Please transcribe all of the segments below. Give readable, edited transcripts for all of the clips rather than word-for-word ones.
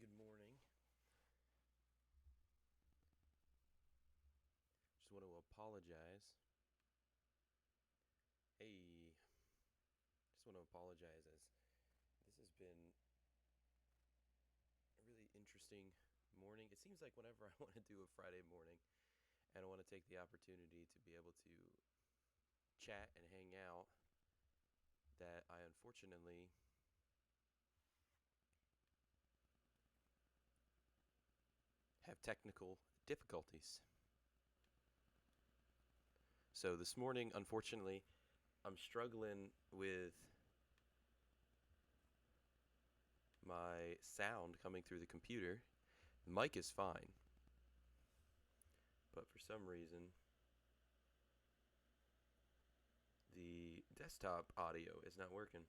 Good morning. Just want to apologize. Hey, just want to apologize as this has been a really interesting morning. It seems like whenever I want to do a Friday morning and I want to take the opportunity to be able to chat and hang out, that I unfortunately have technical difficulties. So this morning, unfortunately, I'm struggling with my sound coming through the computer. The mic is fine, but for some reason, the desktop audio is not working.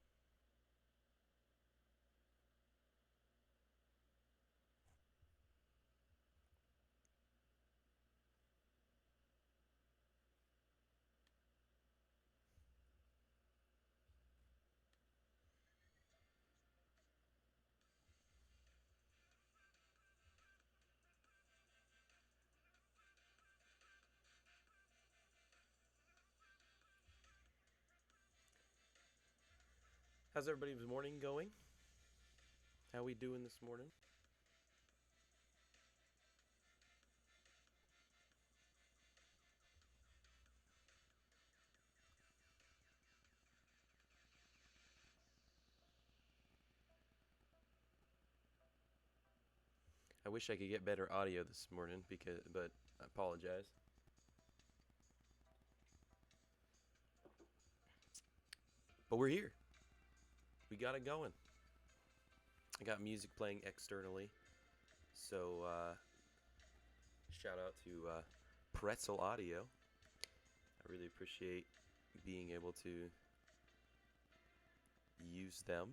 How's everybody's morning going? How we doing this morning? I wish I could get better audio this morning but I apologize. But we're here. We got it going. I got music playing externally. So shout out to Pretzel Audio. I really appreciate being able to use them.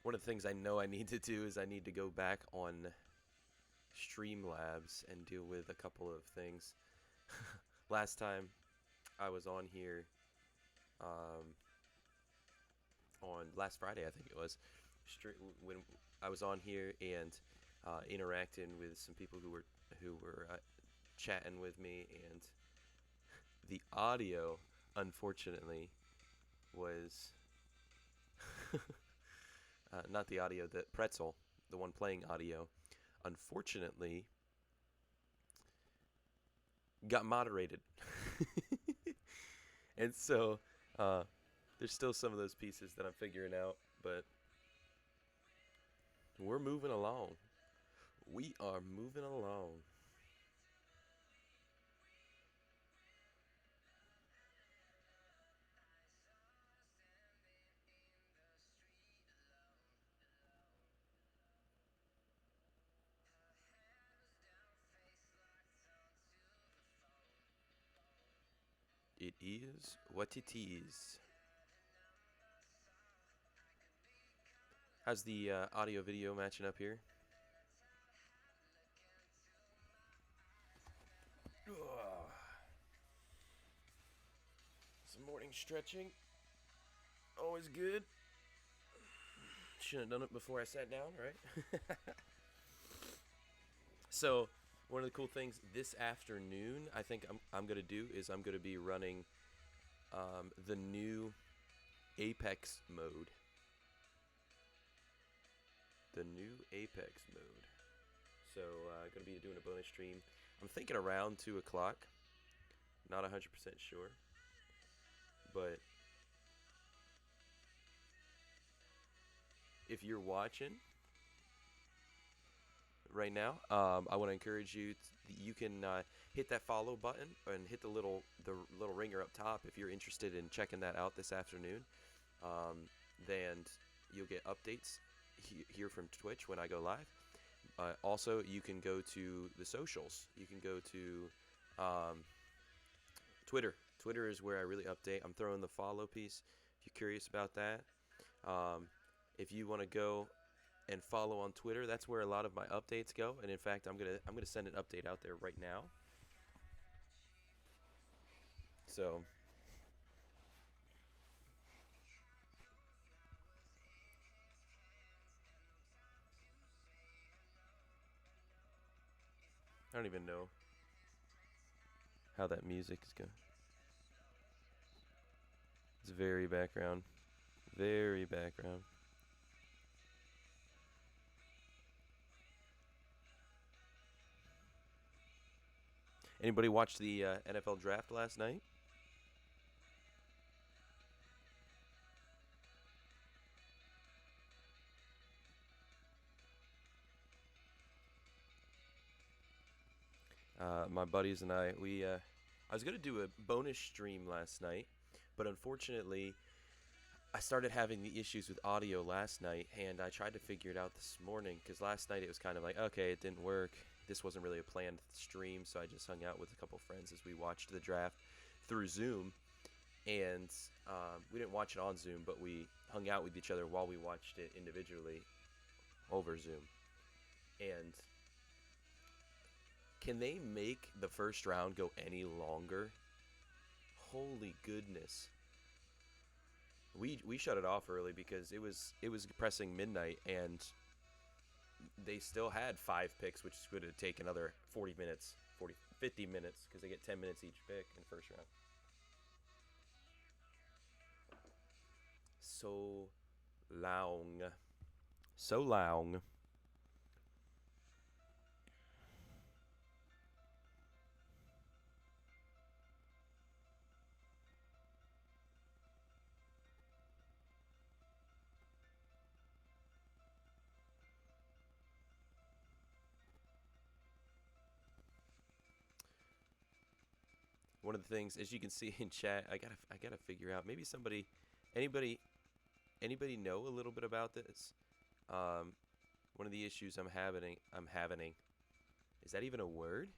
One of the things I know I need to do is I need to go back on Streamlabs and deal with a couple of things. Last time I was on here, on last Friday I think it was, when I was on here and interacting with some people who were chatting with me, and the audio unfortunately was not the audio, the Pretzel, the one playing audio, unfortunately got moderated. And so there's still some of those pieces that I'm figuring out, but we're moving along. We are moving along. It is what it is. How's the audio video matching up here? Some morning stretching. Always good. Should have done it before I sat down, right? So, one of the cool things this afternoon I think I'm going to do is I'm going to be running the new Apex mode. The new Apex mode. So, going to be doing a bonus stream. I'm thinking around 2 o'clock. Not 100% sure. But if you're watching right now, I want to encourage you. You can hit that follow button and hit the little ringer up top if you're interested in checking that out this afternoon. Then you'll get updates here from Twitch when I go live. Also, you can go to the socials. You can go to Twitter. Twitter is where I really update. I'm throwing the follow piece if you're curious about that. If you want to go and follow on Twitter, that's where a lot of my updates go. And in fact, I'm gonna send an update out there right now. So I don't even know how that music is going. It's very background. Very background. Anybody watch the NFL draft last night? my buddies and I was gonna do a bonus stream last night, but unfortunately, I started having the issues with audio last night, and I tried to figure it out this morning because last night it was kind of like, okay, it didn't work. This wasn't really a planned stream, so I just hung out with a couple friends as we watched the draft through Zoom, and we didn't watch it on Zoom, but we hung out with each other while we watched it individually over Zoom. And can they make the first round go any longer? Holy goodness. We shut it off early because it was pressing midnight, and they still had 5 picks, which would have taken another 40 minutes, 50 minutes, because they get 10 minutes each pick in first round. So long. So long. One of the things, as you can see in chat, I gotta figure out. Maybe anybody, anybody know a little bit about this? One of the issues I'm having. Is that even a word?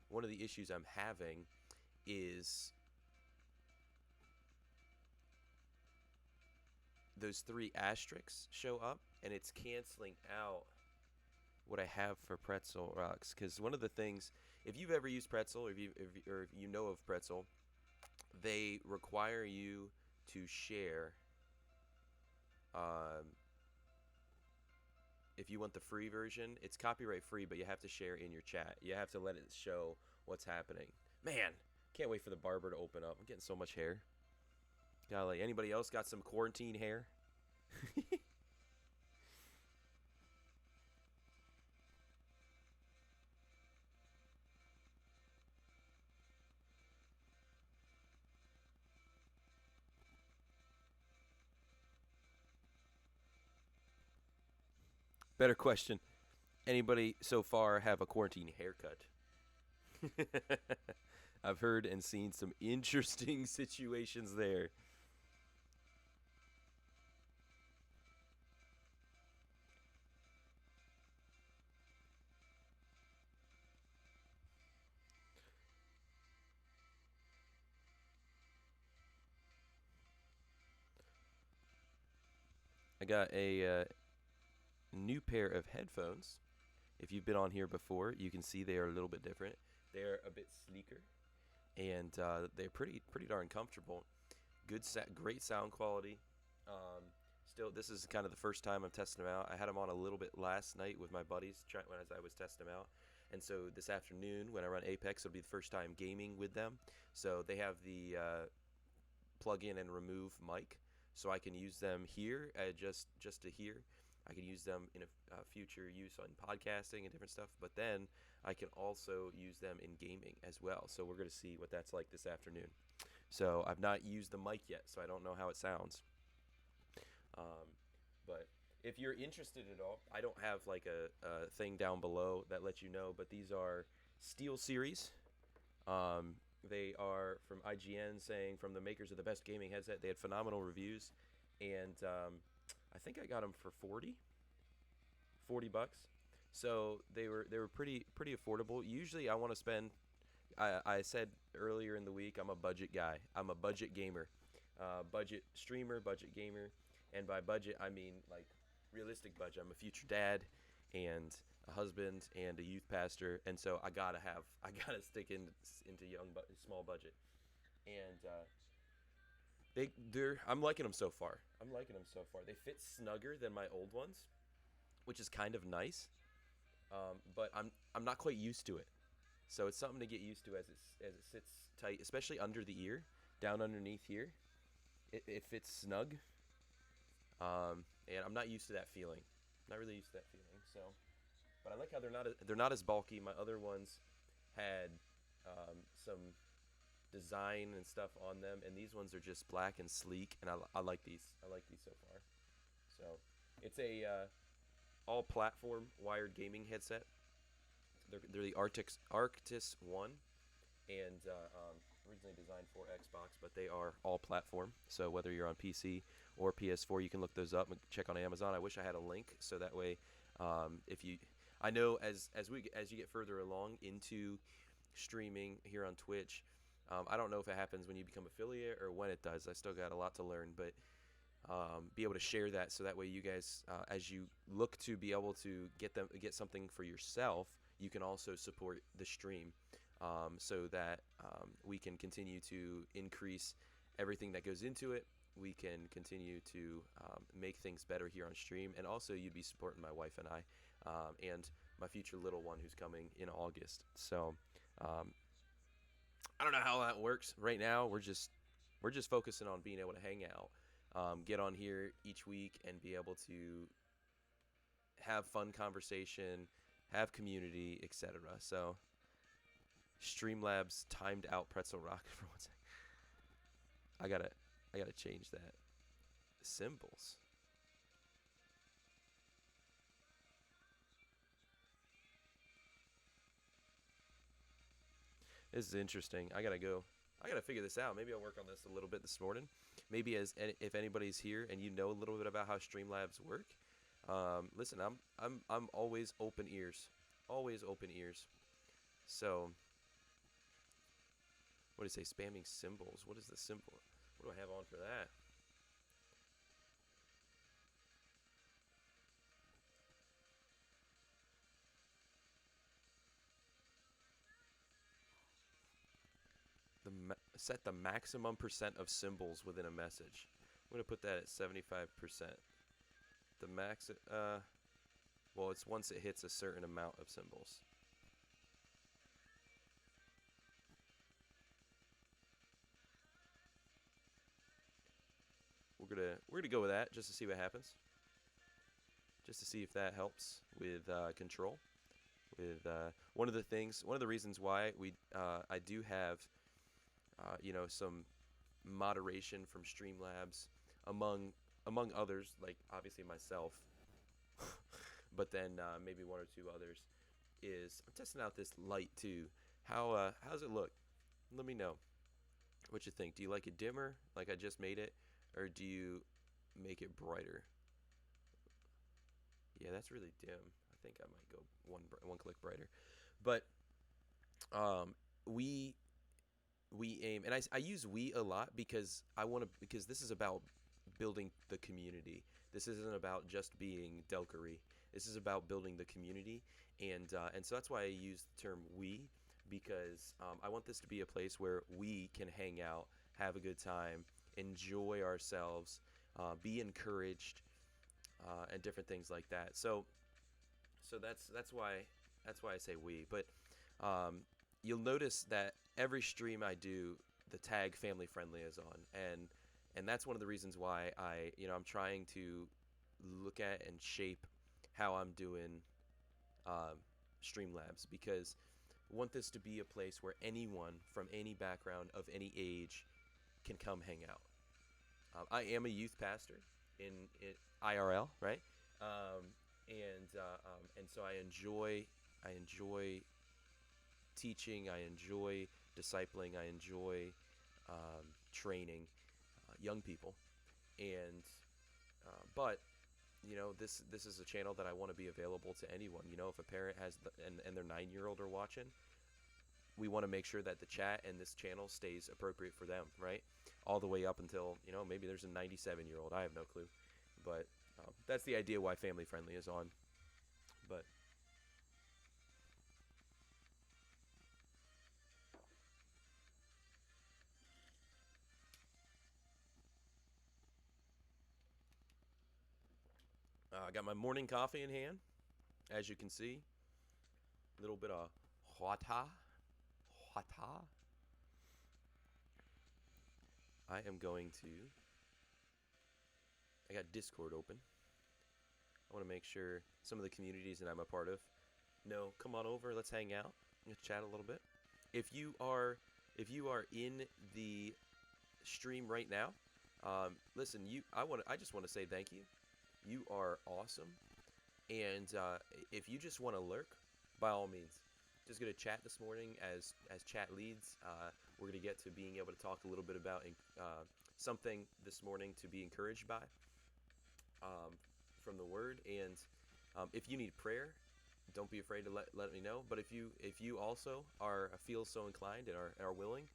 One of the issues I'm having is those 3 asterisks show up, and it's canceling out what I have for pretzel rocks. Because one of the things, if you've ever used pretzel, or if you know of pretzel, they require you to share. If you want the free version, it's copyright free, but you have to share in your chat. You have to let it show what's happening. Man, can't wait for the barber to open up. I'm getting so much hair. Golly, anybody else got some quarantine hair? Better question. Anybody so far have a quarantine haircut? I've heard and seen some interesting situations there. I got a new pair of headphones. If you've been on here before, you can see they are a little bit different. They're a bit sleeker, and they're pretty darn comfortable. Great sound quality. Still, this is kind of the first time I'm testing them out. I had them on a little bit last night with my buddies as I was testing them out. And so this afternoon, when I run Apex, it'll be the first time gaming with them. So they have the plug in and remove mic, so I can use them here just to hear. I can use them in a future use on podcasting and different stuff, but then I can also use them in gaming as well. So we're going to see what that's like this afternoon. So I've not used the mic yet, so I don't know how it sounds. But if you're interested at all, I don't have like a thing down below that lets you know, but these are Steel Series. They are from IGN, saying from the makers of the best gaming headset. They had phenomenal reviews, and I think I got them for $40. So they were pretty affordable. Usually I want to spend. I said earlier in the week I'm a budget guy. I'm a budget gamer, budget streamer, budget gamer, and by budget I mean like realistic budget. I'm a future dad, and a husband, and a youth pastor, and so I gotta stick into small budget, and I'm liking them so far. They fit snugger than my old ones, which is kind of nice. But I'm not quite used to it. So it's something to get used to as it sits tight, especially under the ear, down underneath here. It fits snug. And I'm not used to that feeling. Not really used to that feeling. So, but I like how they're not as bulky. My other ones had some design and stuff on them, and these ones are just black and sleek, and I like these. I like these so far. So it's a all platform wired gaming headset. They're the Arctis One, and originally designed for Xbox, but they are all platform. So whether you're on PC or PS4, you can look those up and check on Amazon. I wish I had a link so that way, if you, I know as you get further along into streaming here on Twitch, I don't know if it happens when you become affiliate or when it does. I still got a lot to learn, but be able to share that so that way you guys, as you look to be able to get something for yourself, you can also support the stream, so that we can continue to increase everything that goes into it. We can continue to make things better here on stream, and also you'd be supporting my wife and I, and my future little one who's coming in August. So I don't know how that works right now. We're just focusing on being able to hang out, get on here each week, and be able to have fun conversation, have community, etc. So Streamlabs timed out pretzel rock for 1 second. I gotta change that. Symbols. This is interesting. I gotta figure this out. Maybe I'll work on this a little bit this morning. Maybe if anybody's here and you know a little bit about how Streamlabs work, listen, I'm always open ears, always open ears. So, what do you say? Spamming symbols. What is the symbol? What do I have on for that? Set the maximum percent of symbols within a message. I'm gonna put that at 75%. The max, well, it's once it hits a certain amount of symbols. We're gonna go with that just to see what happens. Just to see if that helps with control. With one of the reasons why I do have some moderation from Streamlabs among others, like obviously myself, but then maybe one or two others, is I'm testing out this light too. How's it look? Let me know what you think. Do you like it dimmer, like I just made it, or do you make it brighter? Yeah, that's really dim. I think I might go one click brighter, but um, we we aim, and I use we a lot because because this is about building the community. This isn't about just being Delkery. This is about building the community, and so that's why I use the term we, because I want this to be a place where we can hang out, have a good time, enjoy ourselves, be encouraged, and different things like that. So that's why I say we. But you'll notice that every stream I do, the tag family friendly is on, and that's one of the reasons why I'm trying to look at and shape how I'm doing Streamlabs, because I want this to be a place where anyone from any background of any age can come hang out. I am a youth pastor in IRL, right? And so I enjoy teaching, I enjoy discipling, I enjoy training young people, and but this is a channel that I want to be available to anyone. If a parent has and their 9-year-old are watching, we want to make sure that the chat and this channel stays appropriate for them, right? All the way up until maybe there's a 97-year-old. I have no clue, but that's the idea why family friendly is on. But I got my morning coffee in hand, as you can see. A little bit of hota. I am going to. I got Discord open. I want to make sure some of the communities that I'm a part of know. Come on over. Let's hang out. Let's chat a little bit. If you are in the stream right now, listen. I just want to say thank you. You are awesome. And if you just want to lurk, by all means, just gonna chat this morning as chat leads. We're gonna get to being able to talk a little bit about something this morning to be encouraged by from the Word. And if you need prayer, don't be afraid to let me know. But if you also feel so inclined and are willing,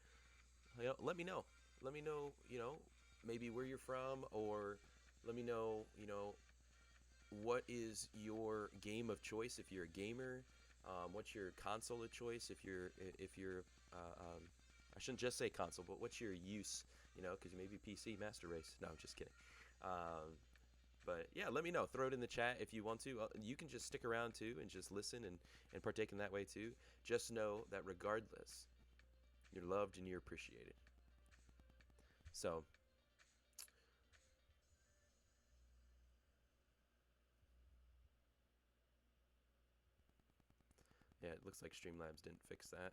let me know. Let me know, maybe where you're from, or let me know, what is your game of choice if you're a gamer. What's your console of choice if you're I shouldn't just say console, but what's your use? Because you may be PC Master Race. No, I'm just kidding. But yeah, let me know. Throw it in the chat if you want to. You can just stick around too and just listen and partake in that way too. Just know that regardless, you're loved and you're appreciated. So, yeah, it looks like Streamlabs didn't fix that.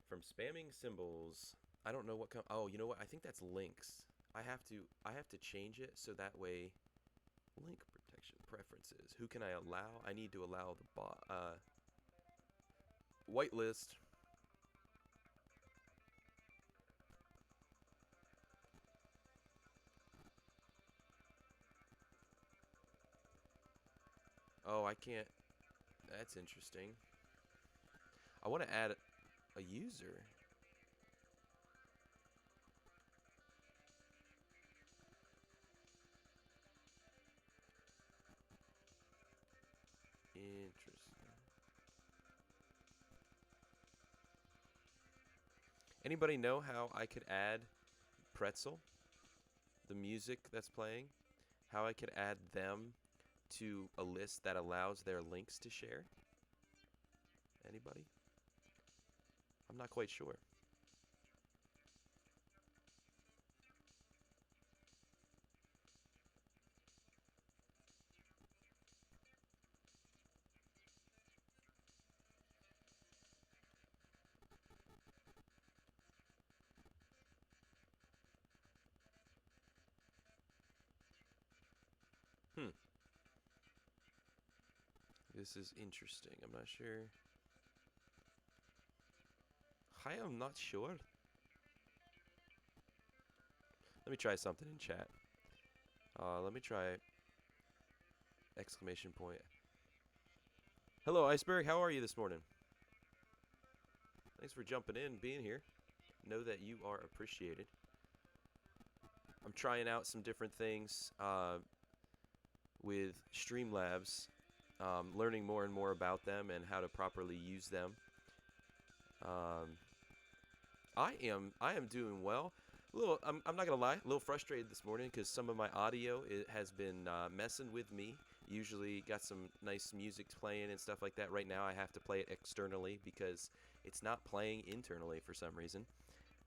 From spamming symbols, I don't know what oh, you know what? I think that's links. I have to change it so that way. Link protection preferences. Who can I allow? I need to allow the bot. Whitelist. Oh, I can't. That's interesting. I want to add a user. Interesting. Anybody know how I could add Pretzel, the music that's playing, how I could add them to a list that allows their links to share? Anybody? I'm not quite sure. This is interesting. I'm not sure. I am not sure. Let me try something in chat. Let me try exclamation point. Hello, Iceberg. How are you this morning? Thanks for jumping in, being here. Know that you are appreciated. I'm trying out some different things with Streamlabs, learning more and more about them and how to properly use them. I am doing well. I'm not gonna lie, a little frustrated this morning because some of my audio has been messing with me. Usually got some nice music playing and stuff like that. Right now I have to play it externally because it's not playing internally for some reason.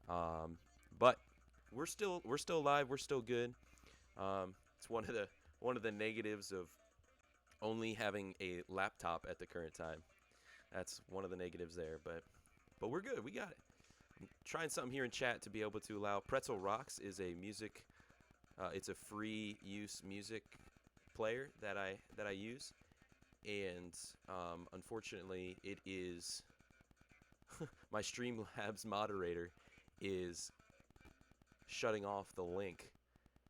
But we're still alive. We're still good. It's one of the negatives of only having a laptop at the current time. That's one of the negatives there, but we're good. We got it. I'm trying something here in chat to be able to allow. Pretzel Rocks is a music. It's a free use music player that I use, and unfortunately, it is my Streamlabs moderator is shutting off the link.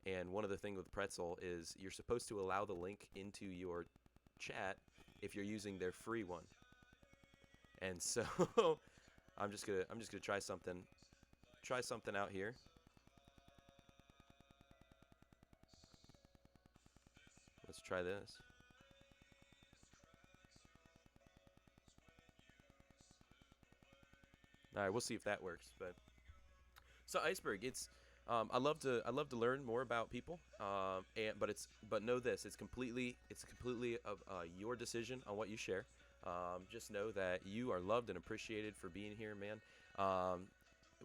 And one of the things with Pretzel is you're supposed to allow the link into your chat if you're using their free one. And so I'm just gonna try something out here. Let's try this. All right, we'll see if that works. But so Iceberg, it's I love to learn more about people. But know this, it's completely your decision on what you share. Just know that you are loved and appreciated for being here, man.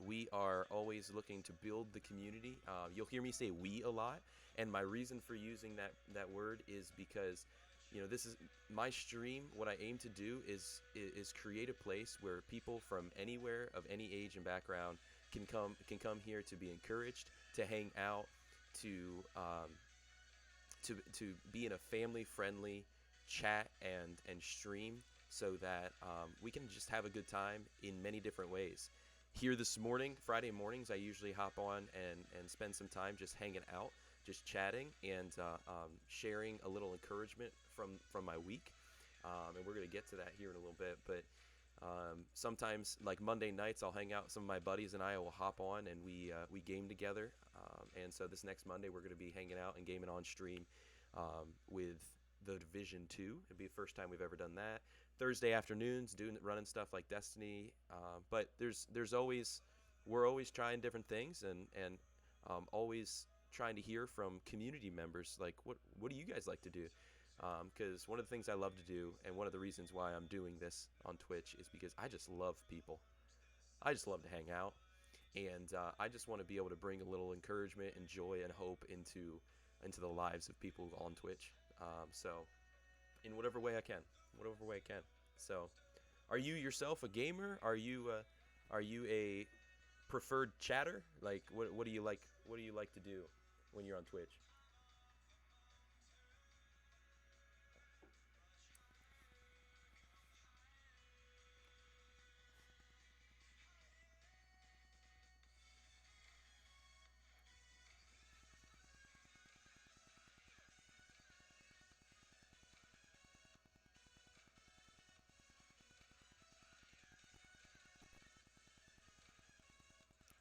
We are always looking to build the community. You'll hear me say "we" a lot, and my reason for using that word is because, this is my stream. What I aim to do is create a place where people from anywhere, of any age and background, can come here to be encouraged, to hang out, to be in a family-friendly chat and stream, so that we can just have a good time in many different ways. Here this morning, Friday mornings, I usually hop on and spend some time just hanging out, just chatting and sharing a little encouragement from my week. And we're going to get to that here in a little bit. But sometimes, like Monday nights, I'll hang out. Some of my buddies and I will hop on and we game together. And so this next Monday, we're going to be hanging out and gaming on stream with the Division 2. It'll be the first time we've ever done that. Thursday afternoons, running stuff like Destiny. But we're always trying different things and always trying to hear from community members. Like, what do you guys like to do? Because one of the things I love to do, and one of the reasons why I'm doing this on Twitch, is because I just love people. I just love to hang out, and I just want to be able to bring a little encouragement and joy and hope into the lives of people on Twitch. So, in whatever way I can, So, are you yourself a gamer? Are you a preferred chatter? Like, what do you like? What do you like to do when you're on Twitch?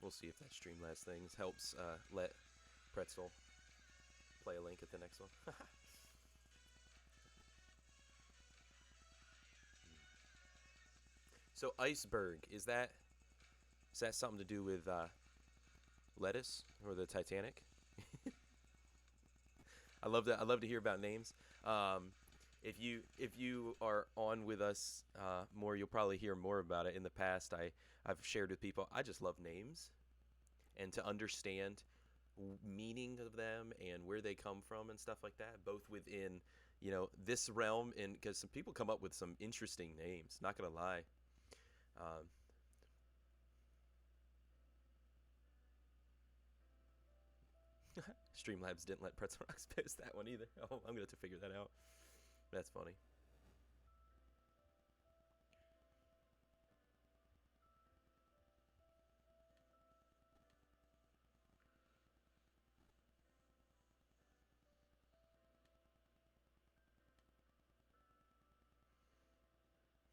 We'll see if that Streamlabs thing helps let Pretzel play a link at the next one. So iceberg, is that something to do with lettuce or the Titanic? I love to hear about names. If you are on with us more, you'll probably hear more about it. In the past, I've shared with people. I just love names, and to understand meaning of them and where they come from and stuff like that, both within this realm, and because some people come up with some interesting names. Not gonna lie. Um, Streamlabs didn't let Pretzel Rocks post that one either. Oh, I'm gonna have to figure that out. That's funny.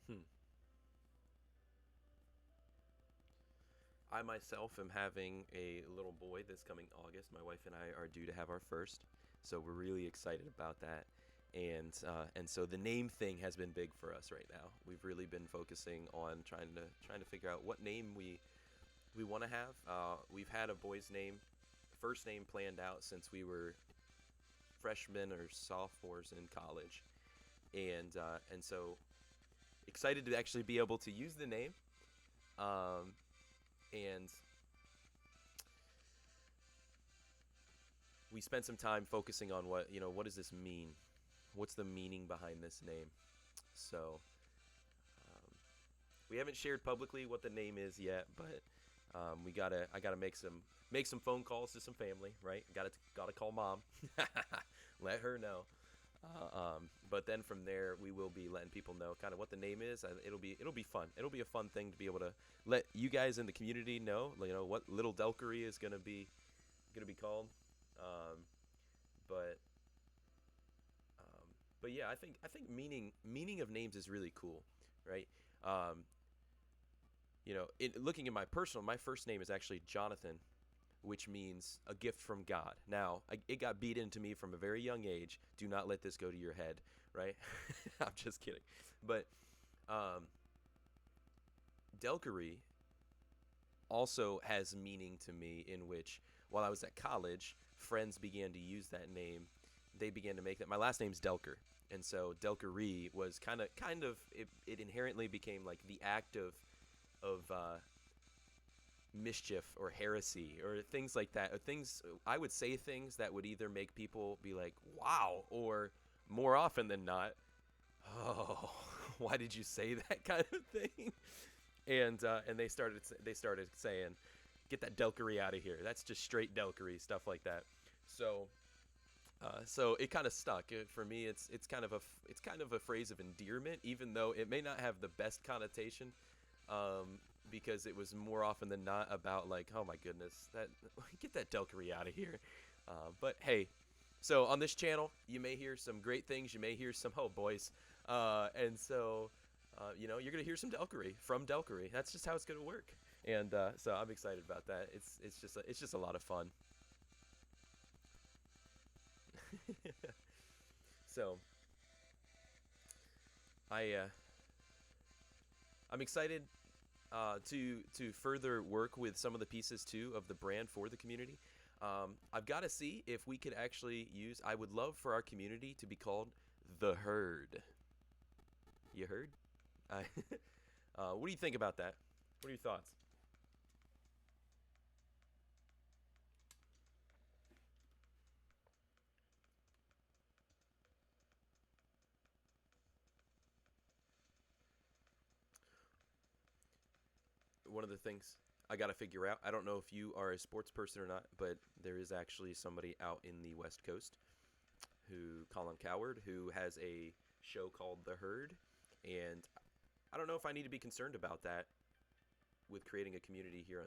Hmm. I myself am having a little boy this coming August. My wife and I are due to have our first, so we're really excited about that. And so the name thing has been big for us right now. We've really been focusing on trying to figure out what name we want to have. We've had a boy's name, first name planned out since we were freshmen or sophomores in college, and so excited to actually be able to use the name. Um, and we spent some time focusing on what does this mean? What's the meaning behind this name? So we haven't shared publicly what the name is yet, but I gotta make some phone calls to some family, right? Gotta call mom, let her know. But then from there, we will be letting people know kind of what the name is. It'll be fun. It'll be a fun thing to be able to let you guys in the community know, what little Delkery is gonna be called. Um, but but yeah, I think meaning of names is really cool, right? Um, looking at my first name is actually Jonathan, which means a gift from God. Now, it got beat into me from a very young age. Do not let this go to your head, right? I'm just kidding. But um, Delkery also has meaning to me, in which while I was at college, friends began to use that name. They began to make that. My last name's Delker, and so Delkery was kind of it inherently became like the act of mischief or heresy or things like that. Or things I would say things that would either make people be like, "Wow," or more often than not, "Oh, why did you say that?" kind of thing. And they started saying, "Get that Delkery out of here. That's just straight Delkery," stuff like that. So So it kind of stuck. For me, it's kind of it's kind of a phrase of endearment, even though it may not have the best connotation, because it was more often than not about like, oh my goodness, that get that Delkery out of here. But hey, so on this channel, you may hear some great things. You may hear some oh boys, and so you're gonna hear some Delkery from Delkery. That's just how it's gonna work. And so I'm excited about that. It's just a lot of fun. So I I'm excited to further work with some of the pieces too of the brand for the community. I've got to see if we could actually use. I would love for our community to be called the Herd. You heard? I, what do you think about that? What are your thoughts? One of the things I got to figure out. I don't know if you are a sports person or not, but there is actually somebody out in the West Coast who Colin Coward who has a show called The Herd, and I don't know if I need to be concerned about that with creating a community here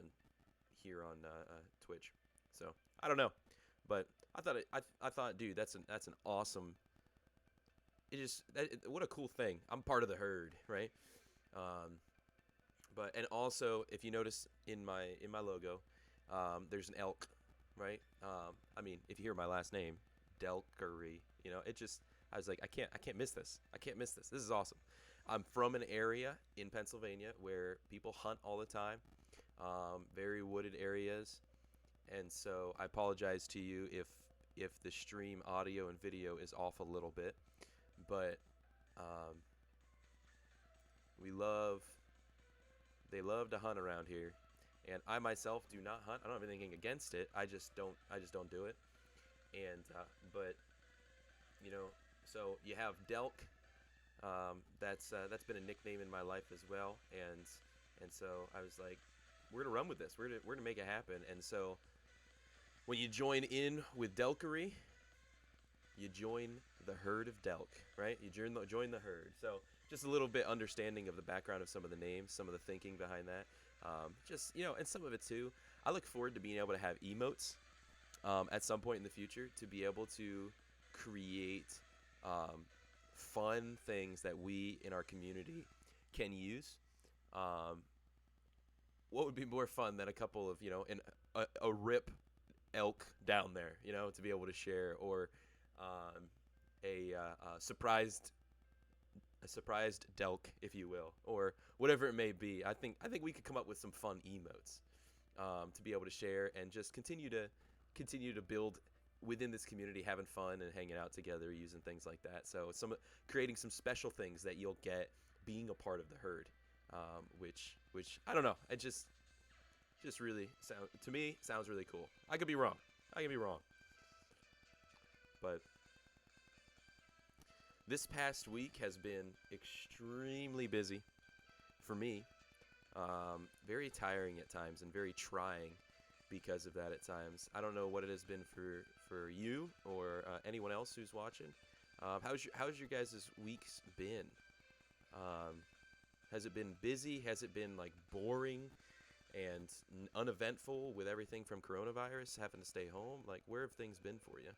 on Twitch. So I don't know, but I thought, dude, that's an awesome. What a cool thing. I'm part of the herd, right? Um, but and also, if you notice in my logo, there's an elk, right? I mean, if you hear my last name, Delkery, it just I was like, I can't miss this. I can't miss this. This is awesome. I'm from an area in Pennsylvania where people hunt all the time, very wooded areas, and so I apologize to you if the stream audio and video is off a little bit, but um, we love they love to hunt around here, and I myself do not hunt. I don't have anything against it. I just don't do it. And but you know, so you have Delk. That's been a nickname in my life as well, and so I was like, we're gonna run with this. We're gonna make it happen. And so when you join in with Delkery, you join the herd of Delk, right? You join the herd. So just a little bit understanding of the background of some of the names, some of the thinking behind that. And some of it too. I look forward to being able to have emotes at some point in the future to be able to create fun things that we in our community can use. Um, what would be more fun than a couple of a rip elk down there, to be able to share, or um, a surprised Delk, if you will, or whatever it may be. I think we could come up with some fun emotes to be able to share and just continue to build within this community, having fun and hanging out together, using things like that. So creating some special things that you'll get being a part of the herd, which I don't know. It just really sounds really cool. I could be wrong. But this past week has been extremely busy for me. Very tiring at times and very trying because of that at times. I don't know what it has been for you or anyone else who's watching. How's your guys' weeks been? Has it been busy? Has it been like boring and uneventful with everything from coronavirus, having to stay home? Like, where have things been for you?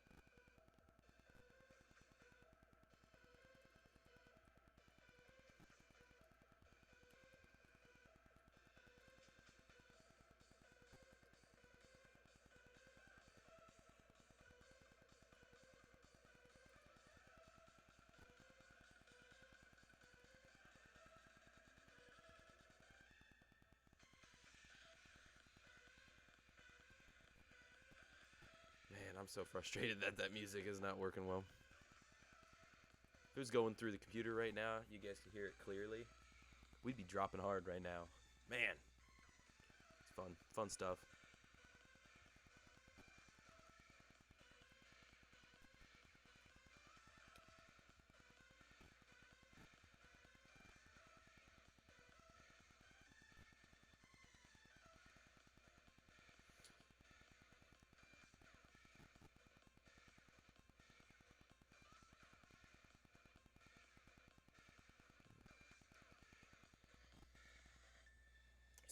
Man, I'm so frustrated that that music is not working well. Who's going through the computer right now? You guys can hear it clearly. We'd be dropping hard right now. Man, it's fun stuff.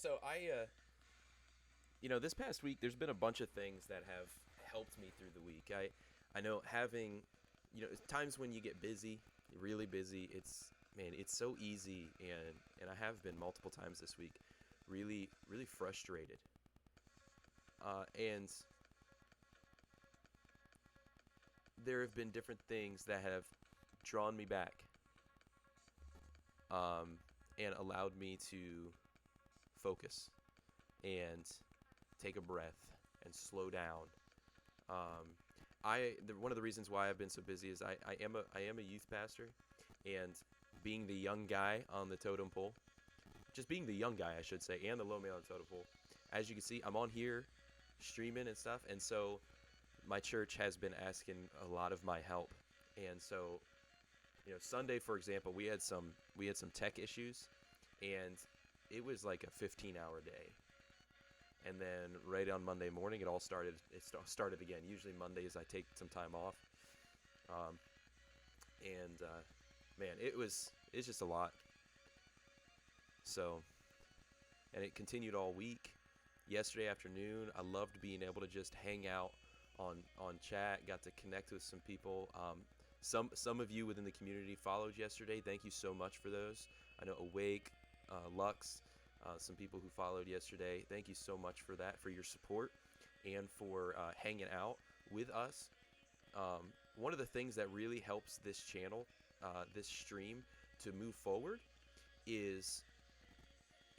So this past week, there's been a bunch of things that have helped me through the week. I know having, times when you get busy, really busy. It's so easy, and I have been multiple times this week, really, really frustrated. And there have been different things that have drawn me back, and allowed me to focus and take a breath and slow down. One of the reasons why I've been so busy is I am a youth pastor, and being the young guy on the totem pole, just being the young guy, I should say, and the low male on the totem pole. As you can see, I'm on here streaming and stuff, and so my church has been asking a lot of my help. And so, Sunday, for example, we had some tech issues, and it was like a 15-hour day. And then right on Monday morning, it started again. Usually Mondays I take some time off, and man, it's just a lot. So, and it continued all week. Yesterday afternoon, I loved being able to just hang out on chat. Got to connect with some people. Some of you within the community followed yesterday. Thank you so much for those. I know Awake, Lux, some people who followed yesterday. Thank you so much for that, for your support, and for hanging out with us. One of the things that really helps this channel, this stream, to move forward is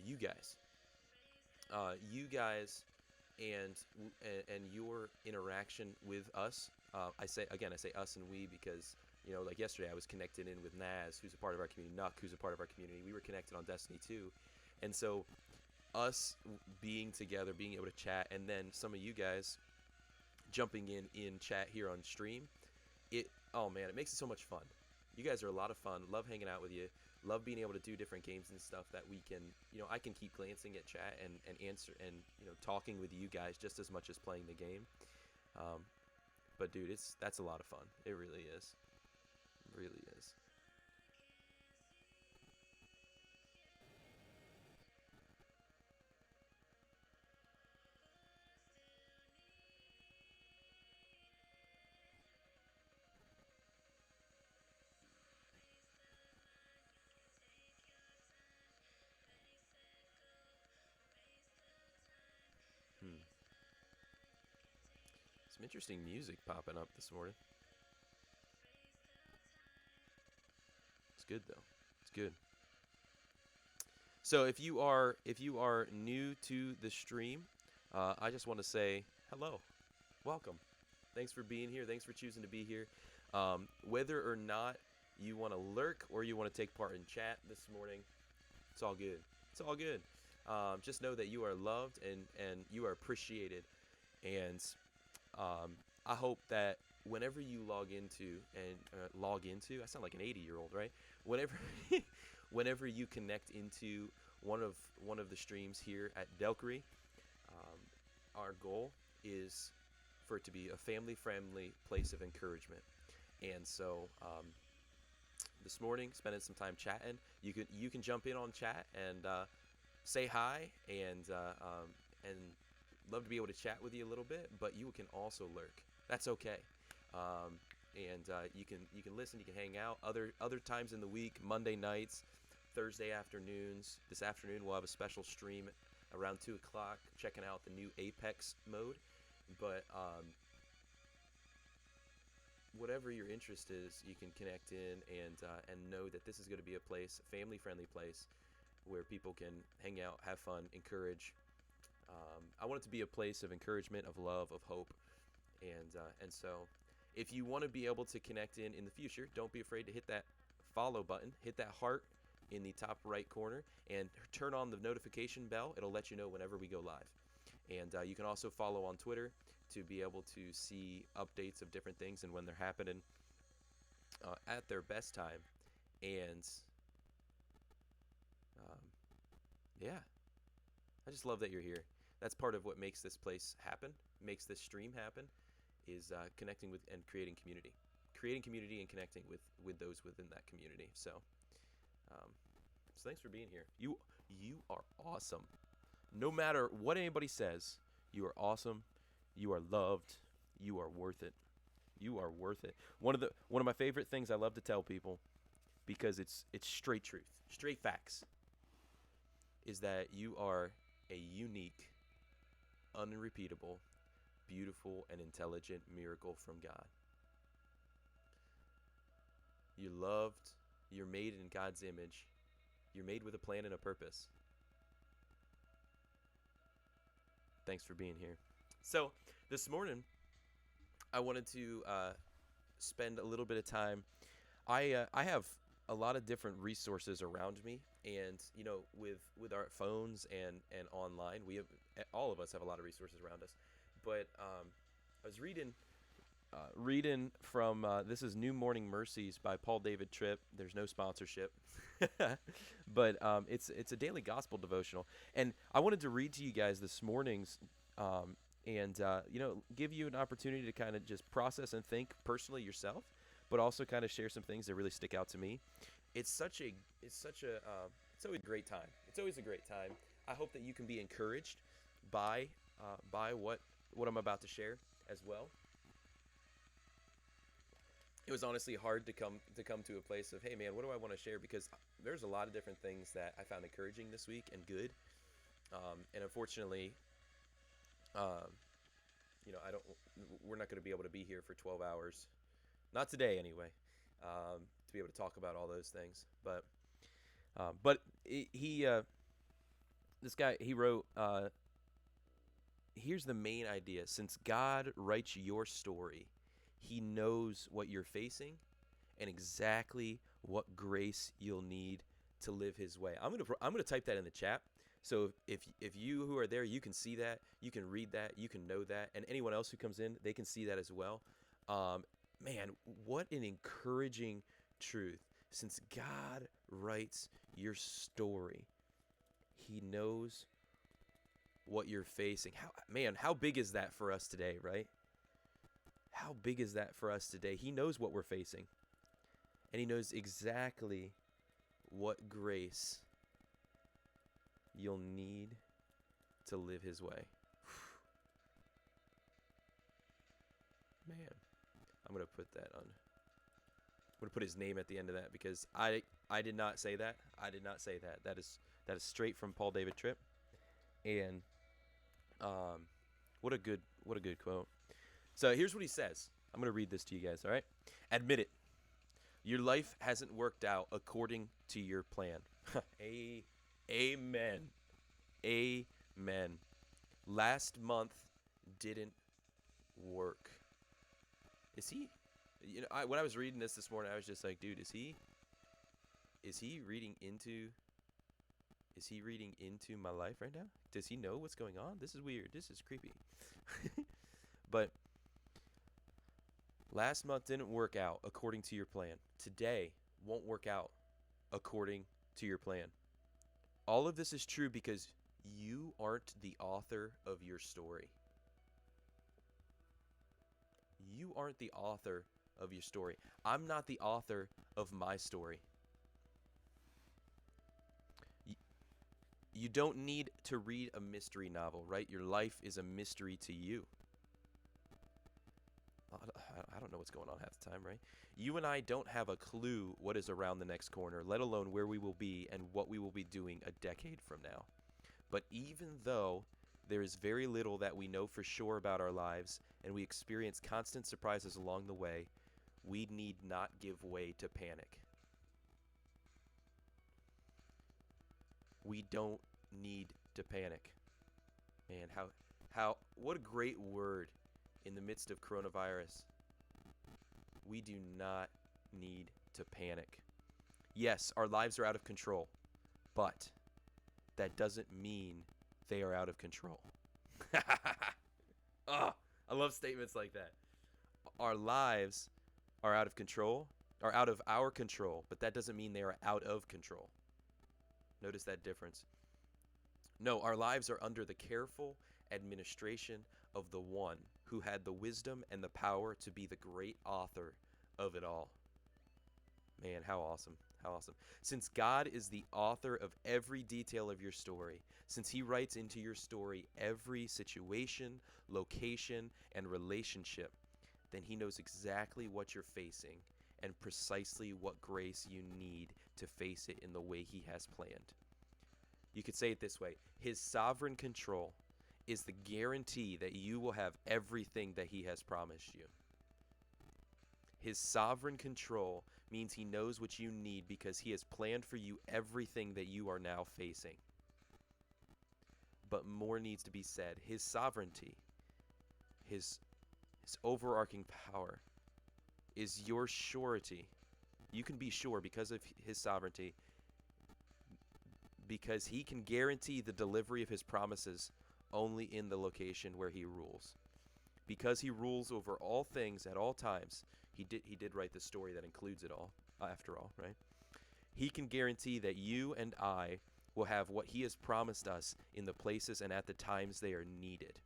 you guys. You guys and your interaction with us. I say us and we because, like yesterday I was connected in with Naz, who's a part of our community, Nuck, who's a part of our community. We were connected on Destiny 2. And so us being together, being able to chat, and then some of you guys jumping in chat here on stream, it makes it so much fun. You guys are a lot of fun. Love hanging out with you. Love being able to do different games and stuff that we can, I can keep glancing at chat and answer and, talking with you guys just as much as playing the game. But dude, that's a lot of fun. It really is. It really is. Some interesting music popping up this morning. It's good though. It's good. So if you are new to the stream, I just want to say hello, welcome. Thanks for being here. Thanks for choosing to be here. Whether or not you want to lurk or you want to take part in chat this morning, it's all good. It's all good. Just know that you are loved and you are appreciated. And I hope that whenever you log into, I sound like an 80-year-old, right? Whenever you connect into one of the streams here at Delkery, our goal is for it to be a family-friendly place of encouragement. And so this morning, spending some time chatting, you can jump in on chat and say hi and love to be able to chat with you a little bit, but you can also lurk. That's okay. And you can listen, you can hang out. Other times in the week, Monday nights, Thursday afternoons. This afternoon we'll have a special stream around 2 o'clock, checking out the new Apex mode. But whatever your interest is, you can connect in and know that this is going to be a place, family-friendly place, where people can hang out, have fun, encourage. I want it to be a place of encouragement, of love, of hope, and so if you want to be able to connect in the future, don't be afraid to hit that follow button, hit that heart in the top right corner, and turn on the notification bell. It'll let you know whenever we go live. And you can also follow on Twitter to be able to see updates of different things and when they're happening at their best time. And yeah, I just love that you're here. That's part of what makes this place happen, makes this stream happen, is connecting with and creating community and connecting with those within that community. So thanks for being here. You are awesome. No matter what anybody says, you are awesome. You are loved. You are worth it. You are worth it. One of my favorite things I love to tell people, because it's straight truth, straight facts, is that you are a unique, unrepeatable, beautiful, and intelligent miracle from God. You're loved. You're made in God's image. You're made with a plan and a purpose. Thanks for being here. So this morning, I wanted to spend a little bit of time. I have a lot of different resources around me, and with our phones and online, we have, all of us have a lot of resources around us. But I was reading from this is New Morning Mercies by Paul David Tripp. There's no sponsorship, but it's a daily gospel devotional, and I wanted to read to you guys this morning's. And give you an opportunity to kind of just process and think personally yourself, but also kind of share some things that really stick out to me. It's always a great time. It's always a great time. I hope that you can be encouraged by what I'm about to share as well. It was honestly hard to come to a place of, hey man, what do I want to share? Because there's a lot of different things that I found encouraging this week and good, and unfortunately. We're not going to be able to be here for 12 hours. Not today, anyway, to be able to talk about all those things. But this guy, he wrote, here's the main idea. Since God writes your story, he knows what you're facing and exactly what grace you'll need to live his way. I'm gonna type that in the chat. So if you who are there, you can see that, you can read that, you can know that, and anyone else who comes in, they can see that as well. Man, what an encouraging truth. Since God writes your story, he knows what you're facing. How big is that for us today, right? How big is that for us today? He knows what we're facing, and he knows exactly what grace you'll need to live his way. Man, I'm going to put that on. I'm going to put his name at the end of that, because I did not say that. I did not say that. That is straight from Paul David Tripp. And what a good quote. So here's what he says. I'm going to read this to you guys, all right? Admit it. Your life hasn't worked out according to your plan. Amen. Amen. Last month didn't work. Is he? When I was reading this morning, I was just like, dude, is he reading into my life right now? Does he know what's going on? This is weird. This is creepy. But last month didn't work out according to your plan. Today won't work out according to your plan. All of this is true because you aren't the author of your story. You aren't the author of your story. I'm not the author of my story. You don't need to read a mystery novel, right? Your life is a mystery to you. I don't know what's going on half the time, right? You and I don't have a clue what is around the next corner, let alone where we will be and what we will be doing a decade from now. But even though there is very little that we know for sure about our lives, and we experience constant surprises along the way, we need not give way to panic. We don't need to panic. Man, what a great word in the midst of coronavirus. We do not need to panic. Yes, our lives are out of control, but that doesn't mean they are out of control. Oh, I love statements like that. Our lives are out of control, are out of our control, but that doesn't mean they are out of control. Notice that difference. No, our lives are under the careful administration of the one who had the wisdom and the power to be the great author of it all. Man, how awesome. How awesome. Since God is the author of every detail of your story, since he writes into your story every situation, location, and relationship, then he knows exactly what you're facing and precisely what grace you need to face it in the way he has planned. You could say it this way: his sovereign control is the guarantee that you will have everything that he has promised you. His sovereign control means he knows what you need because he has planned for you everything that you are now facing. But more needs to be said. His sovereignty, his overarching power, is your surety. You can be sure because of his sovereignty, because he can guarantee the delivery of his promises only in the location where he rules. Because he rules over all things at all times, he did write the story that includes it all, after all, right? He can guarantee that you and I will have what he has promised us in the places and at the times they are needed.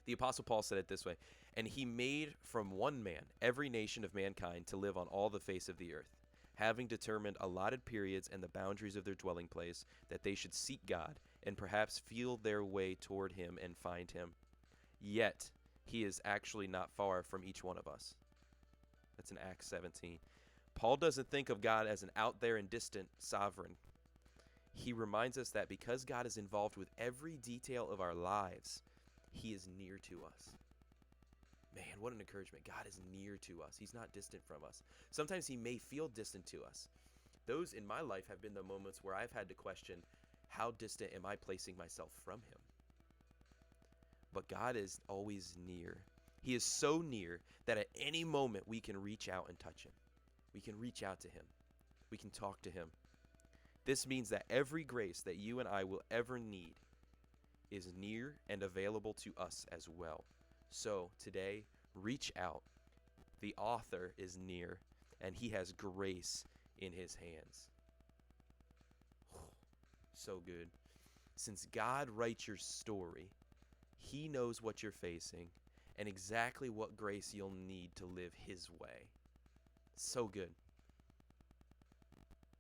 The Apostle Paul said it this way: "And he made from one man every nation of mankind to live on all the face of the earth, having determined allotted periods and the boundaries of their dwelling place, that they should seek God and perhaps feel their way toward him and find him. Yet he is actually not far from each one of us." That's in Acts 17. Paul doesn't think of God as an out there and distant sovereign. He reminds us that because God is involved with every detail of our lives, he is near to us. Man, what an encouragement. God is near to us. He's not distant from us. Sometimes he may feel distant to us. Those in my life have been the moments where I've had to question, how distant am I placing myself from him? But God is always near. He is so near that at any moment we can reach out and touch him. We can reach out to him. We can talk to him. This means that every grace that you and I will ever need is near and available to us as well. So today, reach out. The author is near, and he has grace in his hands. So good. Since God writes your story, he knows what you're facing and exactly what grace you'll need to live his way. So good.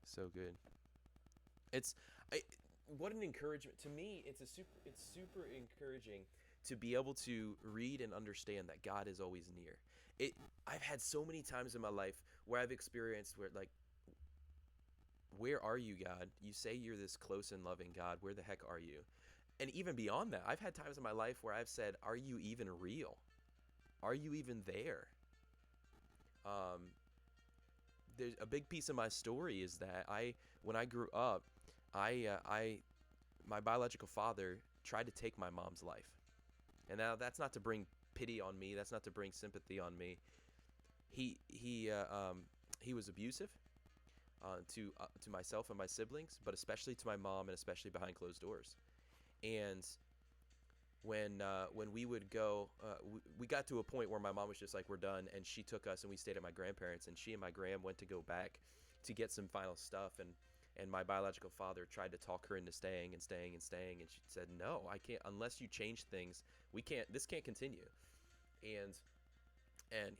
So good. What an encouragement. To me, it's super encouraging to be able to read and understand that God is always near. I've had so many times in my life where I've experienced where are you, God? You say you're this close and loving God. Where the heck are you? And even beyond that, I've had times in my life where I've said, are you even real? Are you even there? There's a big piece of my story is that when I grew up, my biological father tried to take my mom's life. And now that's not to bring pity on me. That's not to bring sympathy on me. He was abusive to myself and my siblings, but especially to my mom, and especially behind closed doors. And when we would go, we got to a point where my mom was just like, we're done, and she took us and we stayed at my grandparents', and she and my gram went to go back to get some final stuff, and my biological father tried to talk her into staying, and she said, no, I can't, unless you change things, this can't continue. And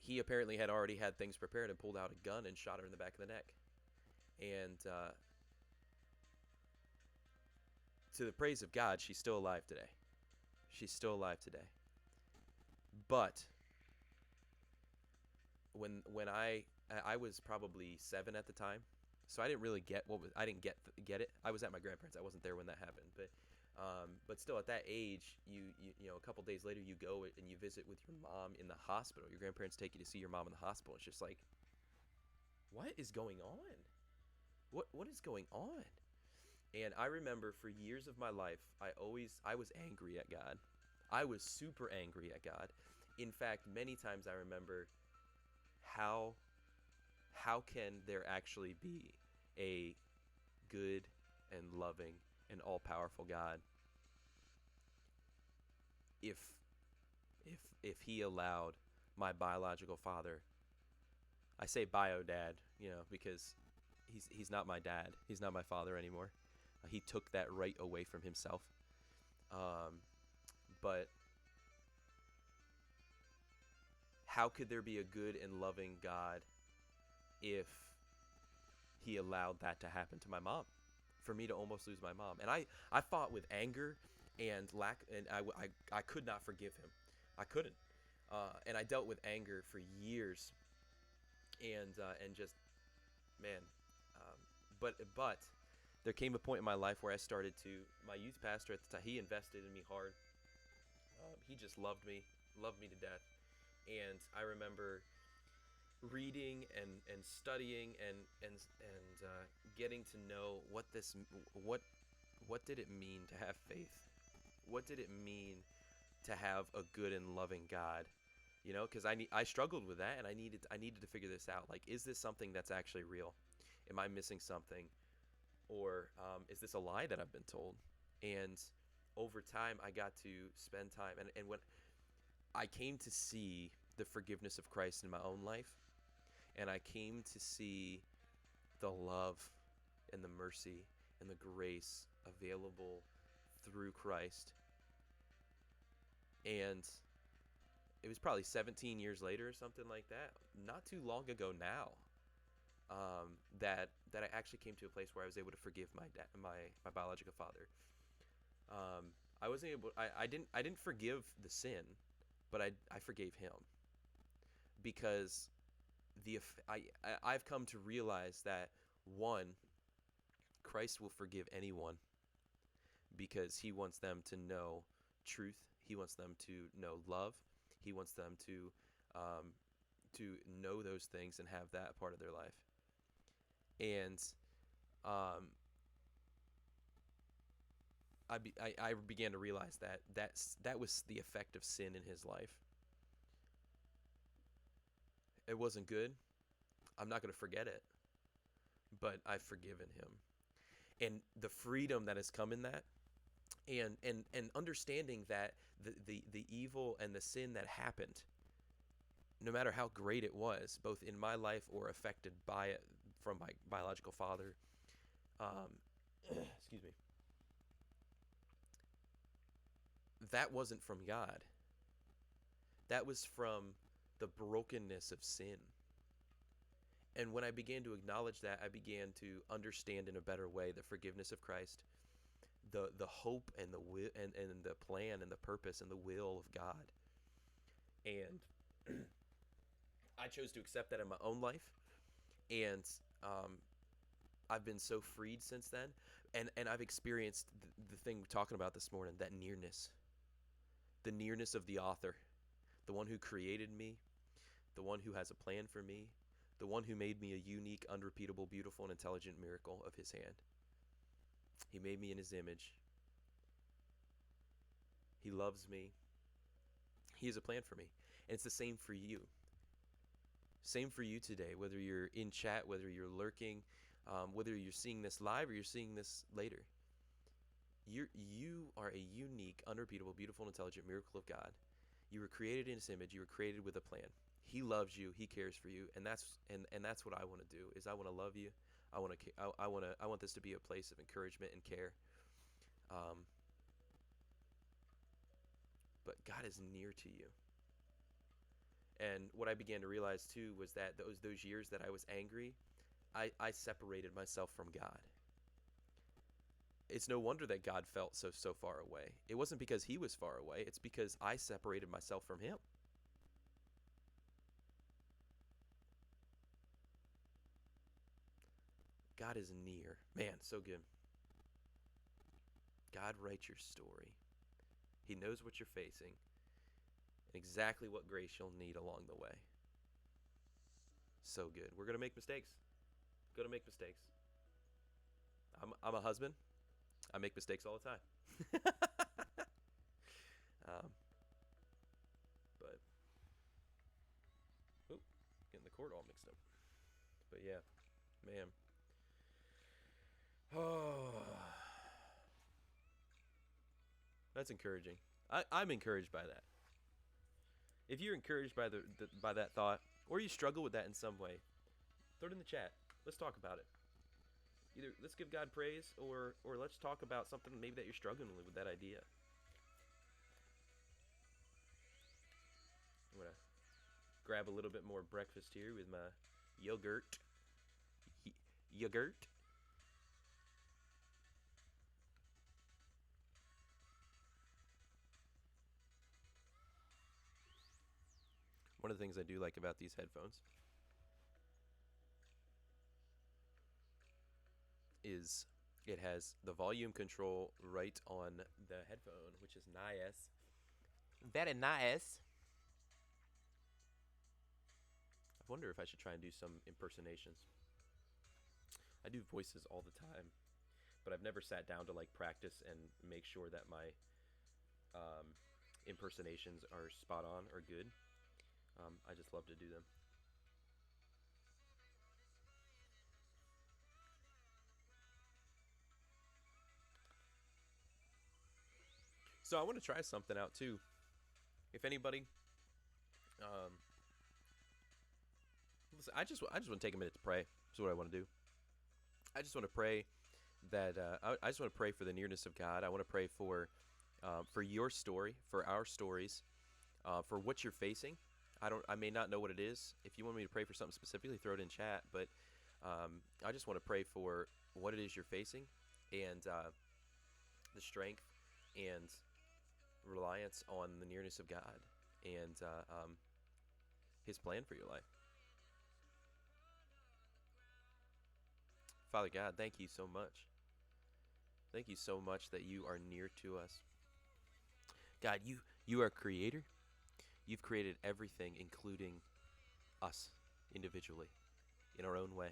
he apparently had already had things prepared and pulled out a gun and shot her in the back of the neck. And to the praise of God, she's still alive today. She's still alive today. But when I was probably 7 at the time, so I didn't really get I didn't get it. I was at my grandparents'. I wasn't there when that happened, but still at that age, you know, a couple days later you go and you visit with your mom in the hospital. Your grandparents take you to see your mom in the hospital. It's just like, what is going on? What is going on? And I remember for years of my life, I was angry at God. I was super angry at God. In fact, many times I remember how can there actually be a good and loving and all-powerful God if he allowed my biological father, I say bio dad, you know, because he's not my dad. He's not my father anymore. He took that right away from himself. But how could there be a good and loving God if he allowed that to happen to my mom, for me to almost lose my mom. And I fought with anger and lack, and I could not forgive him. I couldn't. And I dealt with anger for years, and just, man. Um, but there came a point in my life where I started to, my youth pastor at the time, he invested in me hard. He just loved me to death. And I remember reading and studying and getting to know what did it mean to have faith? What did it mean to have a good and loving God? You know, because I struggled with that, and I needed to figure this out. Like, is this something that's actually real? Am I missing something, or is this a lie that I've been told? And over time, I got to spend time, and when I came to see the forgiveness of Christ in my own life, and I came to see the love and the mercy and the grace available through Christ. And it was probably 17 years later or something like that, not too long ago now, that I actually came to a place where I was able to forgive my biological father. I wasn't able. I didn't forgive the sin, but I forgave him, because I've come to realize that, one, Christ will forgive anyone because he wants them to know truth. He wants them to know love. He wants them to know those things and have that part of their life. And I began to realize that was the effect of sin in his life. It wasn't good. I'm not going to forget it, but I've forgiven him. And the freedom that has come in that, and understanding that the evil and the sin that happened, no matter how great it was, both in my life or affected by it from my biological father, excuse me, that wasn't from God. That was from the brokenness of sin. And when I began to acknowledge that, I began to understand in a better way the forgiveness of Christ, the hope and the will and the plan and the purpose and the will of God. And I chose to accept that in my own life, and I've been so freed since then. And I've experienced the thing we're talking about this morning, that nearness, the nearness of the author, the one who created me, the one who has a plan for me, the one who made me a unique, unrepeatable, beautiful, and intelligent miracle of his hand. He made me in his image. He loves me. He has a plan for me. And it's the same for you. Same for you today, whether you're in chat, whether you're lurking, whether you're seeing this live or you're seeing this later. You are a unique, unrepeatable, beautiful, and intelligent miracle of God. You were created in his image. You were created with a plan. He loves you. He cares for you, and that's what I want to do. Is I want to love you. I want this to be a place of encouragement and care. But God is near to you. And what I began to realize too was that those years that I was angry, I separated myself from God. It's no wonder that God felt so far away. It wasn't because he was far away. It's because I separated myself from him. God is near. Man, so good. God writes your story. He knows what you're facing and exactly what grace you'll need along the way. So good. We're going to make mistakes. Going to make mistakes. I'm a husband. I make mistakes all the time. But, getting the cord all mixed up. But yeah, man. Oh, that's encouraging. I'm encouraged by that. If you're encouraged by by that thought, or you struggle with that in some way, throw it in the chat. Let's talk about it. Either let's give God praise, or let's talk about something maybe that you're struggling with that idea. I'm gonna grab a little bit more breakfast here with my yogurt. Yogurt. One of the things I do like about these headphones is it has the volume control right on the headphone, which is nice. Very nice. I wonder if I should try and do some impersonations. I do voices all the time, but I've never sat down to like practice and make sure that my impersonations are spot on or good. I just love to do them. So I want to try something out too. If anybody, um, listen, I just want to take a minute to pray. That's what I want to do. I just want to pray that I just want to pray for the nearness of God. I want to pray for your story, for our stories, for what you're facing. I may not know what it is. If you want me to pray for something specifically, throw it in chat. But I just want to pray for what it is you're facing, and the strength and reliance on the nearness of God and His plan for your life. Father God, thank you so much. Thank you so much that you are near to us. God, you are creator. You've created everything, including us individually, in our own way.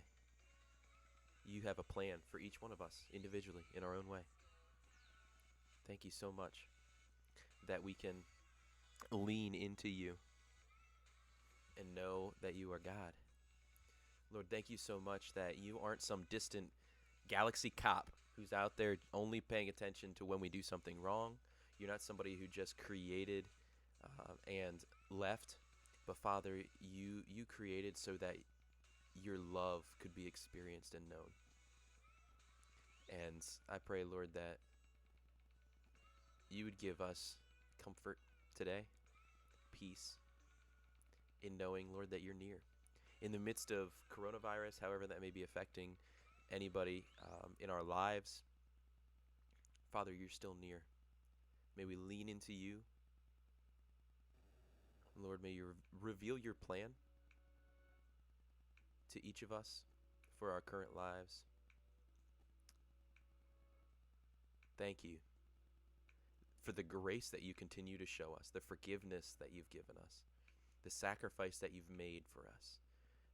You have a plan for each one of us individually, in our own way. Thank you so much that we can lean into you and know that you are God. Lord, thank you so much that you aren't some distant galaxy cop who's out there only paying attention to when we do something wrong. You're not somebody who just created and left, but Father, you created so that your love could be experienced and known. And I pray, Lord, that you would give us comfort today, peace, in knowing, Lord, that you're near. In the midst of coronavirus, however that may be affecting anybody in our lives, Father, you're still near. May we lean into you. Lord, may you reveal your plan to each of us for our current lives. Thank you for the grace that you continue to show us, the forgiveness that you've given us, the sacrifice that you've made for us,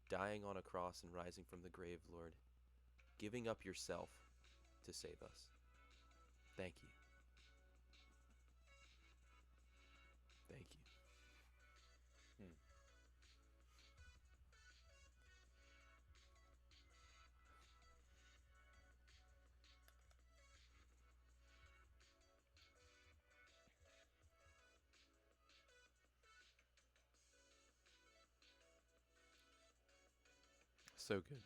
dying on a cross and rising from the grave, Lord, giving up yourself to save us. Thank you. Thank you. So good.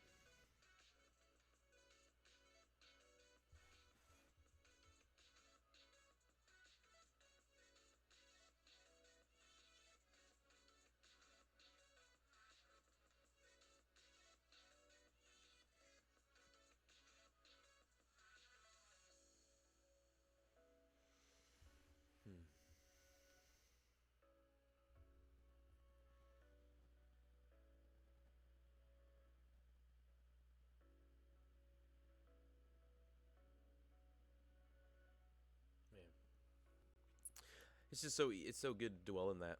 Hmm. Man. It's so good to dwell in that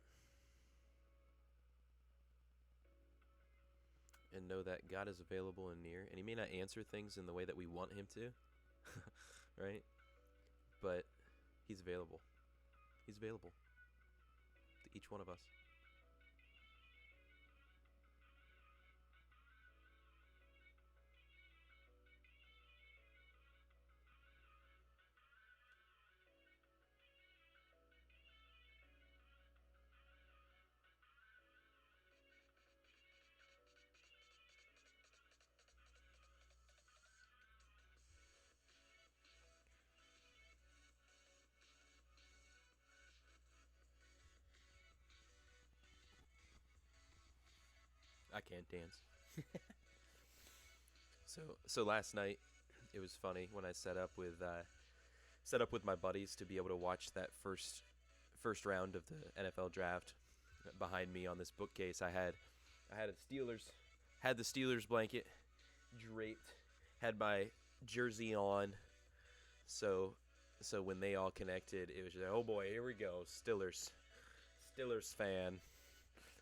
and know that God is available and near, and He may not answer things in the way that we want Him to, right? But He's available. He's available to each one of us. I can't dance. So last night it was funny when I set up with my buddies to be able to watch that first round of the NFL draft. Behind me on this bookcase, I had the Steelers blanket draped, had my jersey on. So so when they all connected, it was just like, oh boy, here we go, Steelers fan.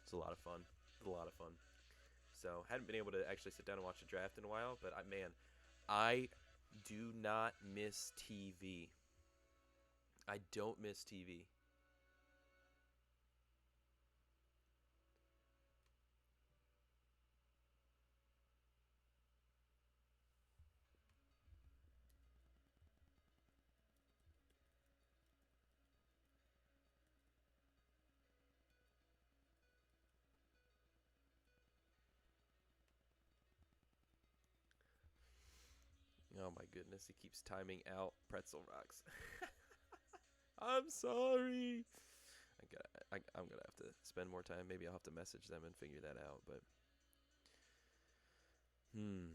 It's a lot of fun. It's a lot of fun. So hadn't been able to actually sit down and watch the draft in a while, but I do not miss TV. I don't miss TV. Oh my goodness, he keeps timing out pretzel rocks. I'm sorry. I'm gonna have to spend more time. Maybe I'll have to message them and figure that out. But hmm,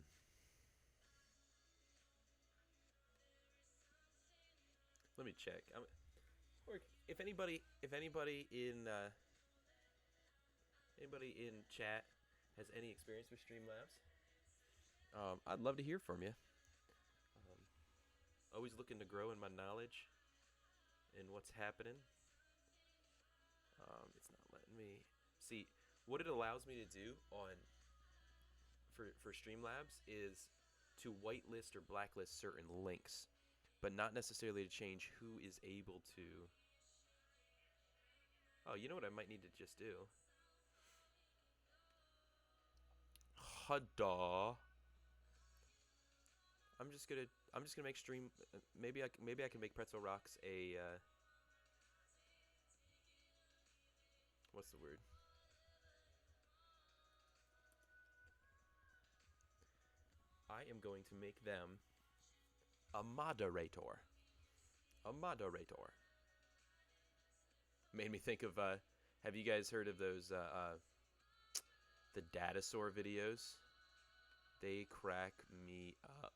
let me check. Or if anybody in chat has any experience with Streamlabs, I'd love to hear from you. Um, Always looking to grow in my knowledge and what's happening. It's not letting me see what it allows me to do on for Streamlabs is to whitelist or blacklist certain links, but not necessarily to change who is able to. Oh, you know what I might need to just do? Hada. I'm just gonna I'm just gonna make stream. Maybe I can make Pretzel Rocks a what's the word? I am going to make them a moderator. A moderator. Made me think of have you guys heard of those the Datasaur videos? They crack me up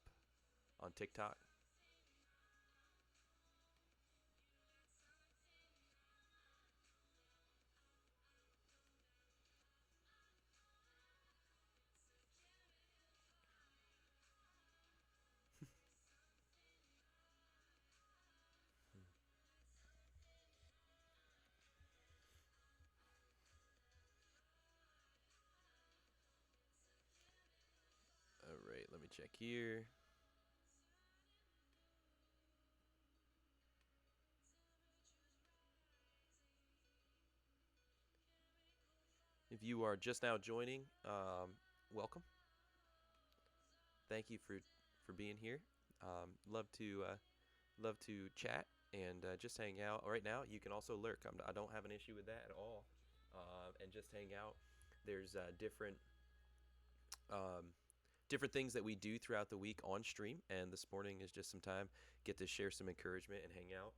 on TikTok. All right, let me check here. If you are just now joining, welcome. Thank you for being here. Love to chat and just hang out. Right now, you can also lurk. I don't have an issue with that at all. And just hang out. There's um, different things that we do throughout the week on stream, and this morning is just some time get to share some encouragement and hang out.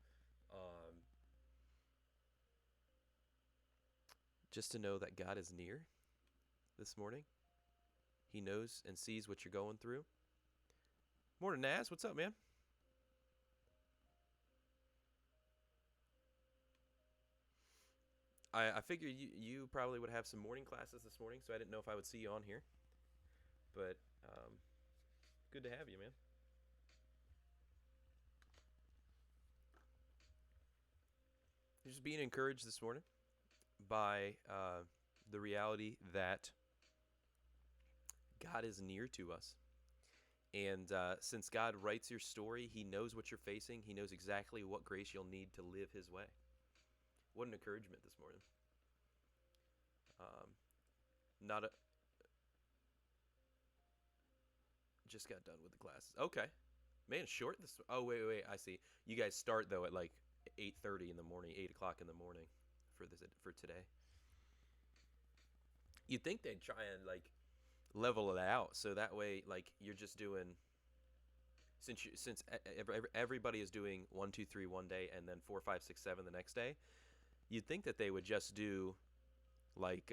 Um, just to know that God is near this morning. He knows and sees what you're going through. Morning, Naz. What's up, man? I figured you probably would have some morning classes this morning, so I didn't know if I would see you on here. But good to have you, man. Just being encouraged this morning by the reality that God is near to us. And since God writes your story, He knows what you're facing. He knows exactly what grace you'll need to live His way. What an encouragement this morning. Not a Just got done with the classes. Okay, man, short this. Oh wait, I see. You guys start though at like 8:30 in the morning, 8 o'clock in the morning for today. You'd think they'd try and like level it out so that way like you're just doing since everybody is doing 1, 2, 3 one day and then 4, 5, 6, 7 the next day. You'd think that they would just do like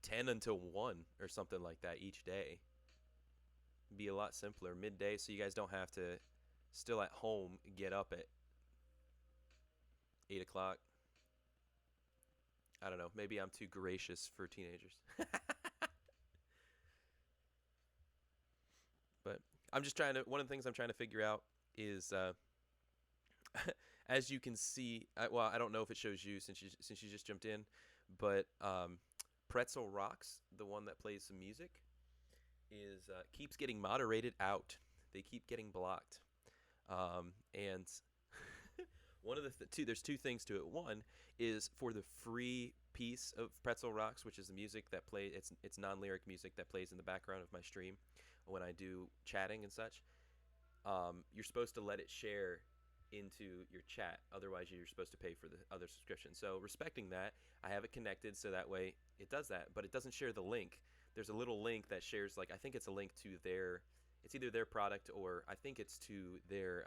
10 until 1 or something like that each day. be a lot simpler. Midday, so you guys don't have to still at home get up at 8 o'clock. I don't know. Maybe I'm too gracious for teenagers. But I'm just trying to. One of the things I'm trying to figure out is, as you can see, well, I don't know if it shows you since you just jumped in, but Pretzel Rocks, the one that plays some music, is keeps getting moderated out. They keep getting blocked, and one of the there's two things to it. One is for the free piece of Pretzel Rocks, which is the music that plays. It's non-lyric music that plays in the background of my stream when I do chatting and such. You're supposed to let it share into your chat. Otherwise, you're supposed to pay for the other subscription. So respecting that, I have it connected so that way it does that, but it doesn't share the link. There's a little link that shares, like, I think it's a link to it's either their product or I think it's to their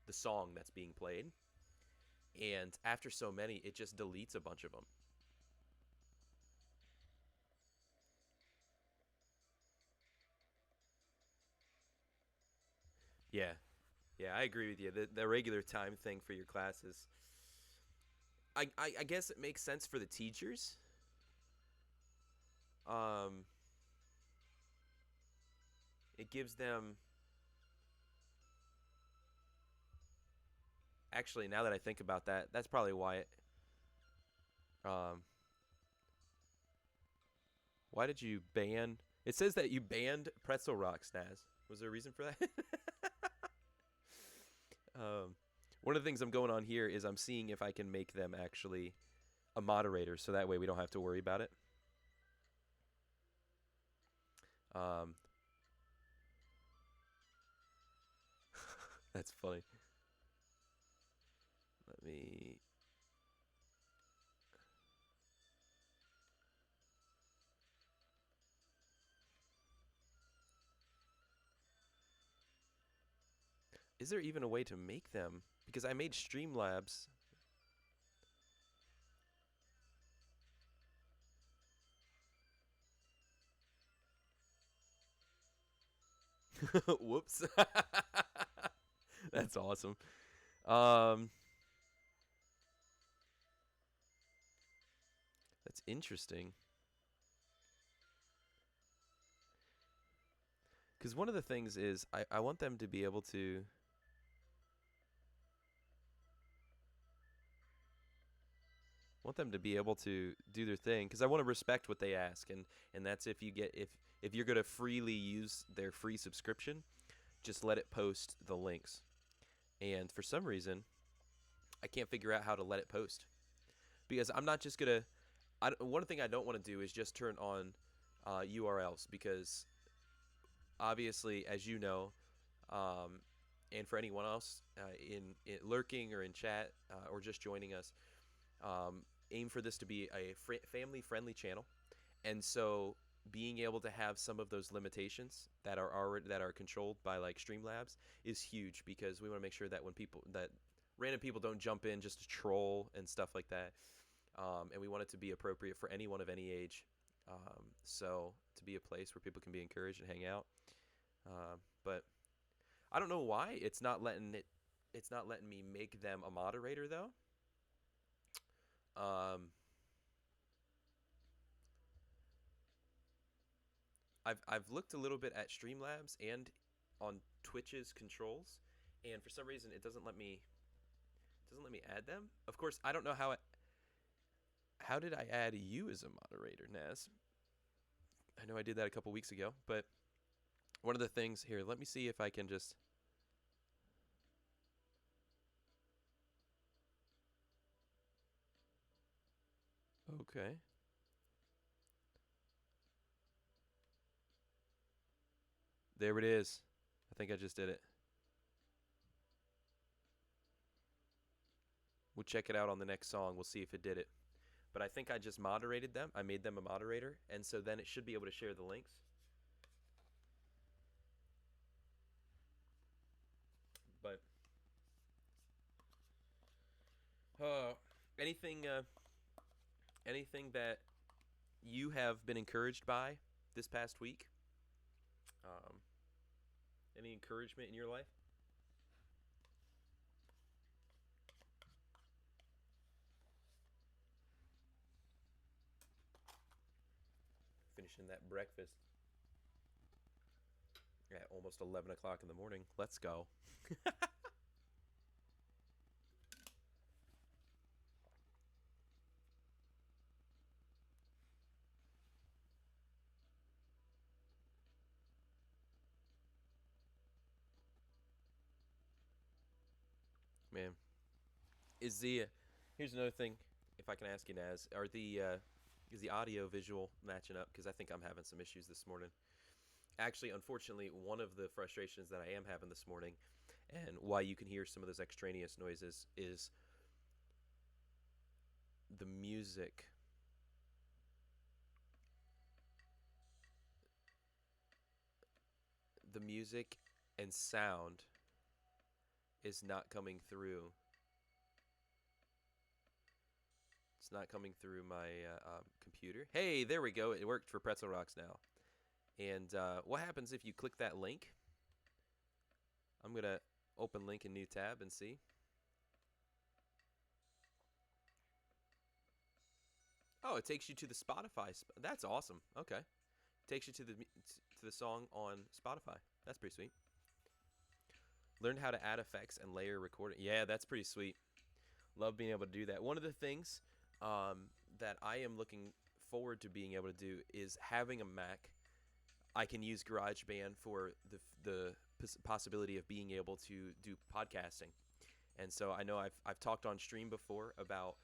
the song that's being played. And after so many, it just deletes a bunch of them. Yeah, yeah, I agree with you. The regular time thing for your classes, I guess it makes sense for the teachers. Um, it gives them. Actually, now that I think about that, that's probably why it. Um, why did you ban? It says that you banned Pretzel Rocks, Naz. Was there a reason for that? um, one of the things I'm going on here is I'm seeing if I can make them actually a moderator, so that way we don't have to worry about it. Um, that's funny. Let me. Is there even a way to make them? Because I made Streamlabs. Whoops. That's awesome. Um, that's interesting. Because one of the things is I want them to be able to do their thing because I want to respect what they ask, and that's if you're gonna freely use their free subscription, just let it post the links. And for some reason, I can't figure out how to let it post because I'm not just gonna. One thing I don't want to do is just turn on URLs because obviously, as you know, and for anyone else in lurking or in chat or just joining us, aim for this to be a family-friendly channel, and so being able to have some of those limitations that are controlled by like Streamlabs is huge because we want to make sure that when that random people don't jump in just to troll and stuff like that, and we want it to be appropriate for anyone of any age. So to be a place where people can be encouraged and hang out. But I don't know why it's not letting me make them a moderator though. Um, I've looked a little bit at Streamlabs and on Twitch's controls, and for some reason it doesn't let me add them. Of course, I don't know how did I add you as a moderator, Naz? I know I did that a couple weeks ago, but one of the things here, let me see if I can just. Okay. There it is. I think I just did it. We'll check it out on the next song. We'll see if it did it. But I think I just moderated them. I made them a moderator, and so then it should be able to share the links. But anything anything that you have been encouraged by this past week? Any encouragement in your life? Finishing that breakfast at almost 11 o'clock in the morning. Let's go. Man, is the here's another thing. If I can ask you, Naz, are the is the audio visual matching up? Because I think I'm having some issues this morning. Actually, unfortunately, one of the frustrations that I am having this morning, and why you can hear some of those extraneous noises, is the music. The music and sound is not coming through. It's not coming through my computer. Hey, there we go. It worked for Pretzel Rocks now. And what happens if you click that link? I'm going to open link in new tab and see. Oh, it takes you to the Spotify. That's awesome. Okay. Takes you to the song on Spotify. That's pretty sweet. Learn how to add effects and layer recording. Yeah, that's pretty sweet. Love being able to do that. One of the things that I am looking forward to being able to do is having a Mac. I can use GarageBand for the possibility of being able to do podcasting. And so I know I've talked on stream before about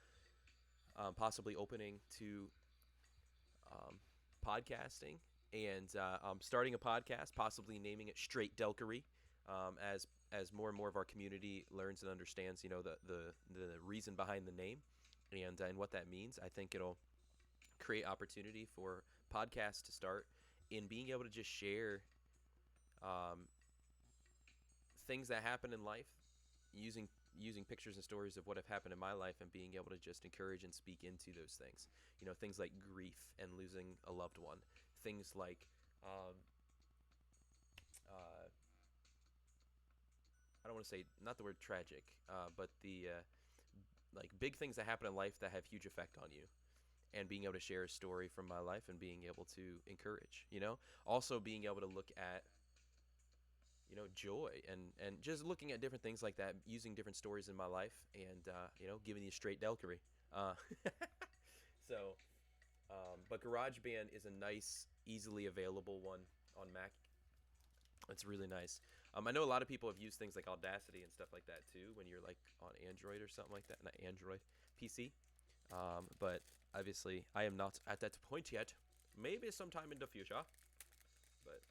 possibly opening to podcasting and starting a podcast, possibly naming it Straight Delkery, as more and more of our community learns and understands, the reason behind the name and what that means. I think it'll create opportunity for podcasts to start in being able to just share things that happen in life using pictures and stories of what have happened in my life and being able to just encourage and speak into those things. Things like grief and losing a loved one. Things like I don't want to say, not the word tragic, but the like big things that happen in life that have huge effect on you. And being able to share a story from my life and being able to encourage, also being able to look at joy and just looking at different things like that, using different stories in my life and giving you a straight Delkery. uh, so but GarageBand is a nice, easily available one on Mac. It's really nice. I know a lot of people have used things like Audacity and stuff like that too when you're like on Android or something like that, not Android, PC. But obviously I am not at that point yet. Maybe sometime in the future. But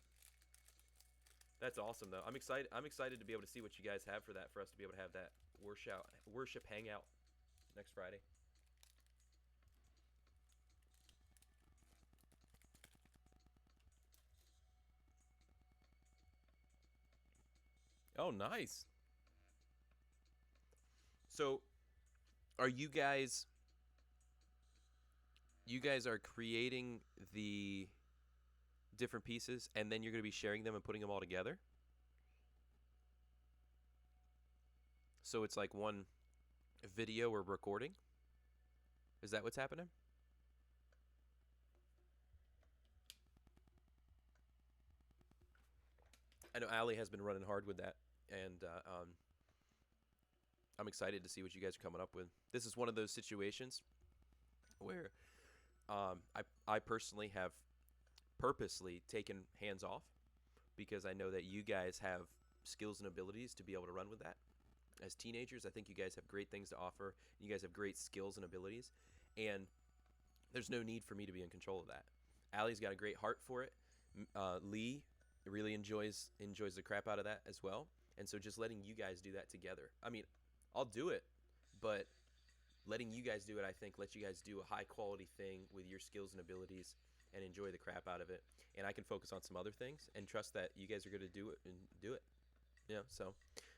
that's awesome though. I'm excited. I'm excited to be able to see what you guys have for that, for us to be able to have that worship hangout next Friday. Oh, nice. So, are you guys are creating the different pieces and then you're going to be sharing them and putting them all together? So it's like one video or recording? Is that what's happening? I know Allie has been running hard with that, and I'm excited to see what you guys are coming up with. This is one of those situations where I personally have purposely taken hands off because I know that you guys have skills and abilities to be able to run with that. As teenagers, I think you guys have great things to offer. You guys have great skills and abilities, and there's no need for me to be in control of that. Allie's got a great heart for it. Lee really enjoys the crap out of that as well. And so just letting you guys do that together. I mean, I'll do it, but letting you guys do it, I think, lets you guys do a high quality thing with your skills and abilities and enjoy the crap out of it. And I can focus on some other things and trust that you guys are going to do it and do it. So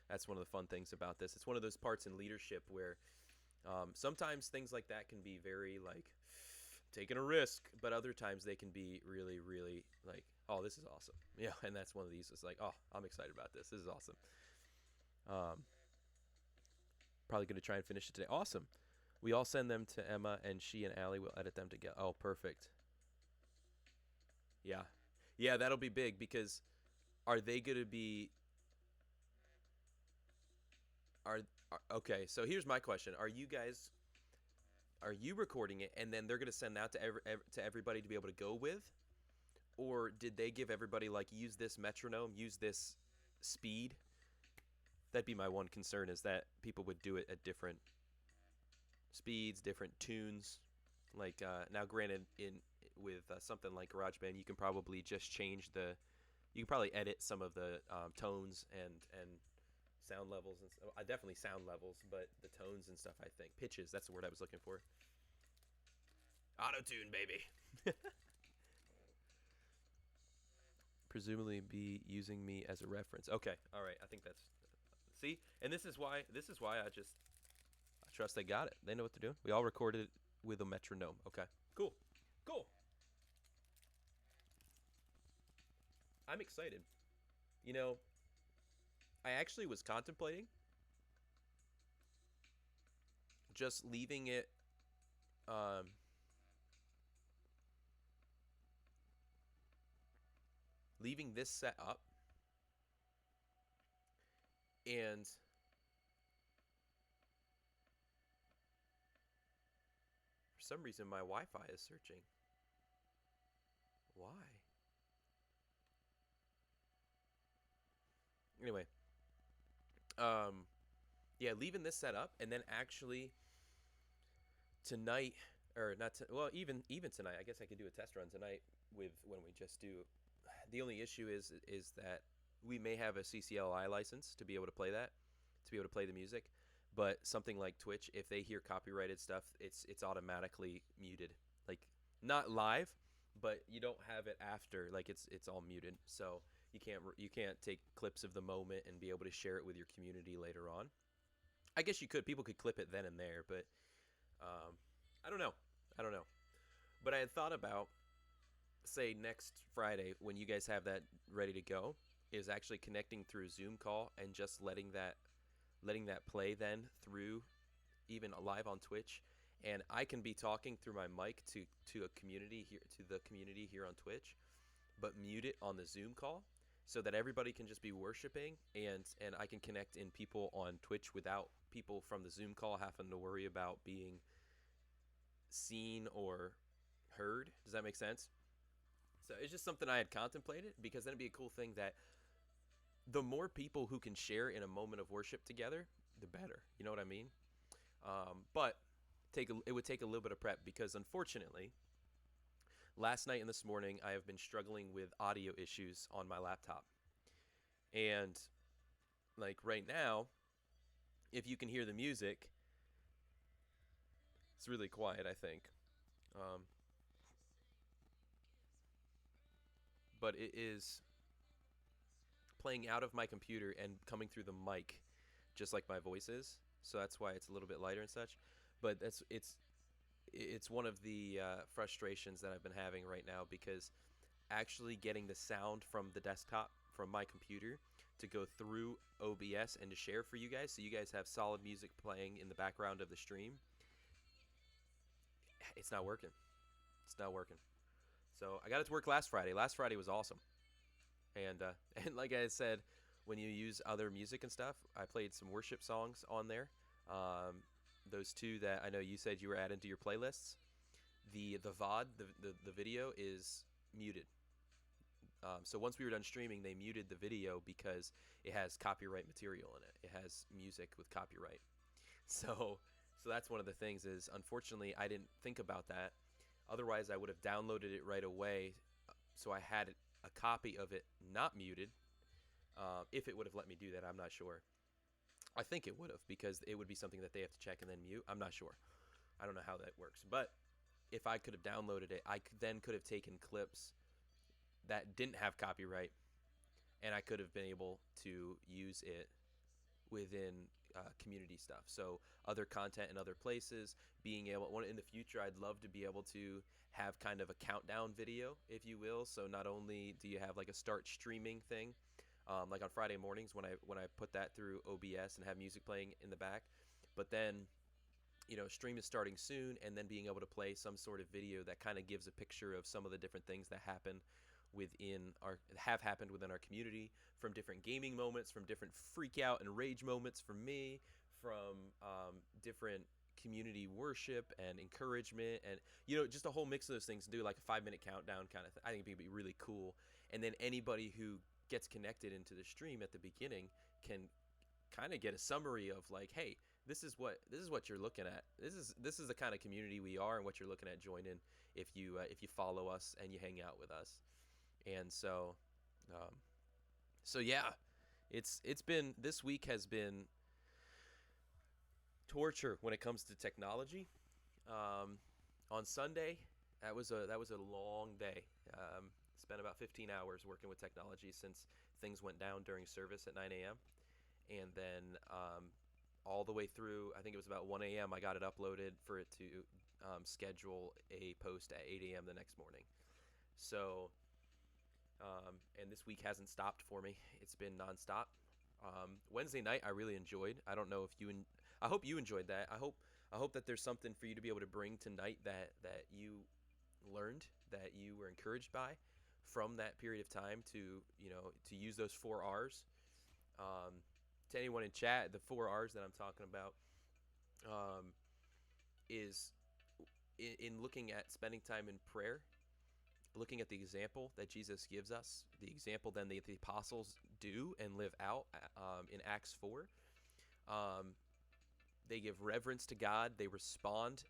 that's one of the fun things about this. It's one of those parts in leadership where sometimes things like that can be very like taking a risk, but other times they can be really, really like, oh, this is awesome. Yeah, and that's one of these. It's like, oh, I'm excited about this. This is awesome. Um, Probably going to try and finish it today. Awesome. We all send them to Emma, and she and Allie will edit them together. Oh, perfect. Yeah, yeah, that'll be big because are they going to be are okay? So here's my question: are you recording it, and then they're going to send out to to everybody to be able to go with, or did they give everybody like use this metronome, use this speed? That'd be my one concern is that people would do it at different speeds, different tunes. Like now, granted, in with something like GarageBand, you can probably just change the. You can probably edit some of the tones and sound levels and stuff. Definitely sound levels, but the tones and stuff. I think pitches. That's the word I was looking for. Auto tune, baby. Presumably be using me as a reference. Okay, all right. I think that's see, and this is why I trust they got it. They know what they're doing. We all recorded it with a metronome. Okay, cool, cool. I'm excited. You know, I actually was contemplating just um, leaving this set up, and for some reason my Wi-Fi is searching. Why? Anyway, um, yeah, leaving this set up, and then actually tonight, or not? Well, even tonight, I guess I could do a test run tonight with when we just do. The only issue is that we may have a CCLI license to be able to play that, to be able to play the music, but something like Twitch, if they hear copyrighted stuff, it's automatically muted. Like not live, but you don't have it after. Like it's all muted, so you can't take clips of the moment and be able to share it with your community later on. I guess you could. People could clip it then and there, but um, I don't know. I don't know. But I had thought about, say, next Friday when you guys have that ready to go, is actually connecting through Zoom call and just letting that play then through even live on Twitch, and I can be talking through my mic to a community here to the community here on Twitch, but mute it on the Zoom call so that everybody can just be worshiping and I can connect in people on Twitch without people from the Zoom call having to worry about being seen or heard. Does that make sense? So it's just something I had contemplated because then it'd be a cool thing that the more people who can share in a moment of worship together, the better. You know what I mean? But it would take a little bit of prep because unfortunately, last night and this morning I have been struggling with audio issues on my laptop. And like right now, if you can hear the music, it's really quiet, I think. Um, but it is playing out of my computer and coming through the mic, just like my voice is. So that's why it's a little bit lighter and such. But it's one of the frustrations that I've been having right now because actually getting the sound from the desktop from my computer to go through OBS and to share for you guys, so you guys have solid music playing in the background of the stream. It's not working. It's not working. So I got it to work last Friday. Last Friday was awesome. And and like I said, when you use other music and stuff, I played some worship songs on there. Those two that I know you said you were adding to your playlists. The VOD, the video is muted. So once we were done streaming, they muted the video because it has copyright material in it. It has music with copyright. So that's one of the things is, unfortunately, I didn't think about that. Otherwise, I would have downloaded it right away, so I had a copy of it not muted. If it would have let me do that, I'm not sure. I think it would have, because it would be something that they have to check and then mute. I'm not sure. I don't know how that works. But if I could have downloaded it, I then could have taken clips that didn't have copyright, and I could have been able to use it within community stuff. So other content in other places, being able, in the future, I'd love to be able to have kind of a countdown video, if you will. So not only do you have like a start streaming thing, like on Friday mornings when I put that through OBS and have music playing in the back, but then stream is starting soon, and then being able to play some sort of video that kind of gives a picture of some of the different things that have happened within our community, from different gaming moments, from different freak out and rage moments from me, from different community worship and encouragement, and just a whole mix of those things. Do like a 5-minute countdown kind of thing. I think it'd be really cool. And then anybody who gets connected into the stream at the beginning can kind of get a summary of like, hey, this is what you're looking at. This is the kind of community we are, and what you're looking at joining if you follow us and you hang out with us. And so yeah, it's been, this week has been torture when it comes to technology. On Sunday, that was a long day. Spent about 15 hours working with technology since things went down during service at 9 a.m. And then all the way through, I think it was about 1 a.m. I got it uploaded for it to schedule a post at 8 a.m. the next morning. So, and this week hasn't stopped for me. It's been nonstop. Wednesday night I really enjoyed. I don't know if I hope you enjoyed that. I hope that there's something for you to be able to bring tonight that you learned, that you were encouraged by from that period of time, to use those 4 R's. To anyone in chat, the 4 R's that I'm talking about is in looking at spending time in prayer, looking at the example that Jesus gives us, the example then the apostles do and live out in Acts 4. They give reverence to God. They respond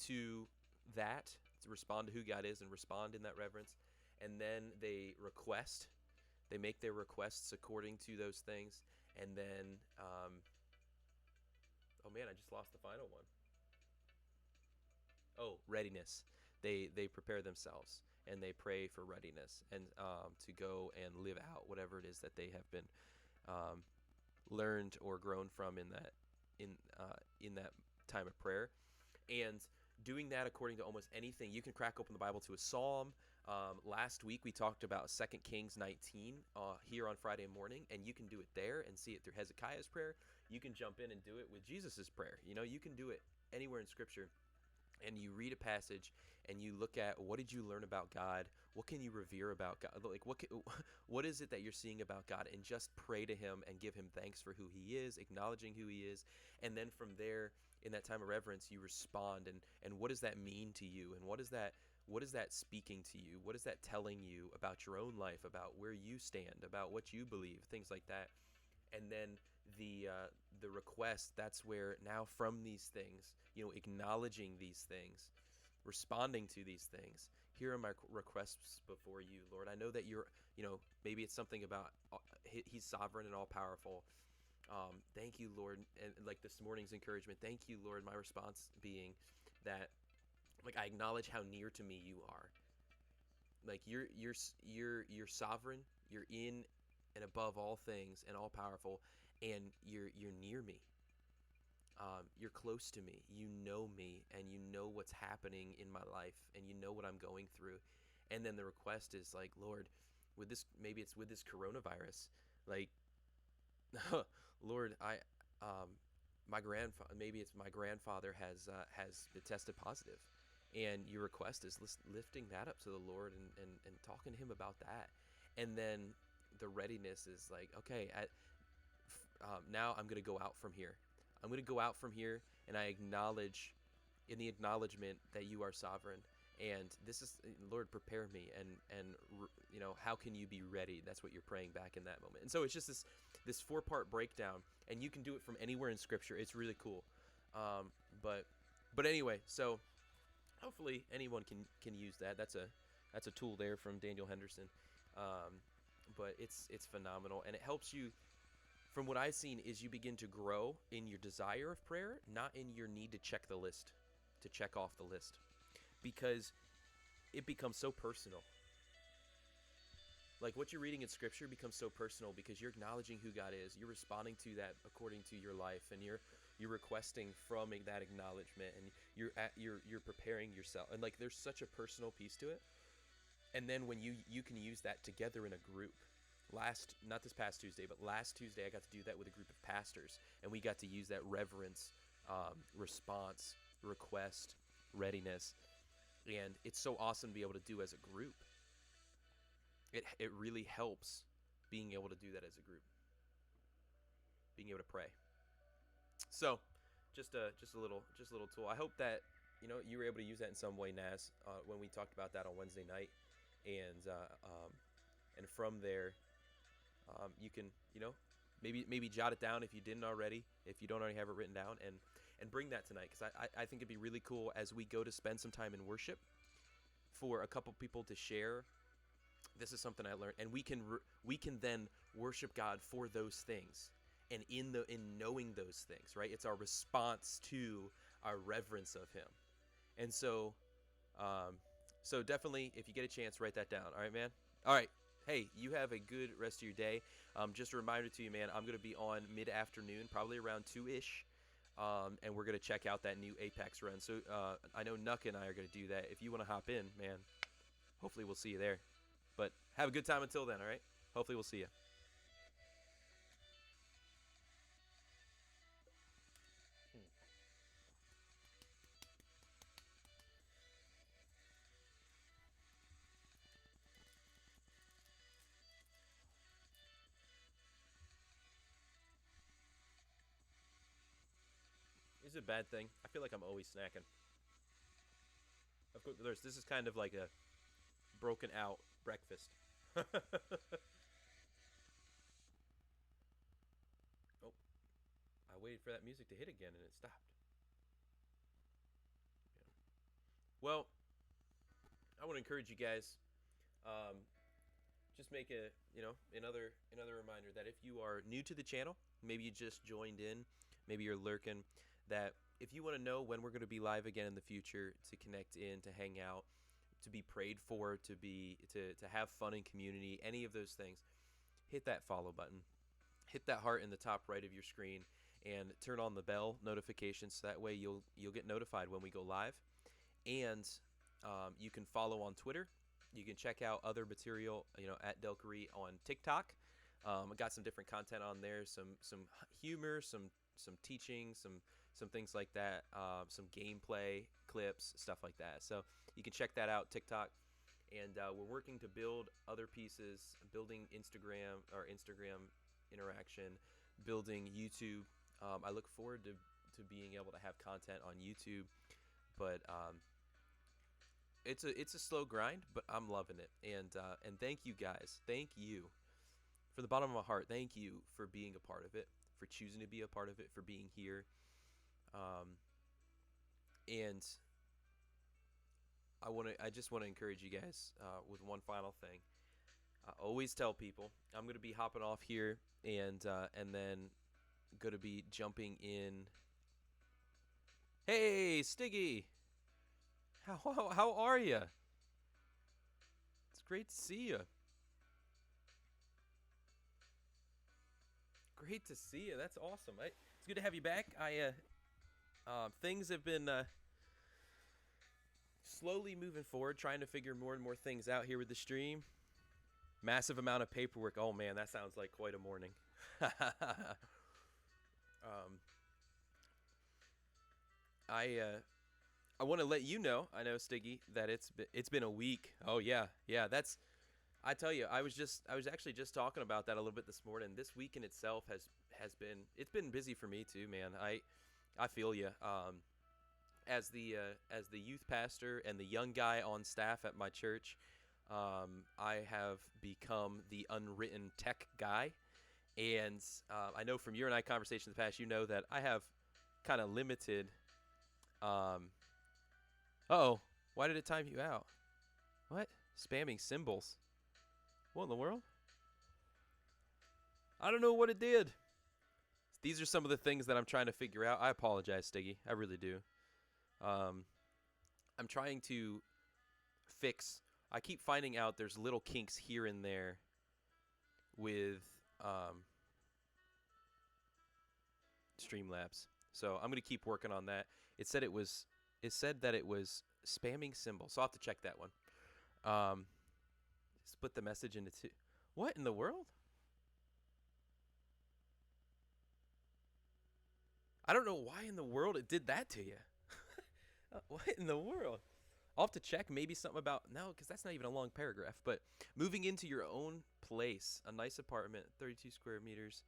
to that, to respond to who God is and respond in that reverence. And then they request. They make their requests according to those things. And then, oh man, I just lost the final one. Oh, readiness. They prepare themselves and they pray for readiness and to go and live out whatever it is that they have been learned or grown from in that time of prayer. And doing that according to almost anything. You can crack open the Bible to a psalm. Last week we talked about 2 Kings 19 here on Friday morning, and you can do it there and see it through Hezekiah's prayer. You can jump in and do it with Jesus's prayer. You can do it anywhere in Scripture, and you read a passage and you look at, what did you learn about God? What can you revere about God? Like what is it that you're seeing about God? And just pray to Him and give Him thanks for who He is, acknowledging who He is, and then from there, in that time of reverence, you respond. And what does that mean to you? And what is that speaking to you? What is that telling you about your own life, about where you stand, about what you believe, things like that? And then the request, that's where now from these things, acknowledging these things, responding to these things. Here are my requests before you, Lord. I know that you're, maybe it's something about He's sovereign and all powerful. Thank you, Lord. And like this morning's encouragement, thank you, Lord. My response being that, like, I acknowledge how near to me you are. Like you're sovereign. You're in and above all things and all powerful, and you're near me. You're close to me. You know me, and you know what's happening in my life, and you know what I'm going through. And then the request is like, Lord, maybe it's with this coronavirus, like, Lord, maybe it's my grandfather has been tested positive, and your request is lifting that up to the Lord and talking to Him about that. And then the readiness is like, okay, now I'm going to go out from here. I'm going to go out from here, and I acknowledge in the acknowledgement that you are sovereign. And this is, Lord, prepare me, and how can you be ready? That's what you're praying back in that moment. And so it's just this 4-part breakdown, and you can do it from anywhere in Scripture. It's really cool. But anyway, so hopefully anyone can use that. That's a tool there from Daniel Henderson. But it's phenomenal, and it helps you. From what I've seen, is you begin to grow in your desire of prayer, not in your need to check off the list, because it becomes so personal. like what you're reading in Scripture becomes so personal because you're acknowledging who God is. You're responding to that according to your life, and you're requesting from that acknowledgement, and you're preparing yourself, and like there's such a personal piece to it. And then when you can use that together in a group. Not this past Tuesday, but last Tuesday I got to do that with a group of pastors, and we got to use that reverence, response, request, readiness, and it's so awesome to be able to do as a group. It really helps being able to do that as a group, being able to pray. So, just a little tool. I hope that you were able to use that in some way, Naz, when we talked about that on Wednesday night, and from there, you can maybe jot it down if you didn't already, if you don't already have it written down, and bring that tonight, because I think it'd be really cool as we go to spend some time in worship for a couple people to share. This is something I learned, and we can then worship God for those things, and in knowing those things, right? It's our response to our reverence of Him, and so definitely, if you get a chance, write that down. All right, man. All right. Hey, you have a good rest of your day. Just a reminder to you, man, I'm going to be on mid-afternoon, probably around 2-ish, and we're going to check out that new Apex run. So I know Nuck and I are going to do that. If you want to hop in, man, hopefully we'll see you there. But have a good time until then, all right? Hopefully we'll see you. This is a bad thing. I feel like I'm always snacking. Of course, this is kind of like a broken out breakfast. Oh, I waited for that music to hit again and it stopped. Yeah. Well, I want to encourage you guys. Just make another reminder that if you are new to the channel, maybe you just joined in, maybe you're lurking, that if you want to know when we're going to be live again in the future, to connect in, to hang out, to be prayed for, to have fun in community, any of those things, hit that follow button, hit that heart in the top right of your screen, and turn on the bell notifications, so that way you'll get notified when we go live. And you can follow on Twitter. You can check out other material, at Delkery on TikTok. I got some different content on there, some humor, some teaching, some things like that, some gameplay clips, stuff like that. So you can check that out, TikTok. And we're working to build other pieces, building Instagram interaction, building YouTube. I look forward to being able to have content on YouTube, but it's a slow grind, but I'm loving it. And thank you guys. Thank you. From the bottom of my heart, thank you for being a part of it, for choosing to be a part of it, for being here. And I just want to encourage you guys with one final thing. I always tell people I'm going to be hopping off here and then going to be jumping in. Hey, Stiggy! How are you? It's great to see you. Great to see you. That's awesome. It's good to have you back. Things have been slowly moving forward, trying to figure more and more things out here with the stream. Massive amount of paperwork. Oh man, that sounds like quite a morning. I want to let you know. I know, Stiggy, that it's been a week. Oh yeah. I tell you, I was actually just talking about that a little bit this morning. This week in itself has been busy for me too, man. I feel you. As the youth pastor and the young guy on staff at my church, I have become the unwritten tech guy, and I know from your and I conversation in the past, that I have kind of limited. Uh-oh, why did it time you out? What? Spamming symbols. What in the world? I don't know what it did. These are some of the things that I'm trying to figure out. I apologize, Stiggy. I really do. I'm trying to fix. I keep finding out there's little kinks here and there with um, Streamlabs. So I'm gonna keep working on that. It said it was. It said that it was spamming symbol, so I'll have to check that one. Um, split the message into two. What in the world? I don't know why in the world it did that to you. What in the world? I'll have to check. Maybe something about no, because that's not even a long paragraph. But moving into your own place, a nice apartment, 32 square meters,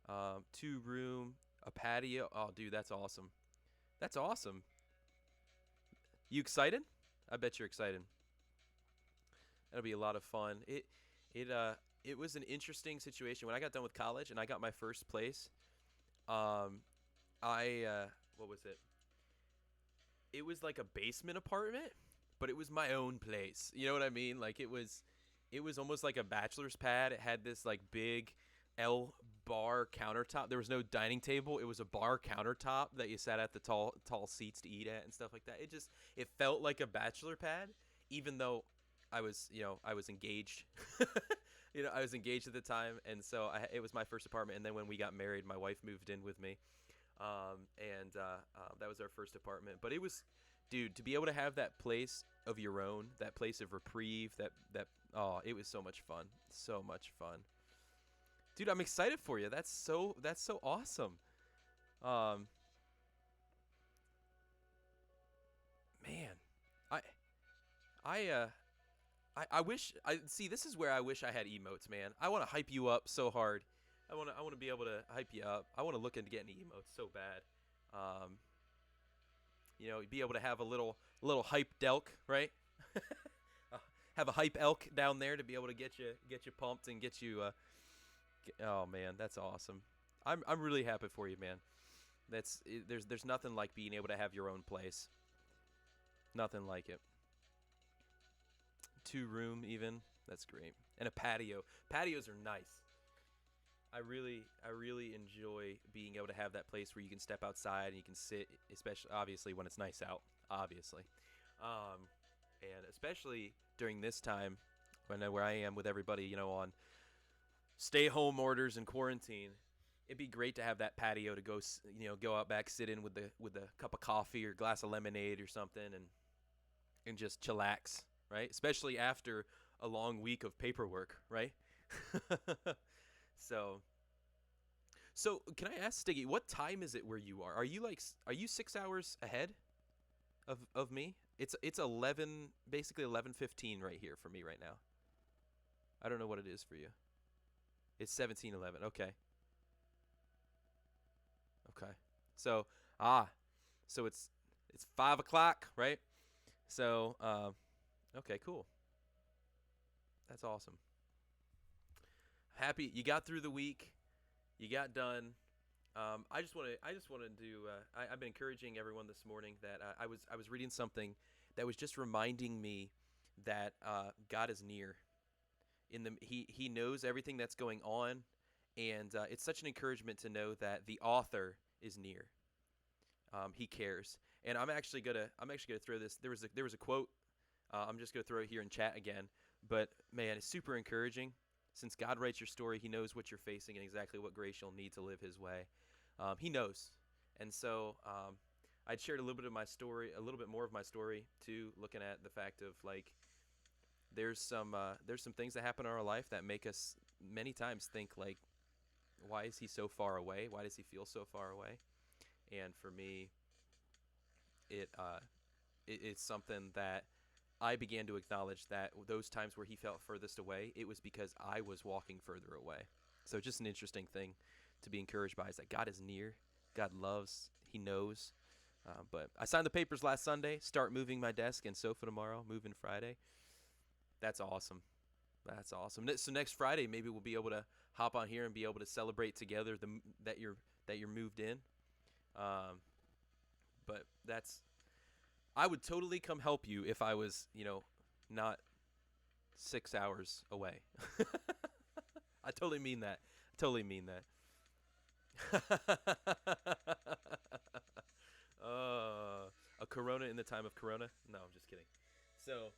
2 room, a patio. Oh, dude, that's awesome. That's awesome. You excited? I bet you're excited. That'll be a lot of fun. It was an interesting situation when I got done with college and I got my first place. Um, I what was it? It was like a basement apartment, but it was my own place. You know what I mean? Like it was almost like a bachelor's pad. It had this like big L bar countertop. There was no dining table. It was a bar countertop that you sat at the tall seats to eat at and stuff like that. It felt like a bachelor pad, even though I was engaged. I was engaged at the time, and so it was my first apartment. And then when we got married, my wife moved in with me, and that was our first apartment. But it was, dude, to be able to have that place of your own, that place of reprieve, oh, it was so much fun, so much fun, dude. I'm excited for you. That's so awesome. Um, man, I I I wish I see. This is where I wish I had emotes, man. I want to hype you up so hard. I want to be able to hype you up. I want to look into getting emotes so bad. Um, be able to have a little hype delk, right? Uh, have a hype elk down there to be able to get you pumped and get you. Oh man, that's awesome. I'm really happy for you, man. There's nothing like being able to have your own place. Nothing like it. 2 room even. That's great. And a patio. Patios are nice. I really enjoy being able to have that place where you can step outside and you can sit, especially obviously when it's nice out, obviously. Um, and especially during this time where I am with everybody, on stay home orders and quarantine. It'd be great to have that patio to go out back, sit in with a cup of coffee or glass of lemonade or something, and just chillax, right? Especially after a long week of paperwork, right? so, so can I ask Stiggy, what time is it where you are? Are you 6 hours ahead of me? It's 11, basically 11:15 right here for me right now. I don't know what it is for you. It's 17:11. Okay, okay. So so it's 5 o'clock, right? So okay, cool. That's awesome. Happy you got through the week. You got done. I just want to do. I've been encouraging everyone this morning that I was reading something that was just reminding me that God is near. He knows everything that's going on, and it's such an encouragement to know that the author is near. He cares, and I'm actually gonna throw this. There was a quote. I'm just gonna throw it here in chat again, but man, it's super encouraging. Since God writes your story, He knows what you're facing and exactly what grace you'll need to live His way. He knows, and so I'd shared a little bit of my story, a little bit more of my story too, looking at the fact of like there's some things that happen in our life that make us many times think like, why is He so far away? Why does He feel so far away? And for me, it it's something that I began to acknowledge that those times where He felt furthest away, it was because I was walking further away. So just an interesting thing to be encouraged by is that God is near, God loves, He knows. But I signed the papers last Sunday. Start moving my desk and sofa tomorrow. Moving Friday. That's awesome. That's awesome. So next Friday, maybe we'll be able to hop on here and be able to celebrate together that you're moved in. Um, but I would totally come help you if I was, not 6 hours away. I totally mean that. I totally mean that. A Corona in the time of Corona? No, I'm just kidding. So,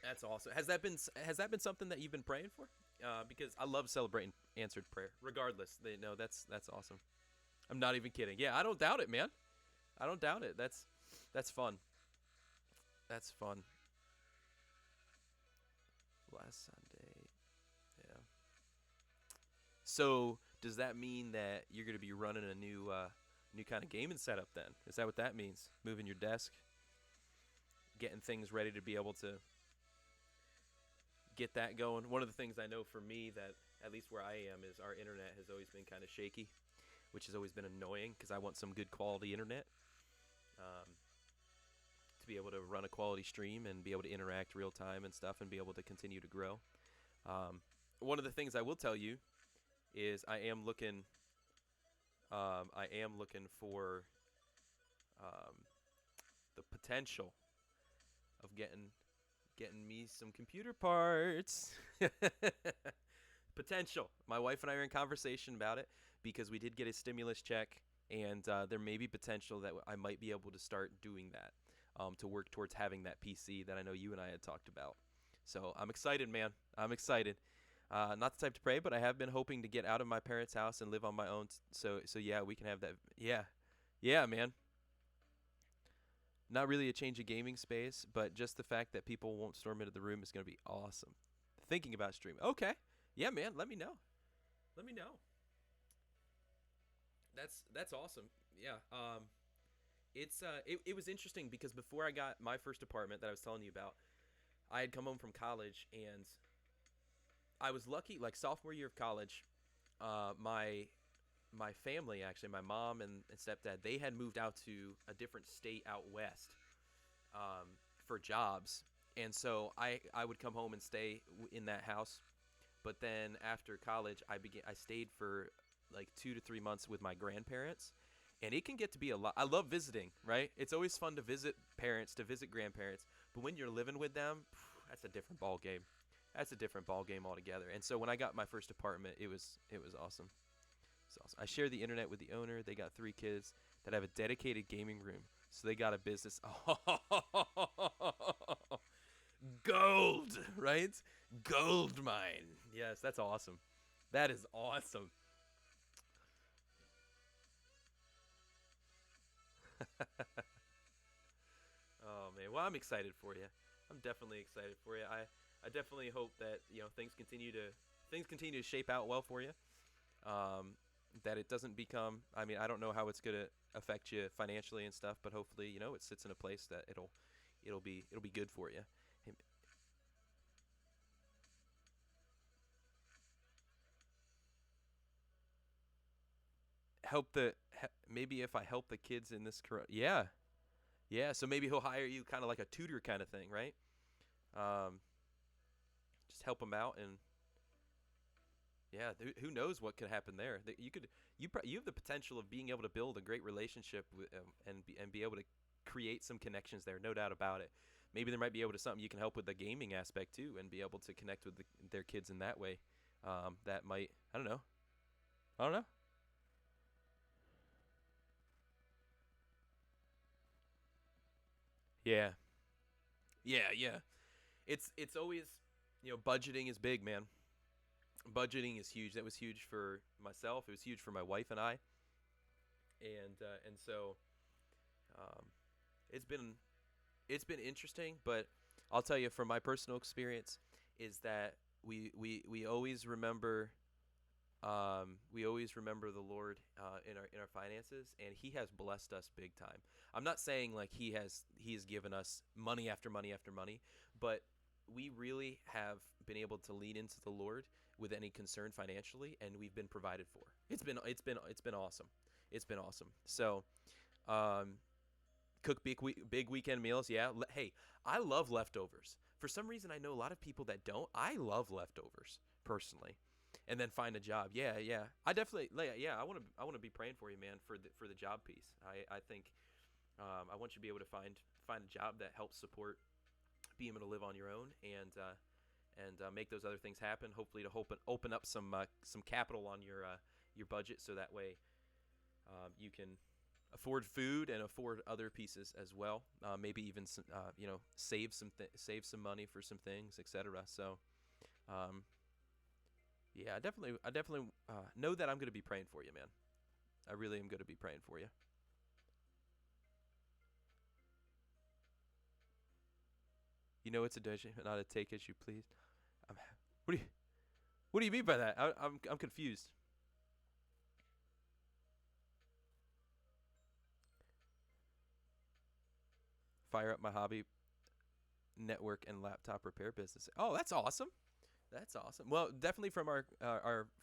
That's awesome. Has that been something that you've been praying for? Because I love celebrating answered prayer. Regardless, they know that's awesome. I'm not even kidding. Yeah, I don't doubt it, man. I don't doubt it. That's fun. That's fun. Last Sunday. Yeah. So does that mean that you're going to be running a new kind of gaming setup then? Is that what that means? Moving your desk, getting things ready to be able to get that going. One of the things I know for me that at least where I am is our internet has always been kind of shaky, which has always been annoying because I want some good quality internet um, to be able to run a quality stream and be able to interact real time and stuff and be able to continue to grow. One of the things I will tell you is I am looking for um, the potential of getting me some computer parts. Potential. My wife and I are in conversation about it because we did get a stimulus check, and there may be potential that I might be able to start doing that to work towards having that PC that I know you and I had talked about. So I'm excited, man. I'm excited. Not the type to pray, but I have been hoping to get out of my parents' house and live on my own. So yeah, we can have that. Yeah, yeah, man. Not really a change of gaming space, but just the fact that people won't storm into the room is going to be awesome. Thinking about streaming. Okay. Yeah, man. Let me know. Let me know. That's awesome. Yeah. It was interesting because before I got my first apartment that I was telling you about, I had come home from college and I was lucky. Like sophomore year of college, my family actually, my mom and stepdad, they had moved out to a different state out west for jobs, and so I would come home and stay in that house. But then after college, I stayed for like 2 to 3 months with my grandparents, and it can get to be a lot. I love visiting, right? It's always fun to visit parents, to visit grandparents, but when you're living with them, that's a different ball game. That's a different ball game altogether. And so when I got my first apartment, it was awesome. It's awesome. I share the internet with the owner. They got 3 kids that have a dedicated gaming room, so they got a business. Gold, right? Gold mine. Yes, that's awesome. That is awesome. Oh man, well I'm excited for you. I'm definitely excited for you. I definitely hope that things continue to shape out well for you. That it doesn't become. I mean, I don't know how it's gonna affect you financially and stuff, but hopefully, it sits in a place that it'll be good for you. Maybe if I help the kids in this yeah, yeah. So maybe he'll hire you kind of like a tutor kind of thing, right? Um, just help them out and yeah, who knows what could happen there? You have the potential of being able to build a great relationship with, and be able to create some connections there, no doubt about it. Maybe there might be able to something you can help with the gaming aspect too, and be able to connect with their kids in that way. That might I don't know. I don't know. Yeah, yeah, yeah. It's always budgeting is big, man. Budgeting is huge. That was huge for myself. It was huge for my wife and I, and so um, it's been it's been interesting, but I'll tell you from my personal experience is that we always remember we always remember the Lord in our finances, and He has blessed us big time. I'm not saying like He has given us money after money after money, but we really have been able to lean into the Lord with any concern financially, and we've been provided for. It's been awesome. It's been awesome. So um, cook big weekend meals. Yeah. Hey, I love leftovers. For some reason, I know a lot of people that don't. I love leftovers personally, and then find a job. Yeah, yeah. I definitely. Yeah, I want to be praying for you, man, for the job piece. I think I want you to be able to find a job that helps support being able to live on your own and make those other things happen. Hopefully, to open up some capital on your budget, so that way you can afford food and afford other pieces as well. Maybe even some, save some money for some things, etc. So, um, yeah, I definitely know that I'm going to be praying for you, man. I really am going to be praying for you. You know, it's a donation, not a take issue, please. I'm, what do you What do you mean by that? I'm confused. Fire up my hobby network and laptop repair business. Oh, that's awesome. That's awesome. Well, definitely from our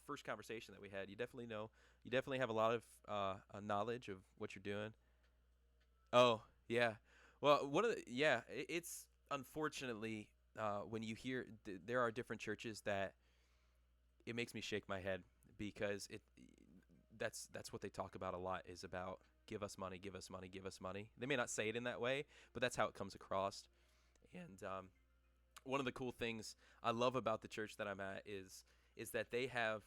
first conversation that we had, you definitely have a lot of knowledge of what you're doing. Oh, yeah. Well, it's unfortunately when you hear there are different churches that it makes me shake my head because that's what they talk about a lot is about give us money, give us money, give us money. They may not say it in that way, but that's how it comes across. And one of the cool things I love about the church that I'm at is that they have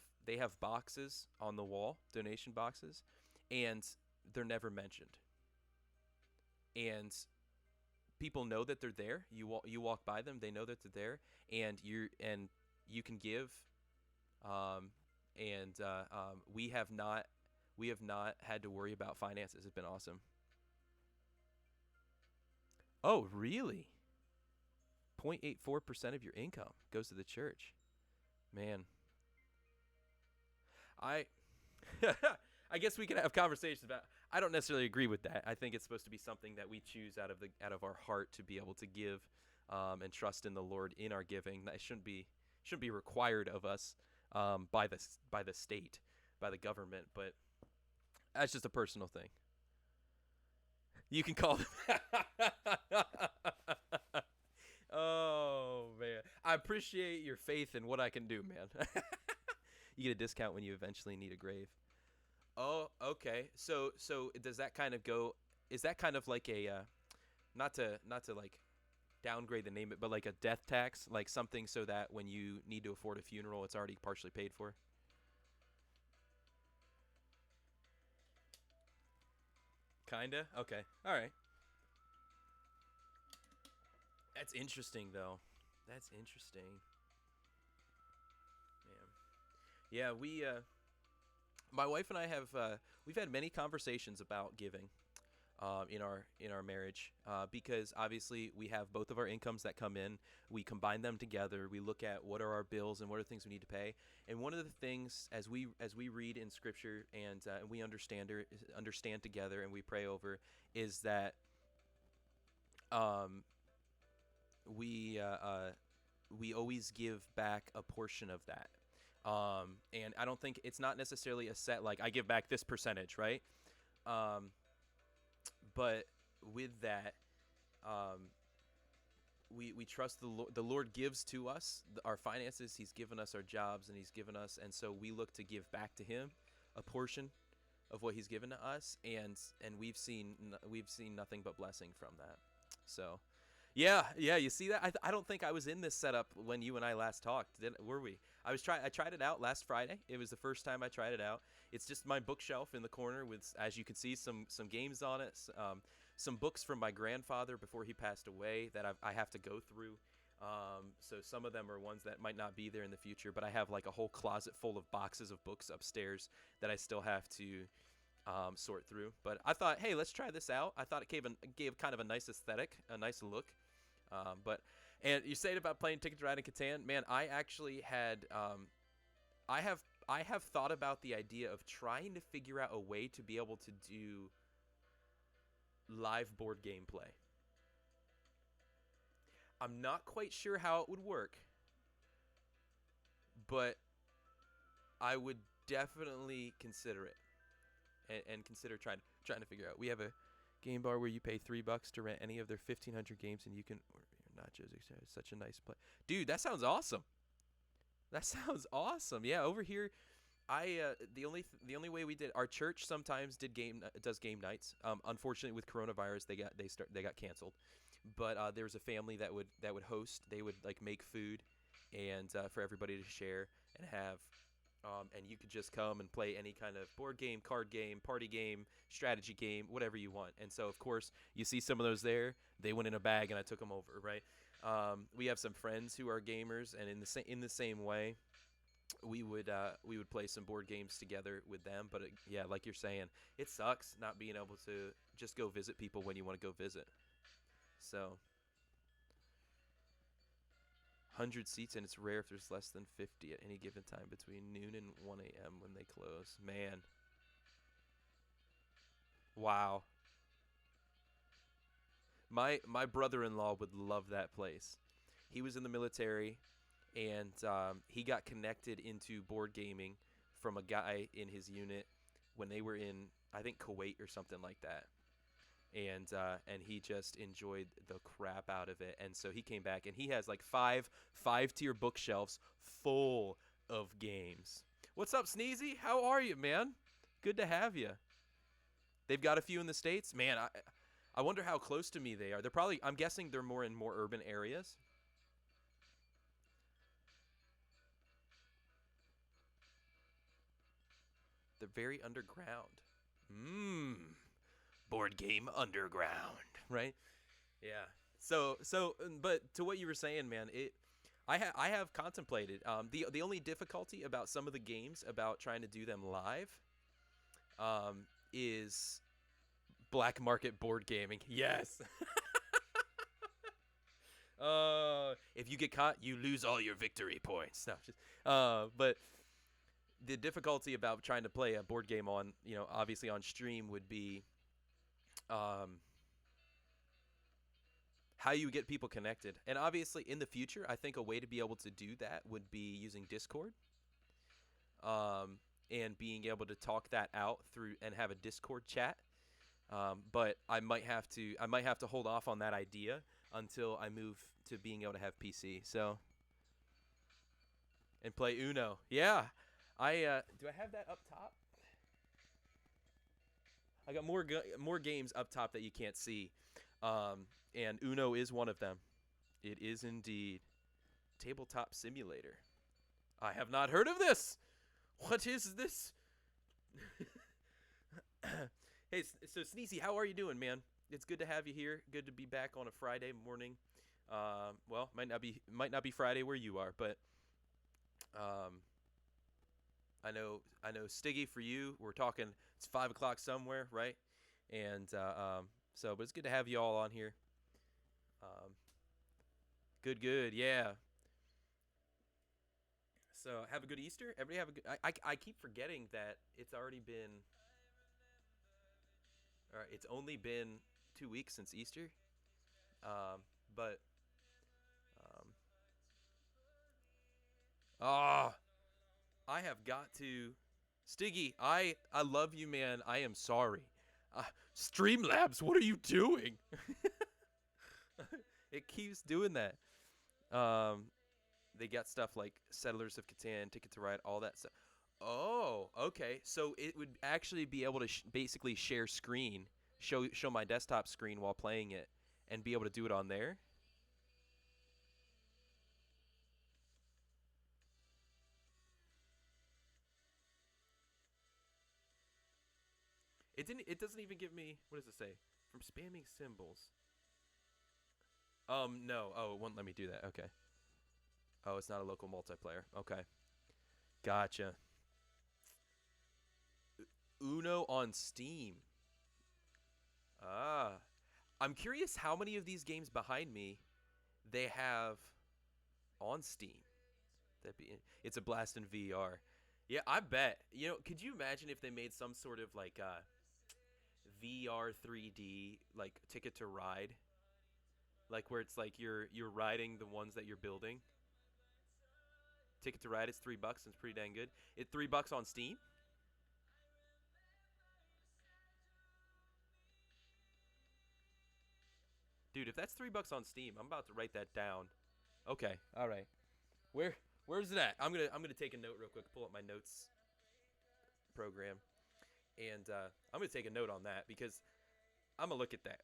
boxes on the wall, donation boxes, and they're never mentioned. And people know that they're there. You walk by them, they know that they're there, and you can give. Um, and we have not had to worry about finances. It's been awesome. Oh, really? 0.84% of your income goes to the church. Man, I I guess we can have conversations about. I don't necessarily agree with that. I think it's supposed to be something that we choose out of our heart to be able to give, and trust in the Lord in our giving. That shouldn't be required of us by the state, by the government. But that's just a personal thing. You can call them. Oh man, I appreciate your faith in what I can do, man. You get a discount when you eventually need a grave. Oh, okay. So does that kind of go? Is that kind of like a not to like downgrade the name it, but like a death tax, like something so that when you need to afford a funeral, it's already partially paid for? Kinda. Okay. All right. That's interesting though. That's interesting. Yeah. Yeah. My wife and I have we've had many conversations about giving in our marriage because obviously we have both of our incomes that come in. We combine them together. We look at what are our bills and what are things we need to pay. And one of the things as we read in Scripture and we understand together and we pray over is that um, we always give back a portion of that. And I don't think it's not necessarily a set like I give back this percentage, right? Um, but with that, um, we trust the Lord. The Lord gives to us our finances. He's given us our jobs, and He's given us, and so we look to give back to Him a portion of what He's given to us, and we've seen nothing but blessing from that. So, yeah, yeah. You see that? I don't think I was in this setup when you and I last talked. Were we? I tried it out last Friday. It was the first time I tried it out. It's just my bookshelf in the corner with, as you can see, some games on it. Some books from my grandfather before he passed away that I have to go through. So some of them are ones that might not be there in the future, but I have like a whole closet full of boxes of books upstairs that I still have to sort through. But I thought, hey, let's try this out. I thought it gave kind of a nice aesthetic, a nice look. But and you said about playing Ticket to Ride in Catan, man. I actually had I have thought about the idea of trying to figure out a way to be able to do live board game play. I'm not quite sure how it would work, but I would definitely consider it and consider trying to figure out. We have a game bar where you pay $3 to rent any of their 1,500 games, and you can order your nachos. It's such a nice play, dude. That sounds awesome. That sounds awesome. Yeah, over here, the only way we did our church sometimes does game nights. Unfortunately, with coronavirus, they got canceled. But there was a family that would host. They would like make food, and for everybody to share and have. and you could just come and play any kind of board game, card game, party game, strategy game, whatever you want. And so, of course, you see some of those there. They went in a bag, and I took them over, right? We have some friends who are gamers, and in the same way, we would play some board games together with them. But yeah, like you're saying, it sucks not being able to just go visit people when you want to go visit. So 100 seats, and it's rare if there's less than 50 at any given time between noon and 1 a.m. when they close. Man. Wow. My brother-in-law would love that place. He was in the military, and he got connected into board gaming from a guy in his unit when they were in, I think, Kuwait or something like that. And he just enjoyed the crap out of it. And so he came back, and he has like five-tier bookshelves full of games. What's up, Sneezy? How are you, man? Good to have you. They've got a few in the States. Man, I wonder how close to me they are. They're probably, I'm guessing they're more in more urban areas. They're very underground. Board game underground, right? Yeah. But to what you were saying, man, I have contemplated. The only difficulty about some of the games about trying to do them live, is black market board gaming. Yes. If you get caught, you lose all your victory points. No, just, but the difficulty about trying to play a board game on, obviously on stream would be, how you get people connected. And obviously in the future, I think a way to be able to do that would be using Discord, and being able to talk that out through and have a Discord chat. But I might have to hold off on that idea until I move to being able to have PC. So, and play Uno. Yeah. Do I have that up top? I got more games up top that you can't see. And Uno is one of them. It is indeed. Tabletop Simulator. I have not heard of this. What is this? Hey, so Sneezy, how are you doing, man? It's good to have you here. Good to be back on a Friday morning. Well, might not be Friday where you are, but I know Stiggy, for you, we're talking. It's 5 o'clock somewhere, right? And but it's good to have you all on here. Good, yeah. So have a good Easter. Everybody have a good. I keep forgetting that it's already been. All right, it's only been 2 weeks since Easter, but ah, I have got to. Stiggy, I love you, man. I am sorry. Streamlabs, what are you doing? It keeps doing that. They got stuff like Settlers of Catan, Ticket to Ride, all that stuff. Oh, okay. So it would actually be able to basically share screen, show my desktop screen while playing it, and be able to do it on there. It doesn't even give me, what does it say? From spamming symbols. No. Oh, it won't let me do that. Okay. Oh, it's not a local multiplayer. Okay. Gotcha. Uno on Steam. Ah. I'm curious how many of these games behind me they have on Steam. It's a blast in VR. Yeah, I bet. Could you imagine if they made some sort of like VR 3D like Ticket to Ride? Like where it's like you're riding the ones that you're building. Ticket to Ride is $3. It's pretty dang good. It's $3 on Steam. Dude, if that's $3 on Steam, I'm about to write that down. Okay, all right. Where's it at? I'm gonna take a note real quick. Pull up my notes program, and I'm gonna take a note on that because I'm gonna look at that.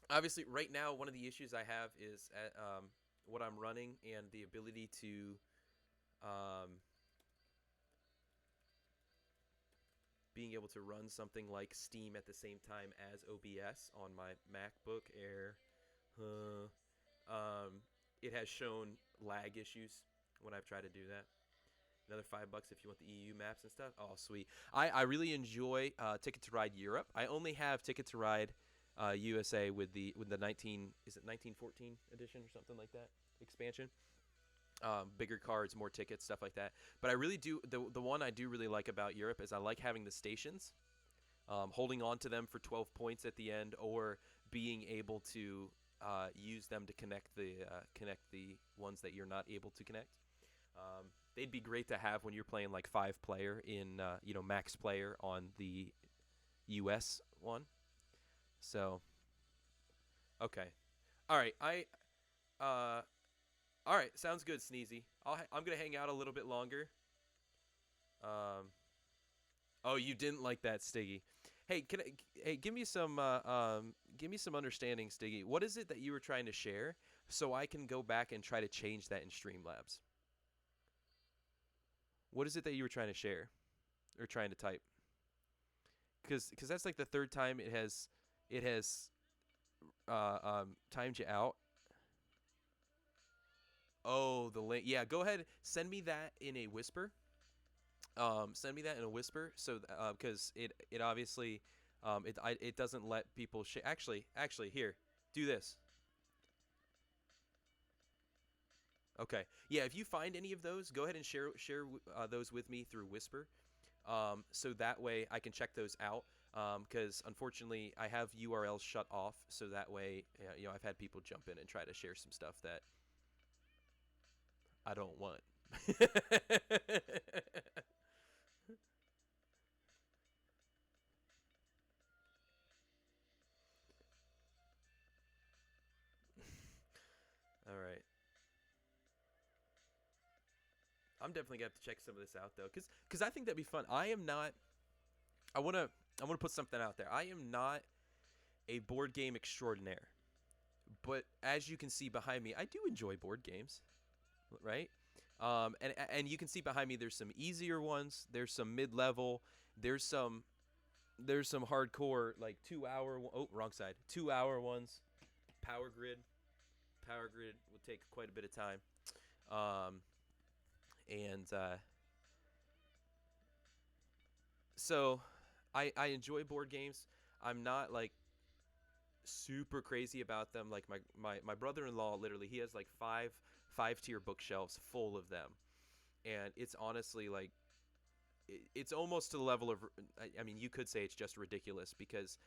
Obviously, right now, one of the issues I have is what I'm running and the ability to being able to run something like Steam at the same time as OBS on my MacBook Air, uh, it has shown lag issues when I've tried to do that. Another $5 if you want the EU maps and stuff. Oh, sweet. I really enjoy Ticket to Ride Europe. I only have Ticket to Ride USA with the 1914 edition or something like that expansion. Bigger cards, more tickets, stuff like that. But I really do the one I do really like about Europe is I like having the stations, holding on to them for 12 points at the end, or being able to use them to connect the ones that you're not able to connect. They'd be great to have when you're playing like 5-player in max player on the US one. So, okay, all right, all right, sounds good, Sneezy. I'm gonna hang out a little bit longer. Um, oh, you didn't like that, Stiggy. Hey, give me some understanding, Stiggy. What is it that you were trying to share, so I can go back and try to change that in Streamlabs? What is it that you were trying to share, or trying to type? Because that's like the third time it has timed you out. Oh, the link. Yeah, go ahead. Send me that in a whisper. Send me that in a whisper. So, because it obviously, it doesn't let people share. Actually, here, do this. Okay. Yeah, if you find any of those, go ahead and share those with me through whisper. So that way I can check those out. Because unfortunately I have URLs shut off. So that way, I've had people jump in and try to share some stuff that I don't want. All right. I'm definitely gonna have to check some of this out though, cause I think that'd be fun. I am not. I wanna put something out there. I am not a board game extraordinaire, but as you can see behind me, I do enjoy board games, right? And you can see behind me, there's some easier ones. There's some mid-level. There's some hardcore like 2 hour. Oh, wrong side. 2 hour ones. Power Grid. Power Grid will take quite a bit of time. And so I enjoy board games. I'm not like super crazy about them. Like my brother-in-law, literally, he has like five tier bookshelves full of them, and it's honestly like it's almost to the level of, I mean, you could say it's just ridiculous, because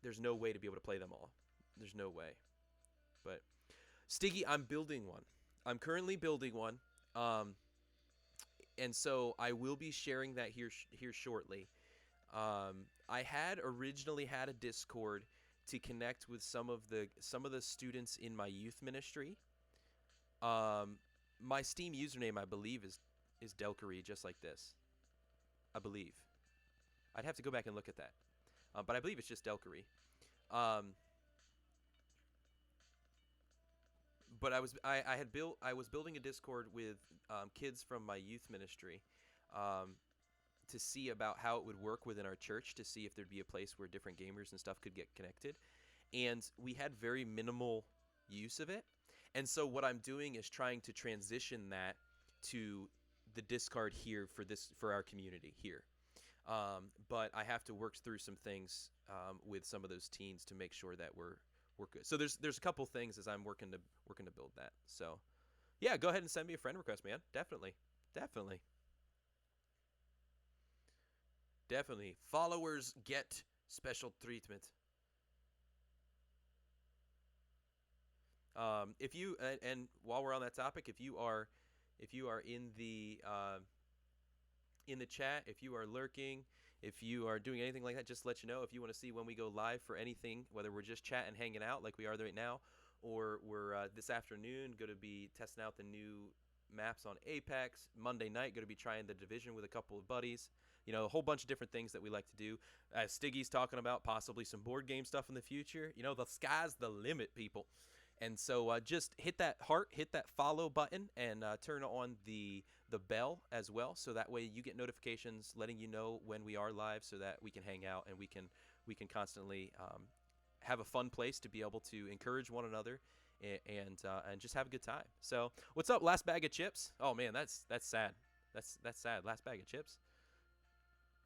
there's no way to be able to play them all. There's no way. But Stiggy, I'm building one. I'm currently building one. And so I will be sharing that here shortly. I had originally had a Discord to connect with some of the students in my youth ministry. My Steam username, I believe, is Delkery, just like this. I believe. I'd have to go back and look at that. But I believe it's just Delkery. But I was building a Discord with kids from my youth ministry, to see about how it would work within our church, to see if there'd be a place where different gamers and stuff could get connected. And we had very minimal use of it. And so what I'm doing is trying to transition that to the Discord here for our community here. But I have to work through some things with some of those teens to make sure that we're good. So there's a couple things as I'm working to build that. So yeah, go ahead and send me a friend request, man. Definitely. Followers get special treatment. If you and while we're on that topic, if you are in the chat, if you are lurking, if you are doing anything like that, just let you know. If you want to see when we go live for anything, whether we're just chatting, hanging out like we are right now, or we're this afternoon going to be testing out the new maps on Apex. Monday night, going to be trying the Division with a couple of buddies. A whole bunch of different things that we like to do. As Stiggy's talking about, possibly some board game stuff in the future. The sky's the limit, people. And so just hit that heart, hit that follow button, and turn on the bell as well, so that way you get notifications letting you know when we are live, so that we can hang out and we can constantly have a fun place to be able to encourage one another and just have a good time. So what's up, last bag of chips? Oh man, that's sad. That's sad. Last bag of chips.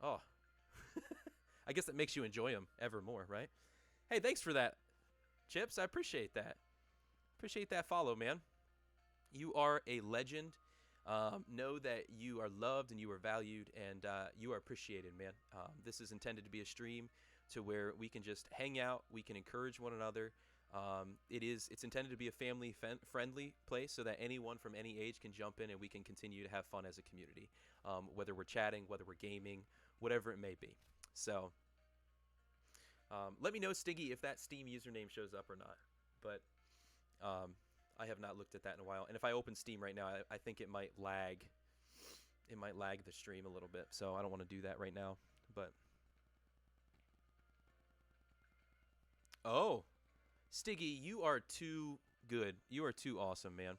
Oh, I guess that makes you enjoy them ever more, right? Hey, thanks for that, Chips. I appreciate that. Appreciate that follow, man. You are a legend. Know that you are loved and you are valued and you are appreciated, man. This is intended to be a stream to where we can just hang out, we can encourage one another. It's intended to be a family-friendly place so that anyone from any age can jump in and we can continue to have fun as a community, whether we're chatting, whether we're gaming, whatever it may be. So let me know, Stiggy, if that Steam username shows up or not. But I have not looked at that in a while. And if I open Steam right now, I think it might lag. It might lag the stream a little bit. So I don't want to do that right now. But oh, Stiggy, you are too good. You are too awesome, man.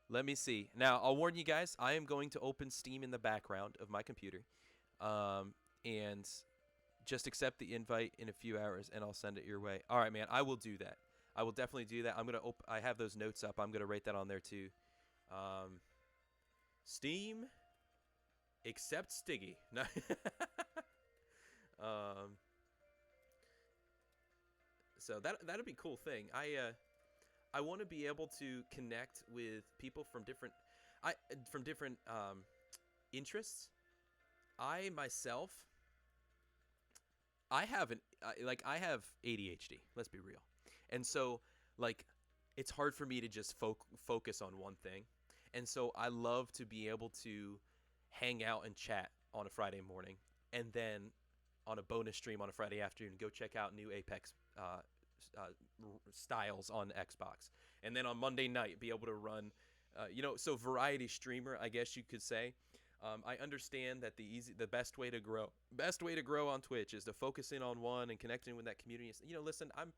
Let me see. Now, I'll warn you guys, I am going to open Steam in the background of my computer. And just accept the invite in a few hours, and I'll send it your way. All right, man, I will do that. I will definitely do that. I have those notes up. I'm going to write that on there, too. Steam, accept Stiggy. No. So that'd be a cool thing. I want to be able to connect with people from different interests. I myself, I have ADHD. Let's be real, and so it's hard for me to just focus on one thing, and so I love to be able to hang out and chat on a Friday morning, and then on a bonus stream on a Friday afternoon, go check out new Apex styles on Xbox, and then on Monday night be able to run, so variety streamer, I guess you could say. I understand that the best way to grow on Twitch is to focus in on one and connecting with that community. Listen, I'm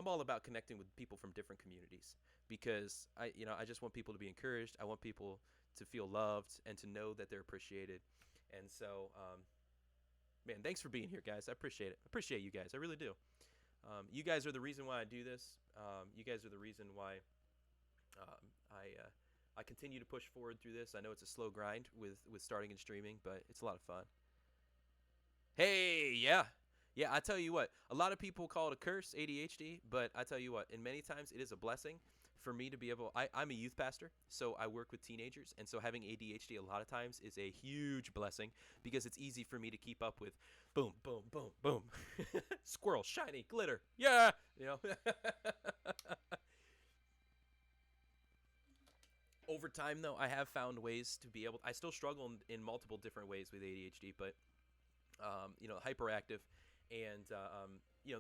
all about connecting with people from different communities because I just want people to be encouraged. I want people to feel loved and to know that they're appreciated. And so, man, thanks for being here, guys. I appreciate it. I appreciate you guys. I really do. You guys are the reason why I do this. You guys are the reason why I continue to push forward through this. I know it's a slow grind with starting and streaming, but it's a lot of fun. Hey, yeah. Yeah, I tell you what, a lot of people call it a curse, ADHD, but I tell you what, and many times it is a blessing for me to be able, I'm a youth pastor, so I work with teenagers, and so having ADHD a lot of times is a huge blessing because it's easy for me to keep up with boom, boom, boom, boom. Squirrel, shiny, glitter, yeah, Over time, though, I have found ways to be able, I still struggle in multiple different ways with ADHD, but, hyperactive, and,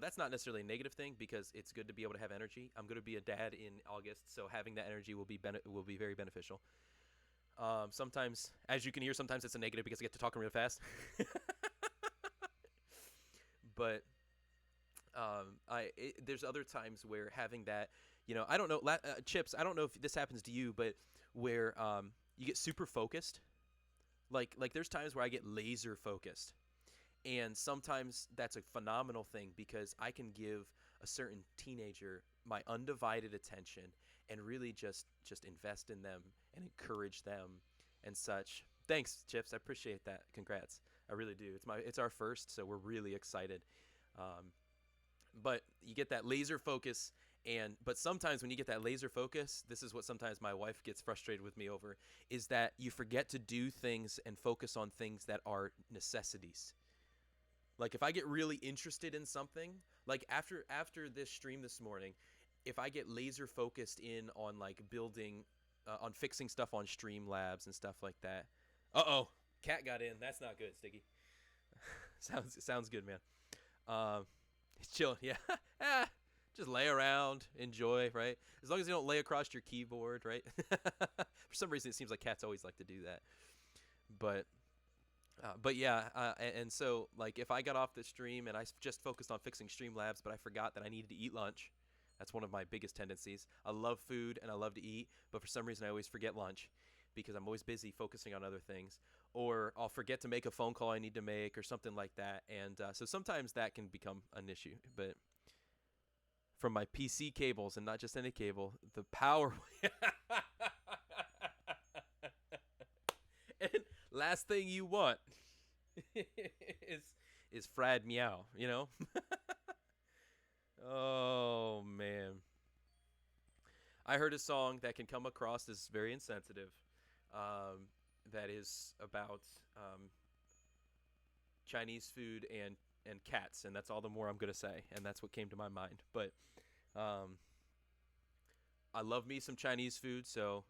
that's not necessarily a negative thing because it's good to be able to have energy. I'm going to be a dad in August, so having that energy will be very beneficial. Sometimes, as you can hear, sometimes it's a negative because I get to talking real fast. But there's other times where having that, I don't know, Chips, I don't know if this happens to you, but where you get super focused. Like there's times where I get laser focused. And sometimes that's a phenomenal thing because I can give a certain teenager my undivided attention and really just invest in them and encourage them and such. Thanks, Chips. I appreciate that. Congrats. I really do. It's our first, so we're really excited. But you get that laser focus, but sometimes when you get that laser focus, this is what sometimes my wife gets frustrated with me over, is that you forget to do things and focus on things that are necessities. Like if I get really interested in something, like after this stream this morning, if I get laser focused in on building, on fixing stuff on Streamlabs and stuff like that. Uh-oh, cat got in. That's not good, Sticky. sounds good, man. He's chilling, yeah. Just lay around, enjoy, right? As long as you don't lay across your keyboard, right? For some reason, it seems like cats always like to do that. But But yeah, and so like if I got off the stream and just focused on fixing Streamlabs, but I forgot that I needed to eat lunch. That's one of my biggest tendencies. I love food and I love to eat, but for some reason I always forget lunch because I'm always busy focusing on other things, or I'll forget to make a phone call I need to make or something like that. And so sometimes that can become an issue. But from my PC cables, and not just any cable, the power. And last thing you want is Frad Meow, you know? Oh man. I heard a song that can come across as very insensitive. Um, that is about Chinese food and cats, and that's all the more I'm gonna say, and that's what came to my mind. But um, I love me some Chinese food, so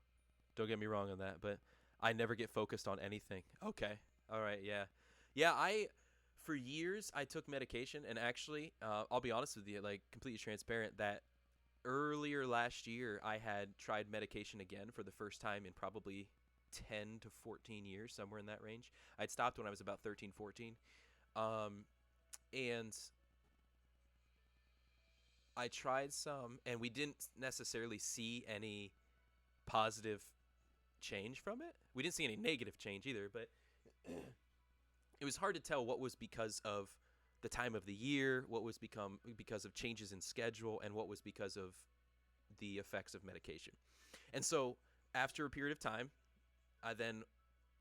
don't get me wrong on that. But I never get focused on anything. Okay, all right, yeah, yeah. For years I took medication, and actually, I'll be honest with you, like completely transparent, that earlier last year I had tried medication again for the first time in probably 10 to 14 years, somewhere in that range. I'd stopped when I was about 13, 14. Um, and I tried some, and we didn't necessarily see any positive change from it. We didn't see any negative change either, but it was hard to tell what was because of the time of the year, what was because of changes in schedule, and what was because of the effects of medication. And so after a period of time, I then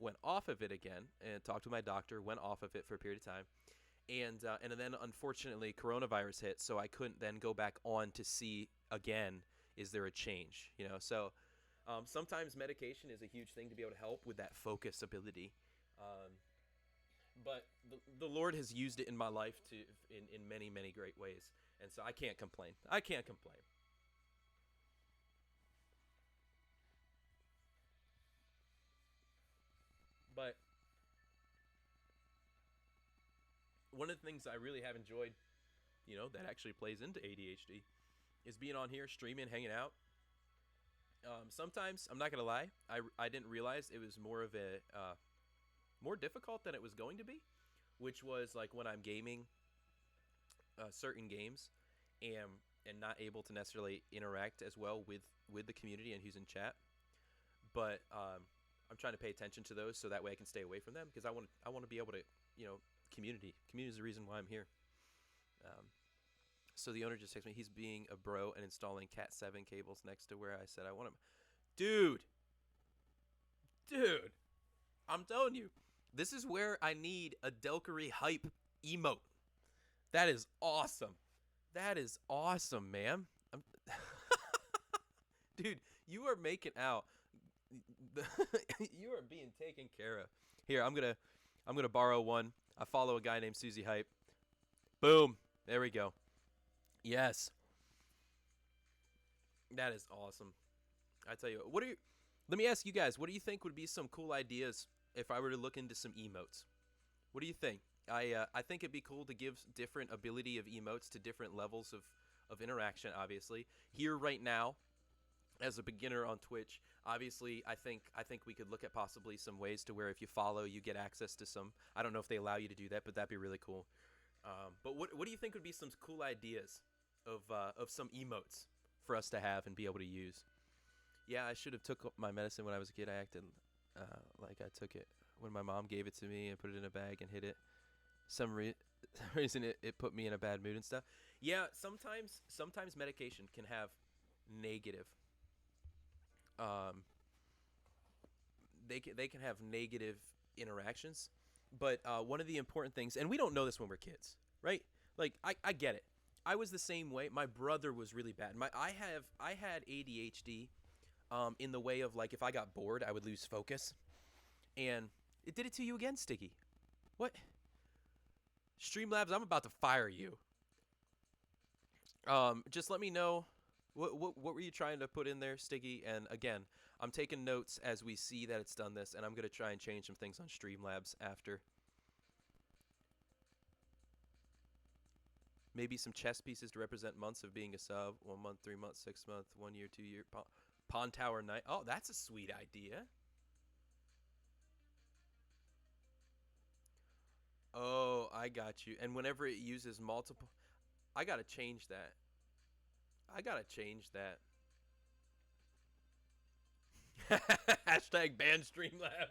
went off of it again and talked to my doctor, went off of it for a period of time. And then unfortunately coronavirus hit, so I couldn't then go back on to see again, is there a change, you know? So sometimes medication is a huge thing to be able to help with that focus ability. Um, but the Lord has used it in my life in many, many great ways. And so I can't complain. I can't complain. But one of the things I really have enjoyed, that actually plays into ADHD is being on here, streaming, hanging out. Sometimes, I'm not going to lie, I didn't realize it was more of a more difficult than it was going to be, which was like when I'm gaming certain games and not able to necessarily interact as well with the community and who's in chat. But I'm trying to pay attention to those so that way I can stay away from them, because I want to be able to, community is the reason why I'm here. Um, so the owner just texted me. He's being a bro and installing Cat 7 cables next to where I said I want him. Dude, I'm telling you, this is where I need a Delkery hype emote. That is awesome. That is awesome, man. Dude, you are making out. You are being taken care of. Here, I'm gonna borrow one. I follow a guy named Susie Hype. Boom. There we go. Yes. That is awesome. I tell you what, let me ask you guys, what do you think would be some cool ideas if I were to look into some emotes? What do you think? I think it'd be cool to give different ability of emotes to different levels of interaction, obviously. Here right now, as a beginner on Twitch, obviously I think we could look at possibly some ways to where if you follow, you get access to some. I don't know if they allow you to do that, but that'd be really cool. But what do you think would be some cool ideas of some emotes for us to have and be able to use? Yeah, I should have took my medicine when I was a kid. I acted like I took it when my mom gave it to me and put it in a bag and hid it. Some reason it put me in a bad mood and stuff. Yeah, sometimes medication can have negative. Um, they can have negative interactions, but one of the important things, and we don't know this when we're kids, right? Like I get it. I was the same way. My brother was really bad. I had ADHD, in the way of like if I got bored, I would lose focus, and it did it to you again, Sticky. What? Streamlabs, I'm about to fire you. Just let me know what were you trying to put in there, Sticky? And again, I'm taking notes as we see that it's done this, and I'm gonna try and change some things on Streamlabs after. Maybe some chess pieces to represent months of being a sub. 1 month, 3 months, 6 month, 1 year, 2 year. Pawn Tower Night. Oh, that's a sweet idea. Oh, I got you. And whenever it uses multiple, I gotta change that. I gotta change that. Hashtag ban Streamlabs.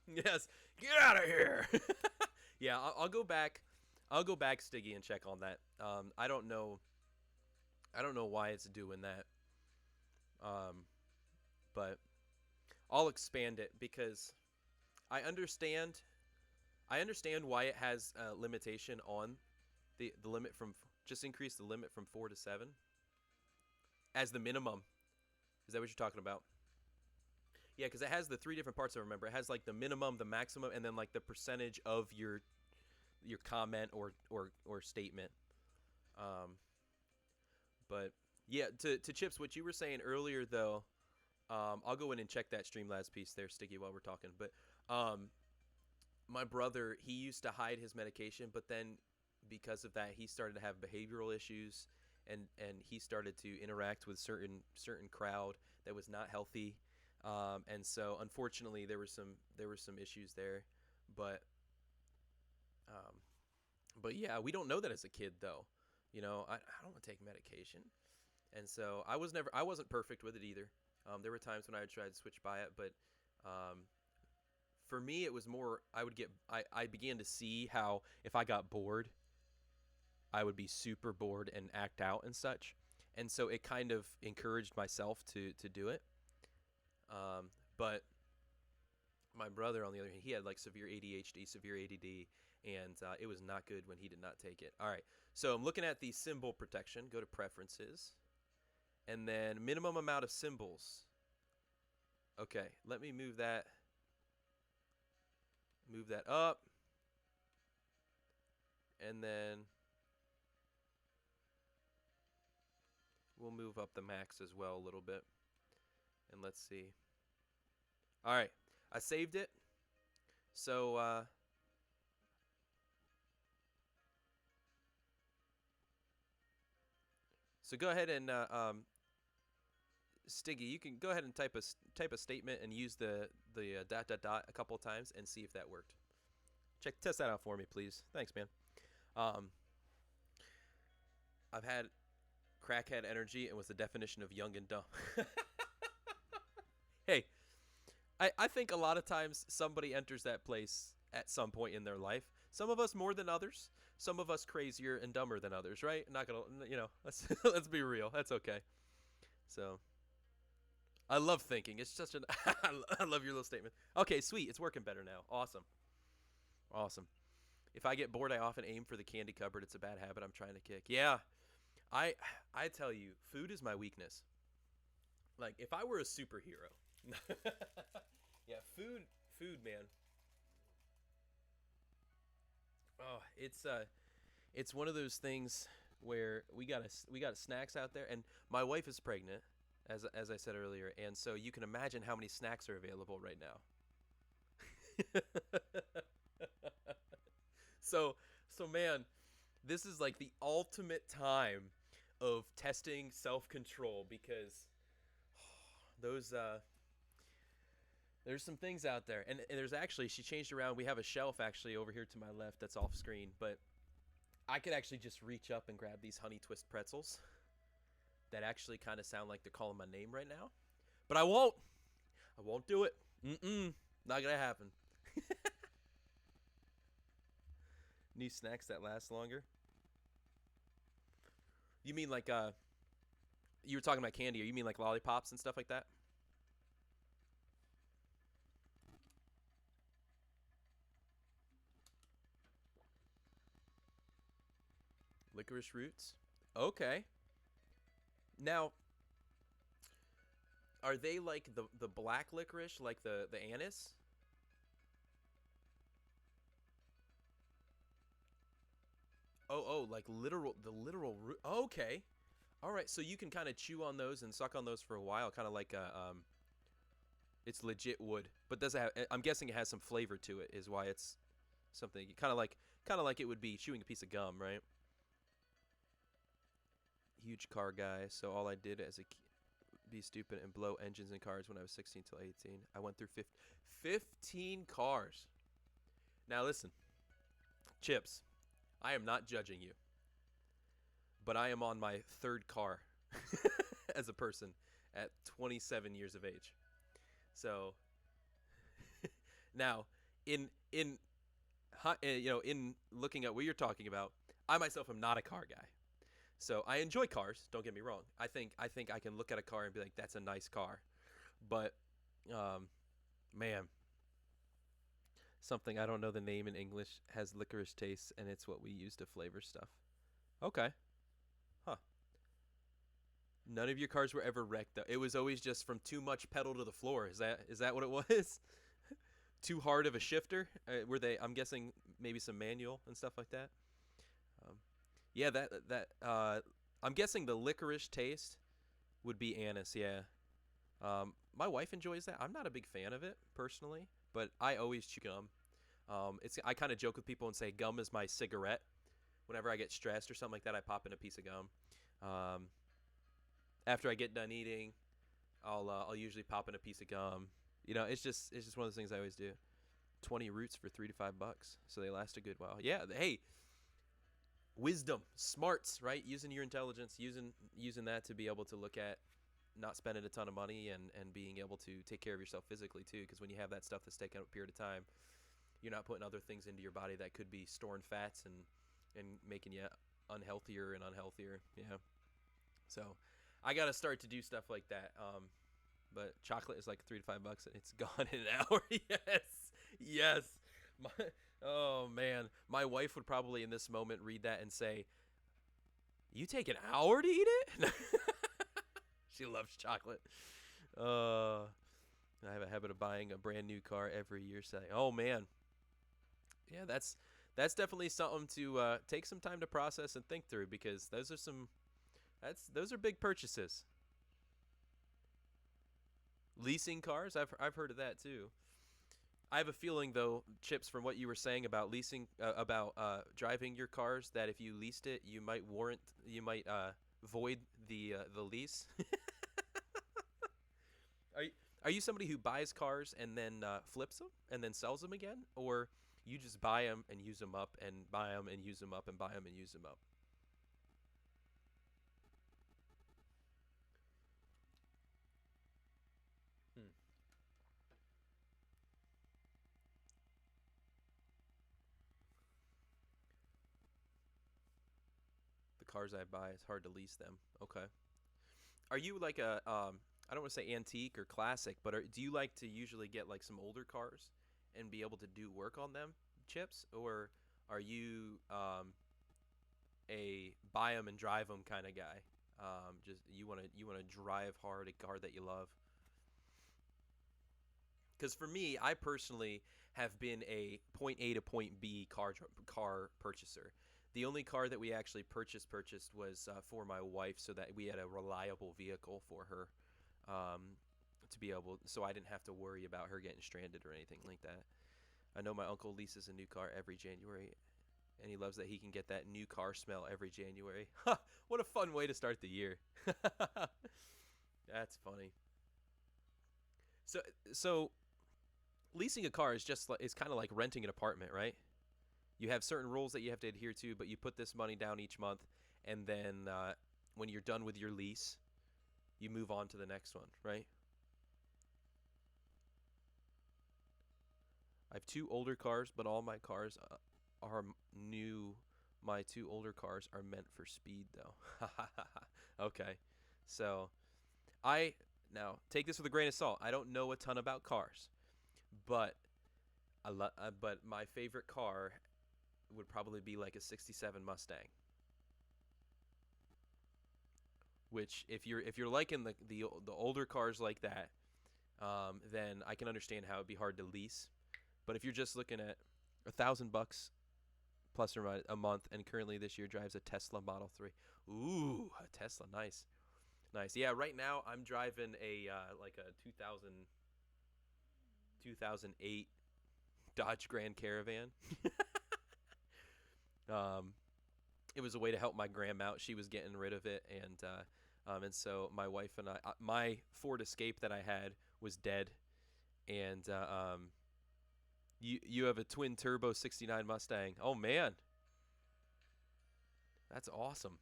Yes, get out of here. Yeah, I'll go back. I'll go back, Stiggy, and check on that. I don't know. I don't know why it's doing that. Um, but I'll expand it because I understand. I understand why it has a limitation on the limit from just increase the limit from 4 to 7 as the minimum. Is that what you're talking about? Yeah, because it has the three different parts. I remember it has like the minimum, the maximum, and then like the percentage of your comment or statement. Um, but yeah, to Chips, what you were saying earlier though, I'll go in and check that Streamlabs piece there, Sticky, while we're talking. But my brother, he used to hide his medication, but then because of that, he started to have behavioral issues, and he started to interact with certain crowd that was not healthy, and so unfortunately there were some issues there, but um, but yeah, we don't know that as a kid though. I don't want to take medication, and so I wasn't perfect with it either. There were times when I would try to switch by it, but um, for me it was more I began to see how if I got bored I would be super bored and act out and such, and so it kind of encouraged myself to do it. But my brother, on the other hand, he had like severe ADHD, severe ADD, and it was not good when he did not take it. All right, so I'm looking at the symbol protection. Go to preferences, and then minimum amount of symbols. Okay, let me move that up, and then we'll move up the max as well a little bit. And let's see. All right, I saved it. So go ahead and Stiggy, you can go ahead and type a statement and use the dot dot dot a couple of times and see if that worked. Test that out for me, please. Thanks, man. Um, I've had crackhead energy and was the definition of young and dumb. Hey, I think a lot of times somebody enters that place at some point in their life. Some of us more than others. Some of us crazier and dumber than others, right? Not gonna, let's be real. That's okay. So, I love thinking. It's such an, I love your little statement. Okay, sweet. It's working better now. Awesome. Awesome. If I get bored, I often aim for the candy cupboard. It's a bad habit I'm trying to kick. Yeah, I I tell you, food is my weakness. Like if I were a superhero. Yeah, food, man. Oh, it's one of those things where we got snacks out there, and my wife is pregnant, as I said earlier, and so you can imagine how many snacks are available right now. So man, this is like the ultimate time of testing self-control because those there's some things out there, and there's actually she changed around. We have a shelf actually over here to my left that's off screen, but I could actually just reach up and grab these honey twist pretzels that actually kind of sound like they're calling my name right now, but I won't. I won't do it. Not gonna happen. New snacks that last longer. You mean like you were talking about candy, or you mean like lollipops and stuff like that? Licorice roots. Okay. Now, are they like the black licorice, like the anise? Oh, like literal root. Oh, okay. All right, so you can kind of chew on those and suck on those for a while, kind of like a it's legit wood, but does it have? I'm guessing it has some flavor to it, is why it's something kind of like it would be chewing a piece of gum, right? Huge car guy, so all I did as a be stupid and blow engines and cars when I was 16 till 18. I went through 15 cars. Now listen, Chips, I am not judging you, but I am on my third car as a person at 27 years of age. So now, in in looking at what you're talking about, I myself am not a car guy. So I enjoy cars. Don't get me wrong. I think I can look at a car and be like, that's a nice car. But man, something I don't know the name in English has licorice taste, and it's what we use to flavor stuff. Okay, huh? None of your cars were ever wrecked though. It was always just from too much pedal to the floor. Is that what it was? Too hard of a shifter? Were they? I'm guessing maybe some manual and stuff like that. Um, yeah, that I'm guessing the licorice taste would be anise. Yeah. My wife enjoys that. I'm not a big fan of it personally, but I always chew gum. It's I kind of joke with people and say gum is my cigarette. Whenever I get stressed or something like that, I pop in a piece of gum. Um, After I get done eating, I'll usually pop in a piece of gum. It's just one of those things I always do. 20 roots for $3 to $5, so they last a good while. Yeah, hey, wisdom, smarts, right? Using your intelligence, using that to be able to look at not spending a ton of money and being able to take care of yourself physically too. Because when you have that stuff that's taken up a period of time, you're not putting other things into your body that could be storing fats and making you unhealthier and unhealthier. Yeah. So I got to start to do stuff like that. But chocolate is like $3 to $5 and it's gone in an hour. Yes. Yes. Oh man. My wife would probably in this moment read that and say, "You take an hour to eat it?" She loves chocolate. I have a habit of buying a brand new car every year. Saying, "Oh man, yeah, that's definitely something to take some time to process and think through because those are big purchases." Leasing cars, I've heard of that too. I have a feeling though, Chips, from what you were saying about leasing, about driving your cars, that if you leased it, you might void the lease. Are you, are you somebody who buys cars and then flips them and then sells them again, or you just buy them and use them up and buy them and use them up and buy them and use them up? Hmm. The cars I buy, it's hard to lease them. Okay. Are you like a I don't want to say antique or classic, but do you like to usually get like some older cars and be able to do work on them, Chips, or are you a buy them and drive them kind of guy? Just you want to drive hard a car that you love. Because for me, I personally have been a point A to point B car purchaser. The only car that we actually purchased was for my wife, so that we had a reliable vehicle for her, um, to be able, so I didn't have to worry about her getting stranded or anything like that. I know my uncle leases a new car every January, and he loves that he can get that new car smell every January. Ha! What a fun way to start the year. That's funny. So so leasing a car is just like, it's kind of like renting an apartment, right? You have certain rules that you have to adhere to, but you put this money down each month, and then when you're done with your lease, you move on to the next one, right? I have two older cars, but all my cars are new. My two older cars are meant for speed, though. Okay, so I now take this with a grain of salt. I don't know a ton about cars, but but my favorite car would probably be like a '67 Mustang. Which, if you're liking the older cars like that, then I can understand how it'd be hard to lease. But if you're just looking at $1,000 plus or minus a month, and currently this year drives a Tesla Model 3. Ooh, a Tesla, nice, nice. Yeah, right now I'm driving a like a 2008 Dodge Grand Caravan. um, it was a way to help my grandma out. She was getting rid of it, and so my wife and my Ford Escape that I had was dead, and You have a twin turbo '69 Mustang. Oh man, that's awesome.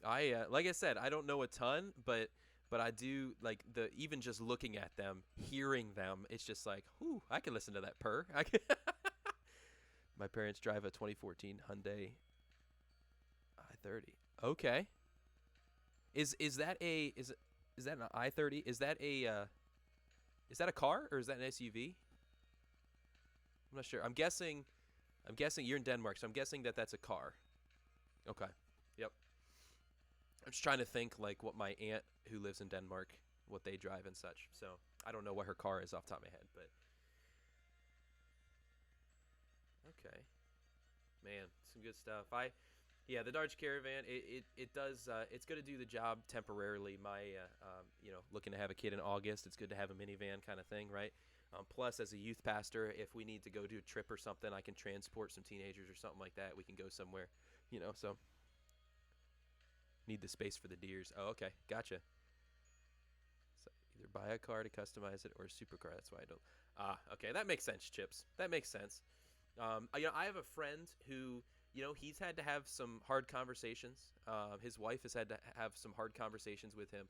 I like I said, I don't know a ton, but I do like the even just looking at them, hearing them. It's just like, whew, I can listen to that purr. I can. My parents drive a 2014 Hyundai i30. Okay. Is that a is that an i30? Is that a car or is that an SUV? I'm not sure. I'm guessing you're in Denmark, so I'm guessing that that's a car. Okay. Yep. I'm just trying to think like what my aunt who lives in Denmark, what they drive and such. So I don't know what her car is off the top of my head, but okay, man, some good stuff. Yeah, the Dodge Caravan, it does, it's going to do the job temporarily. Looking to have a kid in August, it's good to have a minivan kind of thing, right? Plus, as a youth pastor, if we need to go do a trip or something, I can transport some teenagers or something like that. We can go somewhere, so need the space for the deers. Oh, okay, gotcha. So either buy a car to customize it or a supercar. That's why I don't. Okay, that makes sense, Chips. That makes sense. I have a friend who, he's had to have some hard conversations. His wife has had to have some hard conversations with him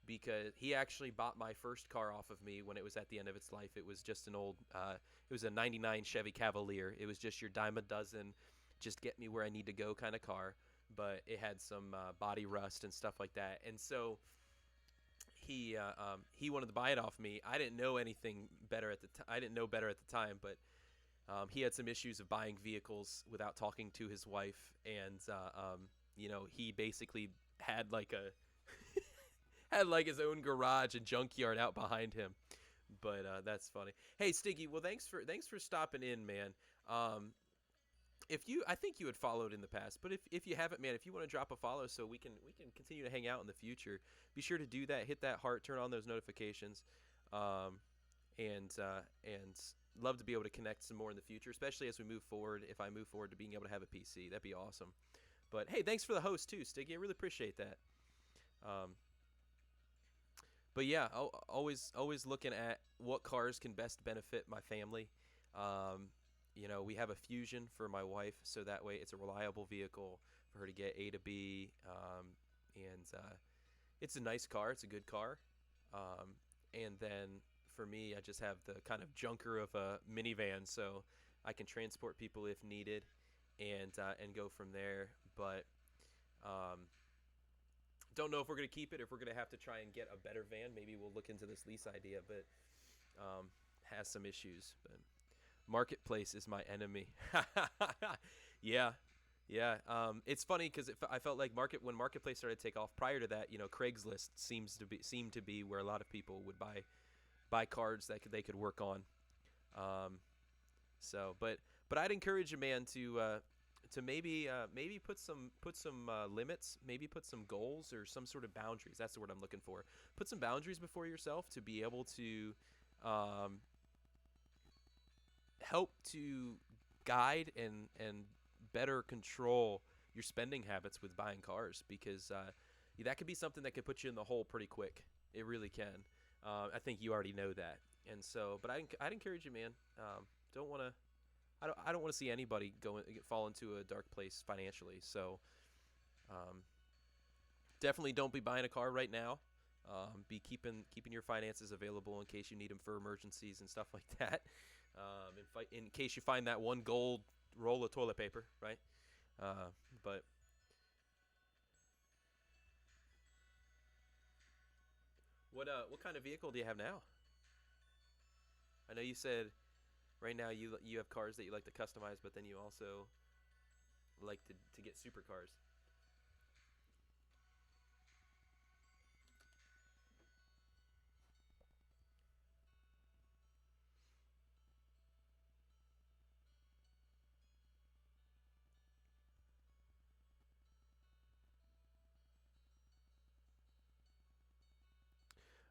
because he actually bought my first car off of me when it was at the end of its life. It was just it was a '99 Chevy Cavalier. It was just your dime a dozen, just get me where I need to go kind of car. But it had some body rust and stuff like that. And so he wanted to buy it off me. I didn't know anything better at the time. I didn't know better at the time, but he had some issues of buying vehicles without talking to his wife, and he basically had like a had like his own garage and junkyard out behind him. But that's funny. Hey, Stiggy, well, thanks for stopping in, man. I think you had followed in the past, but if you haven't, man, if you want to drop a follow so we can continue to hang out in the future, be sure to do that. Hit that heart, turn on those notifications, and love to be able to connect some more in the future, especially as we move forward. If I move forward to being able to have a PC, that'd be awesome. But hey, thanks for the host too, Stiggy. I really appreciate that. Um, but yeah, always looking at what cars can best benefit my family. We have a Fusion for my wife, so that way it's a reliable vehicle for her to get A to B. And it's a nice car. It's a good car. And then for me, I just have the kind of junker of a minivan, so I can transport people if needed, and go from there. But don't know if we're gonna keep it. If we're gonna have to try and get a better van, maybe we'll look into this lease idea. But has some issues. But Marketplace is my enemy. Yeah. Yeah, it's funny because I felt like when Marketplace started to take off. Prior to that, Craigslist seemed to be where a lot of people would buy cards that they could work on. But I'd encourage a man to maybe put some limits, maybe put some goals or some sort of boundaries. That's the word I'm looking for. Put some boundaries before yourself to be able to help to guide and better control your spending habits with buying cars, because that could be something that could put you in the hole pretty quick. It really can. I think you already know that. And so, but I'd encourage you, man. I don't want to see anybody fall into a dark place financially. So, definitely don't be buying a car right now. Be keeping your finances available in case you need them for emergencies and stuff like that. In case you find that one gold roll of toilet paper, right? But what kind of vehicle do you have now? I know you said right now you have cars that you like to customize, but then you also like to get supercars.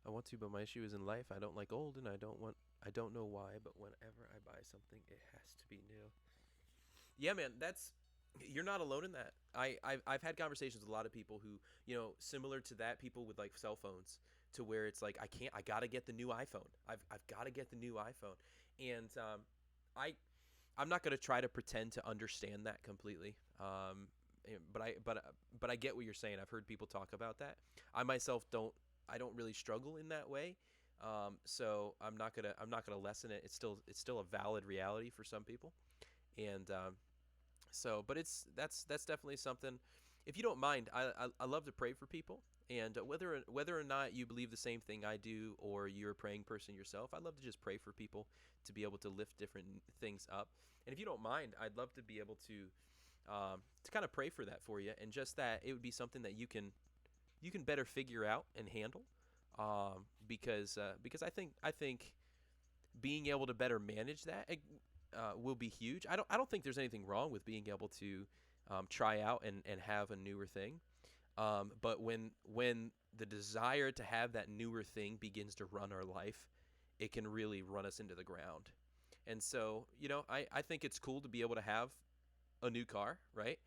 I want to, but my issue is in life. I don't like old, and I don't know why, but whenever I buy something, it has to be new. Yeah, man, you're not alone in that. I've had conversations with a lot of people who, similar to that, people with like cell phones, to where it's like I gotta get the new iPhone. I've got to get the new iPhone, and I I'm not going to try to pretend to understand that completely. But I get what you're saying. I've heard people talk about that. I myself don't. I don't really struggle in that way. So I'm not gonna lessen it. It's still a valid reality for some people. And but that's definitely something. If you don't mind, I love to pray for people, and whether or not you believe the same thing I do, or you're a praying person yourself, I'd love to just pray for people to be able to lift different things up. And if you don't mind, I'd love to be able to kind of pray for that for you, and just that it would be something that you can better figure out and handle, because I think being able to better manage that will be huge. I don't think there's anything wrong with being able to try out and have a newer thing. But when the desire to have that newer thing begins to run our life, it can really run us into the ground. And so, I think it's cool to be able to have a new car, right?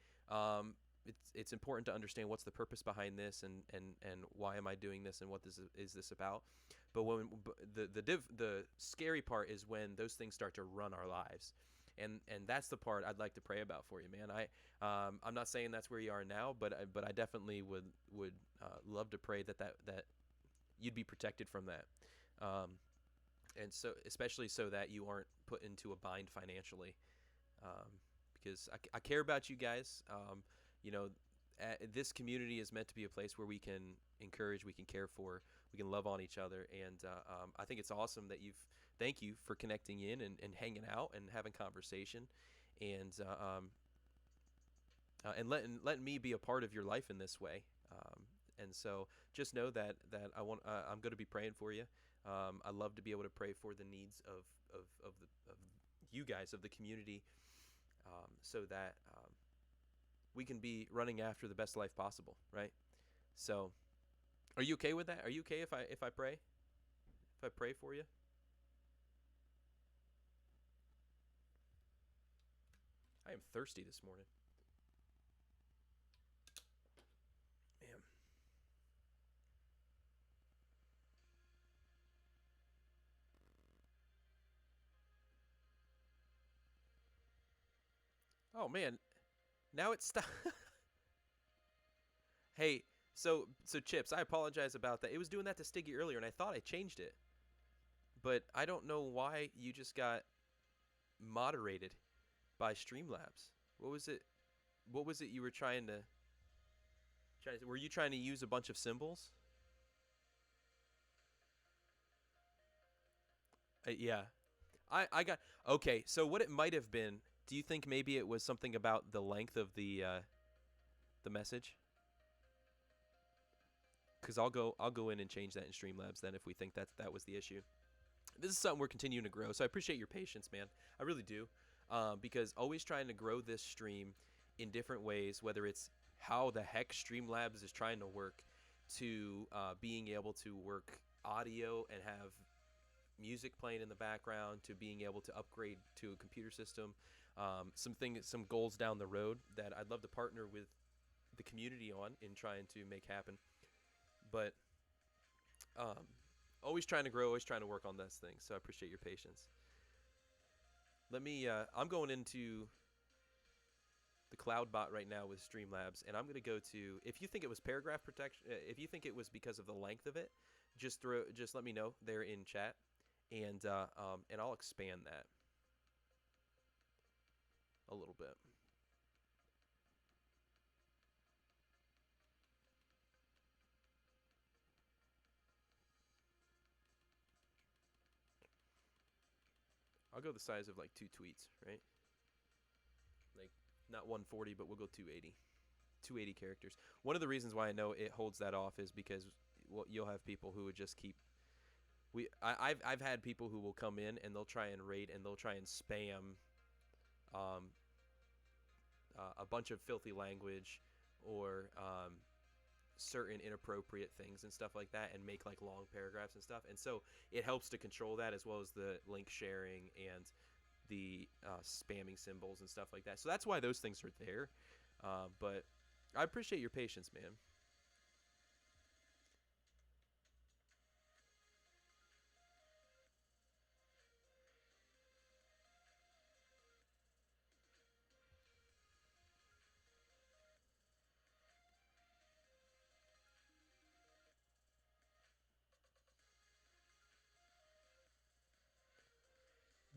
It's important to understand what's the purpose behind this, and why am I doing this, and what is this about. But the scary part is when those things start to run our lives, and that's the part I'd like to pray about for you, man. I'm not saying that's where you are now, but I definitely would love to pray that you'd be protected from that, and so especially so that you aren't put into a bind financially, because I care about you guys. You know, this community is meant to be a place where we can encourage, we can care for, we can love on each other. And I think it's awesome that thank you for connecting in and hanging out and having conversation, and letting me be a part of your life in this way. And so just know that I'm going to be praying for you. I love to be able to pray for the needs of you guys, of the community, so that we can be running after the best life possible, right? So, are you okay with that? Are you okay if I pray? If I pray for you? I am thirsty this morning. Man. Oh man, now it's stop. Hey, so Chips, I apologize about that. It was doing that to Stiggy earlier, and I thought I changed it, but I don't know why you just got moderated by Streamlabs. What was it? What was it you were were you trying to use a bunch of symbols? Yeah. I got okay. So what it might have been? Do you think maybe it was something about the length of the message? Because I'll go in and change that in Streamlabs then if we think that was the issue. This is something we're continuing to grow, so I appreciate your patience, man. I really do, because always trying to grow this stream in different ways, whether it's how the heck Streamlabs is trying to work, to being able to work audio and have music playing in the background, to being able to upgrade to a computer system, some goals down the road that I'd love to partner with the community on in trying to make happen. But always trying to grow, always trying to work on those things. So I appreciate your patience. I'm going into the cloud bot right now with Streamlabs, and I'm going to go to, if you think it was paragraph protection, if you think it was because of the length of it, just let me know there in chat, and I'll expand that a little bit. I'll go the size of like 2 tweets, right? Like not 140, but we'll go 280. 280 characters. One of the reasons why I know it holds that off is because you'll have people who would just keep. I've had people who will come in and they'll try and rate and they'll try and spam a bunch of filthy language or certain inappropriate things and stuff like that, and make like long paragraphs and stuff. And so it helps to control that, as well as the link sharing and the spamming symbols and stuff like that. So that's why those things are there. But I appreciate your patience, man.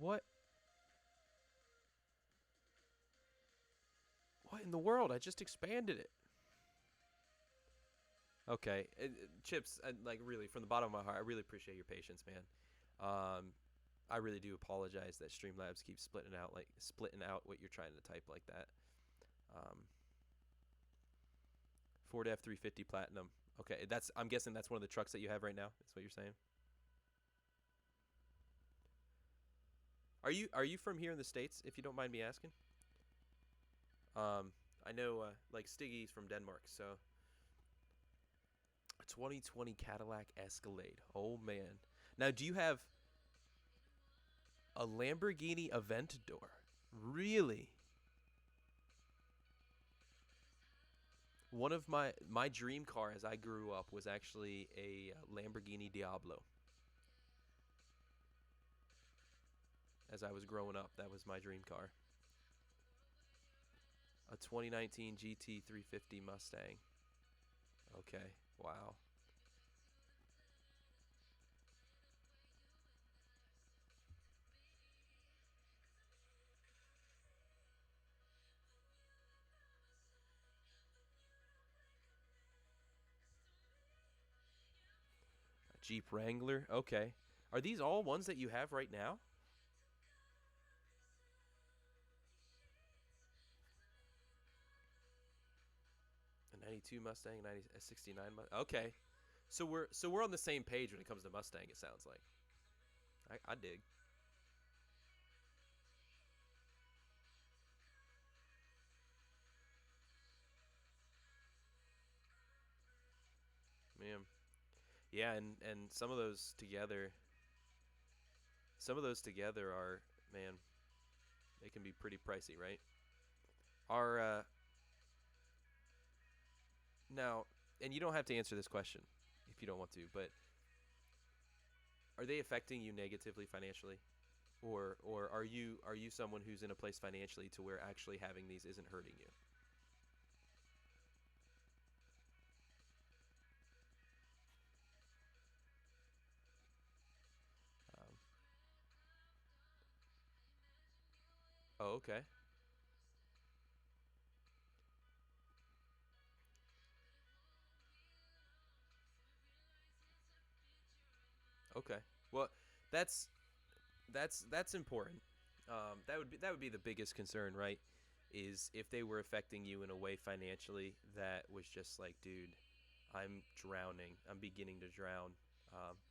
What? What in the world? I just expanded it. Okay, Chips. Like really, from the bottom of my heart, I really appreciate your patience, man. Um, I really do apologize that Streamlabs keeps splitting out what you're trying to type like that. Um, Ford F-350 Platinum. Okay, I'm guessing that's one of the trucks that you have right now. That's what you're saying. Are you from here in the States, if you don't mind me asking? I know like Stiggy's from Denmark, so a 2020 Cadillac Escalade. Oh man. Now, do you have a Lamborghini Aventador? Really? One of my dream car as I grew up was actually a Lamborghini Diablo. As I was growing up, that was my dream car. A 2019 GT 350 Mustang. Okay. Wow. A Jeep Wrangler. Okay. Are these all ones that you have right now? A 92 Mustang, a 69 Mustang. Okay. So we're on the same page when it comes to Mustang, it sounds like. I dig. Man. Yeah, and some of those together are, man, they can be pretty pricey, right? Are now, and you don't have to answer this question if you don't want to, but are they affecting you negatively financially? Or are you someone who's in a place financially to where actually having these isn't hurting you? Um, oh, okay. Okay. Well, that's that's important. That would be the biggest concern, right? Is if they were affecting you in a way financially that was just like, dude, I'm drowning. I'm beginning to drown.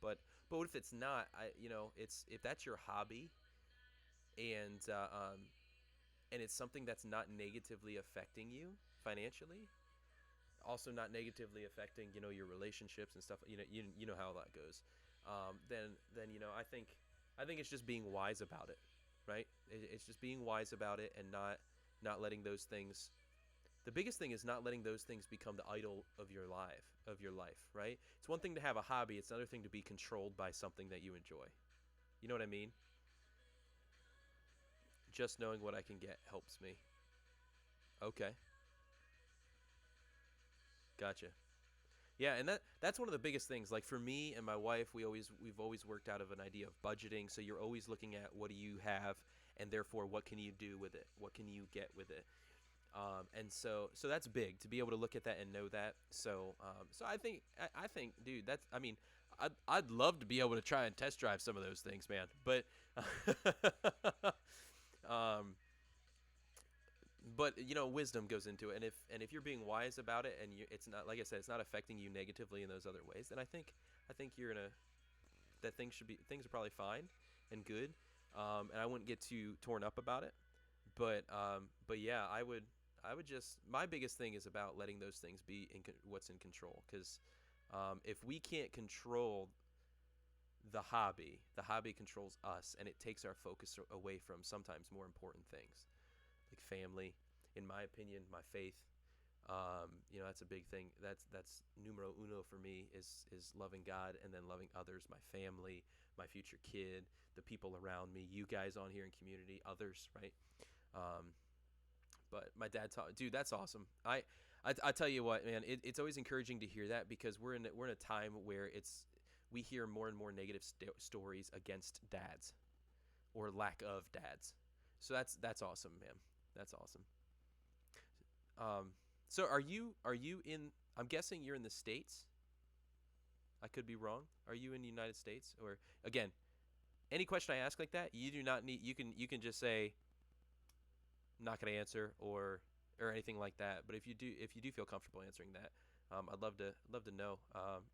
But what if it's not? It's if that's your hobby and and it's something that's not negatively affecting you financially, also not negatively affecting your relationships and stuff. You know how that goes. Then I think it's just being wise about it, right? It's just being wise about it and not letting those things. The biggest thing is not letting those things become the idol of your life, right? It's one thing to have a hobby. It's another thing to be controlled by something that you enjoy. You know what I mean? Just knowing what I can get helps me. Okay, gotcha. Yeah, and that's one of the biggest things. Like for me and my wife, we've always worked out of an idea of budgeting. So you're always looking at what do you have, and therefore what can you do with it? What can you get with it? And so that's big to be able to look at that and know that. So I think, dude, that's I mean, I'd love to be able to try and test drive some of those things, man. But um, but wisdom goes into it, and if you're being wise about it, and it's not, like I said, it's not affecting you negatively in those other ways, then I think you're gonna that things are probably fine and good, and I wouldn't get too torn up about it, but yeah, I would just, my biggest thing is about letting those things be what's in control, because if we can't control the hobby controls us, and it takes our focus away from sometimes more important things like family, in my opinion, my faith. That's a big thing. That's numero uno for me, is loving God and then loving others, my family, my future kid, the people around me, you guys on here in community, others, right? Um, but my dad taught, dude, that's awesome. I tell you what, man, it's always encouraging to hear that, because we're in a time where we hear more and more negative stories against dads, or lack of dads. So that's awesome, man. That's awesome. Um, so are you in? I'm guessing you're in the States. I could be wrong. Are you in the United States? Or again, any question I ask like that, you do not need. You can just say I'm not going to answer or anything like that. But if you do feel comfortable answering that, I'd love to know.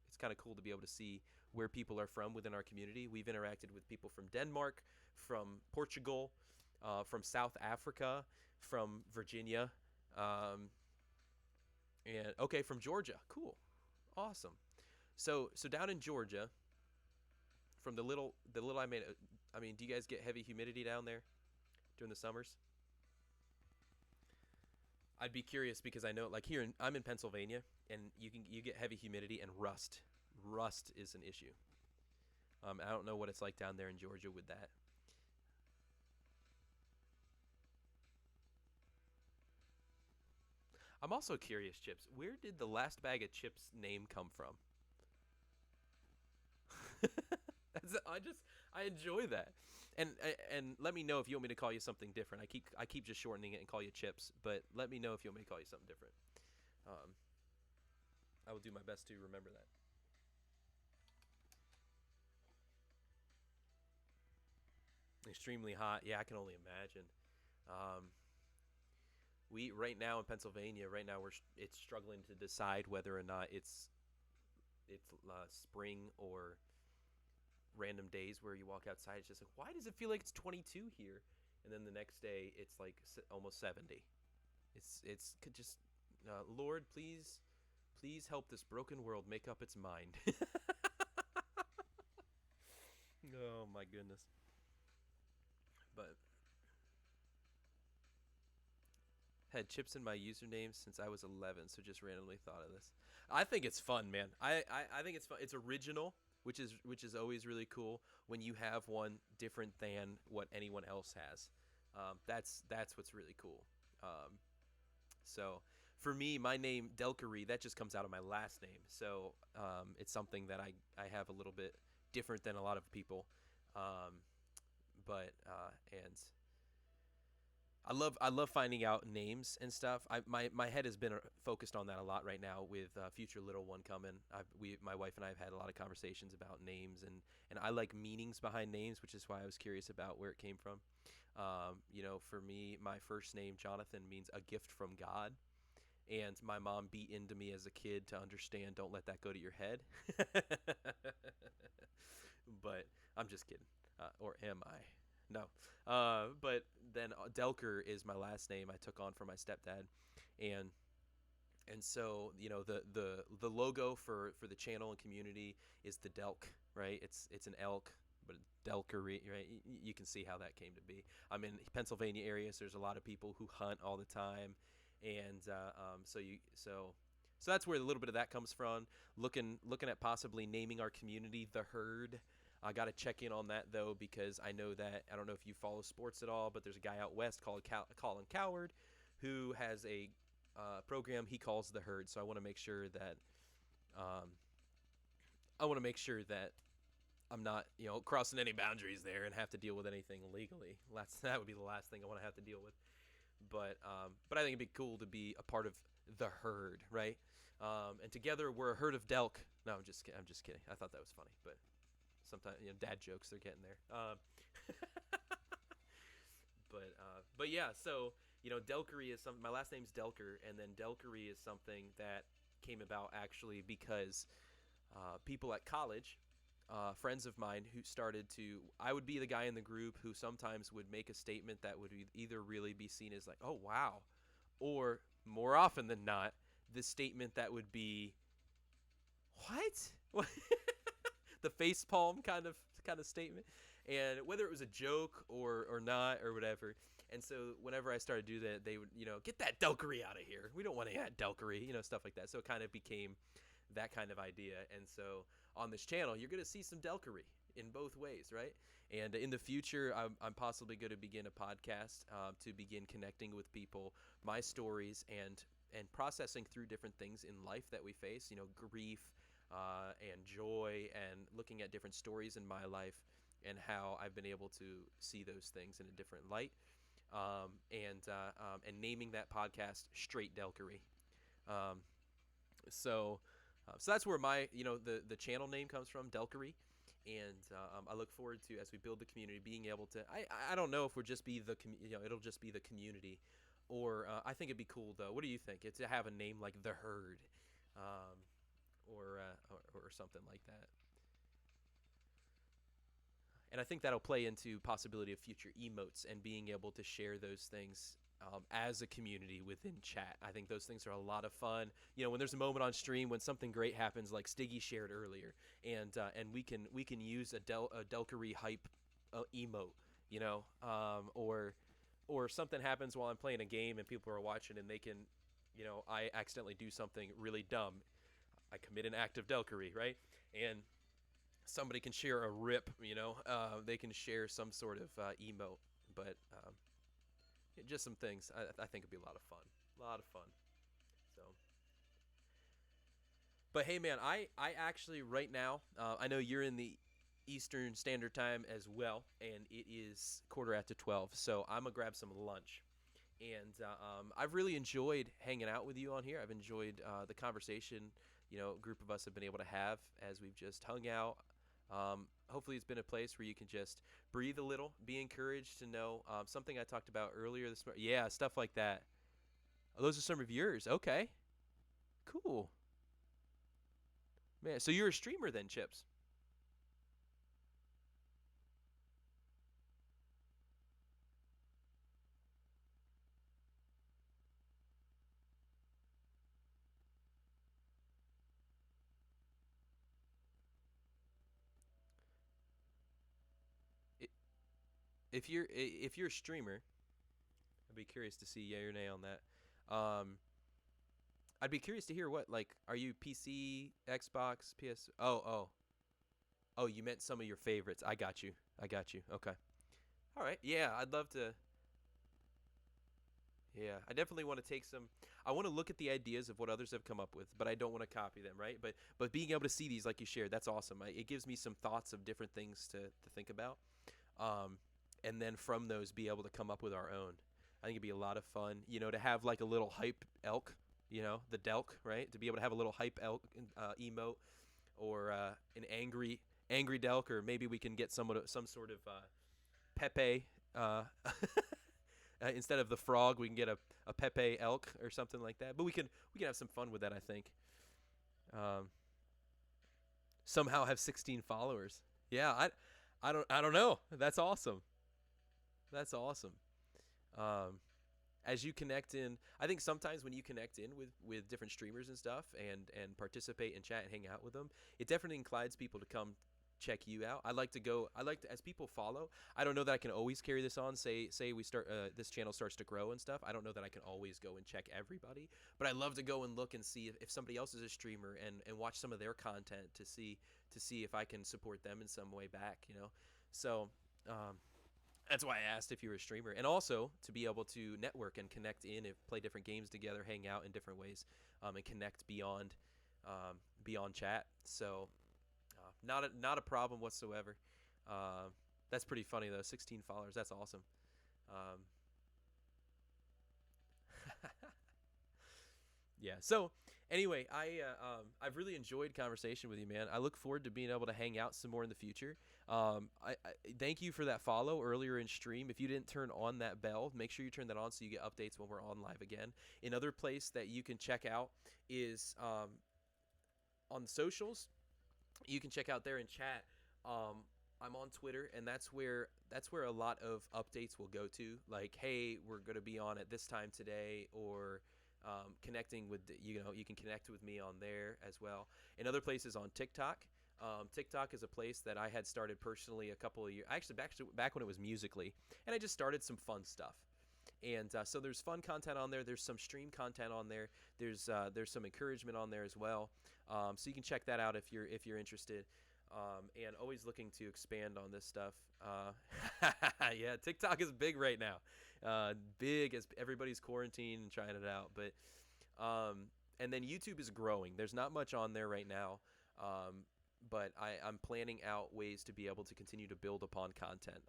It's kind of cool to be able to see where people are from within our community. We've interacted with people from Denmark, from Portugal, from South Africa, from Virginia, um, and okay, from Georgia. Cool, awesome. So down in Georgia, from the little I made. I mean, do you guys get heavy humidity down there during the summers? I'd be curious because I know, like I'm in Pennsylvania, and you get heavy humidity and rust. Rust is an issue. I don't know what it's like down there in Georgia with that. I'm also curious, Chips. Where did the last bag of chips name come from? I enjoy that, and let me know if you want me to call you something different. I keep just shortening it and call you Chips, but let me know if you want me to call you something different. Um, I will do my best to remember that. Extremely hot. Yeah, I can only imagine. Um, we right now in Pennsylvania, right now it's struggling to decide whether or not it's spring or random days where you walk outside. It's just like, why does it feel like it's 22 here, and then the next day it's like almost 70. It's could just Lord, please help this broken world make up its mind. Oh my goodness. But had chips in my username since I was 11, so just randomly thought of this. I think it's fun, man. I think it's fun. It's original, which is always really cool when you have one different than what anyone else has. That's what's really cool. Um, so for me, my name Delkery, that just comes out of my last name. So it's something that I have a little bit different than a lot of people. Um, but and I love finding out names and stuff. My head has been focused on that a lot right now with future little one coming. My wife and I have had a lot of conversations about names, and I like meanings behind names, which is why I was curious about where it came from. For me, my first name Jonathan means a gift from God, and my mom beat into me as a kid to understand, don't let that go to your head. But I'm just kidding, or am I? No. But then Delker is my last name I took on for my stepdad, and so the logo for the channel and community is the Delk, right? It's an elk, but Delkery, right? You can see how that came to be. I'm in Pennsylvania area, so there's a lot of people who hunt all the time, and so that's where a little bit of that comes from. Looking at possibly naming our community the Herd. I got to check in on that though, because I know that I don't know if you follow sports at all, but there's a guy out west called Colin Coward who has a program he calls the Herd. So um, I want to make sure that I'm not crossing any boundaries there and have to deal with anything legally. That would be the last thing I want to have to deal with. But I think it'd be cool to be a part of the Herd, right? And together we're a herd of Delk. No, I'm just kidding. I thought that was funny, but sometimes dad jokes, they're getting there. But yeah, so Delkery is something. My last name's Delker, and then Delkery is something that came about actually because people at college, friends of mine who started to, I would be the guy in the group who sometimes would make a statement that would either really be seen as like, oh wow, or more often than not, the statement that would be, what? The face palm kind of statement, and whether it was a joke or not or whatever. And so whenever I started to do that, they would get that Delkery out of here. We don't want to add Delkery, stuff like that. So it kind of became that kind of idea. And so on this channel, you're going to see some Delkery in both ways, right? And in the future, I'm possibly going to begin a podcast to begin connecting with people, my stories, and processing through different things in life that we face, grief, and joy, and looking at different stories in my life and how I've been able to see those things in a different light. And naming that podcast Straight Delkery. Um, so so that's where my the channel name comes from, Delkery. And I look forward to, as we build the community, being able to. I don't know if we'll just be it'll just be the community, or I think it'd be cool though. What do you think? It's to have a name like the Herd, um, or something like that. And I think that'll play into possibility of future emotes and being able to share those things as a community within chat. I think those things are a lot of fun. When there's a moment on stream when something great happens, like Stiggy shared earlier, and we can use a Delkery hype emote, or something happens while I'm playing a game and people are watching and they can, I accidentally do something really dumb. I commit an act of Delkery, right? And somebody can share a rip, they can share some sort of emote, but just some things I think would be a lot of fun. A lot of fun. So, but hey, man, I actually right now, I know you're in the Eastern Standard Time as well, and it is quarter after 12, so I'm going to grab some lunch. And I've really enjoyed hanging out with you on here. I've enjoyed the conversation, a group of us have been able to have as we've just hung out. Hopefully it's been a place where you can just breathe a little, be encouraged to know something I talked about earlier this morning. Yeah, stuff like that. Oh, those are some of yours. Okay, cool. Man, so you're a streamer then, Chips? If you're a streamer, I'd be curious to see yay or nay on that. I'd be curious to hear what, like, are you PC, Xbox, PS? Oh, you meant some of your favorites. I got you. I got you. Okay. All right. Yeah, I'd love to. Yeah, I definitely want to take some. I want to look at the ideas of what others have come up with, but I don't want to copy them, right? But being able to see these, like you shared, that's awesome. It gives me some thoughts of different things to think about, um, and then from those be able to come up with our own. I think it'd be a lot of fun, to have like a little hype elk, the Delk, right? To be able to have a little hype elk emote, or an angry Delk, or maybe we can get some sort of Pepe. Instead of the frog, we can get a Pepe elk or something like that. But we can have some fun with that. I think. Um, Somehow have 16 followers. Yeah, I don't know. That's awesome. That's awesome. Um, as you connect in, I think sometimes when you connect in with different streamers and stuff, and participate and chat and hang out with them, it definitely inclines people to come check you out. I like to, as people follow, I don't know that I can always carry this on. Say we start, this channel starts to grow and stuff, I don't know that I can always go and check everybody, but I love to go and look and see if somebody else is a streamer, and watch some of their content to see if I can support them in some way back, so um, that's why I asked if you were a streamer, and also to be able to network and connect in, and play different games together, hang out in different ways, and connect beyond chat. So not a problem whatsoever. That's pretty funny though. 16 followers. That's awesome. Um, yeah. So anyway, I've really enjoyed conversation with you, man. I look forward to being able to hang out some more in the future. I thank you for that follow earlier in stream. If you didn't turn on that bell, make sure you turn that on so you get updates when we're on live again. Another place that you can check out is on the socials. You can check out there in chat. I'm on Twitter, and that's where a lot of updates will go to. Like, hey, we're going to be on at this time today, or connecting with you can connect with me on there as well. In other places on TikTok. TikTok is a place that I had started personally a couple of years, actually back when it was Musically, and I just started some fun stuff. And so there's fun content on there. There's some stream content on there. There's some encouragement on there as well. So you can check that out if you're interested. And always looking to expand on this stuff. Yeah, TikTok is big right now. Big as everybody's quarantined and trying it out. But and then YouTube is growing. There's not much on there right now. I'm planning out ways to be able to continue to build upon content.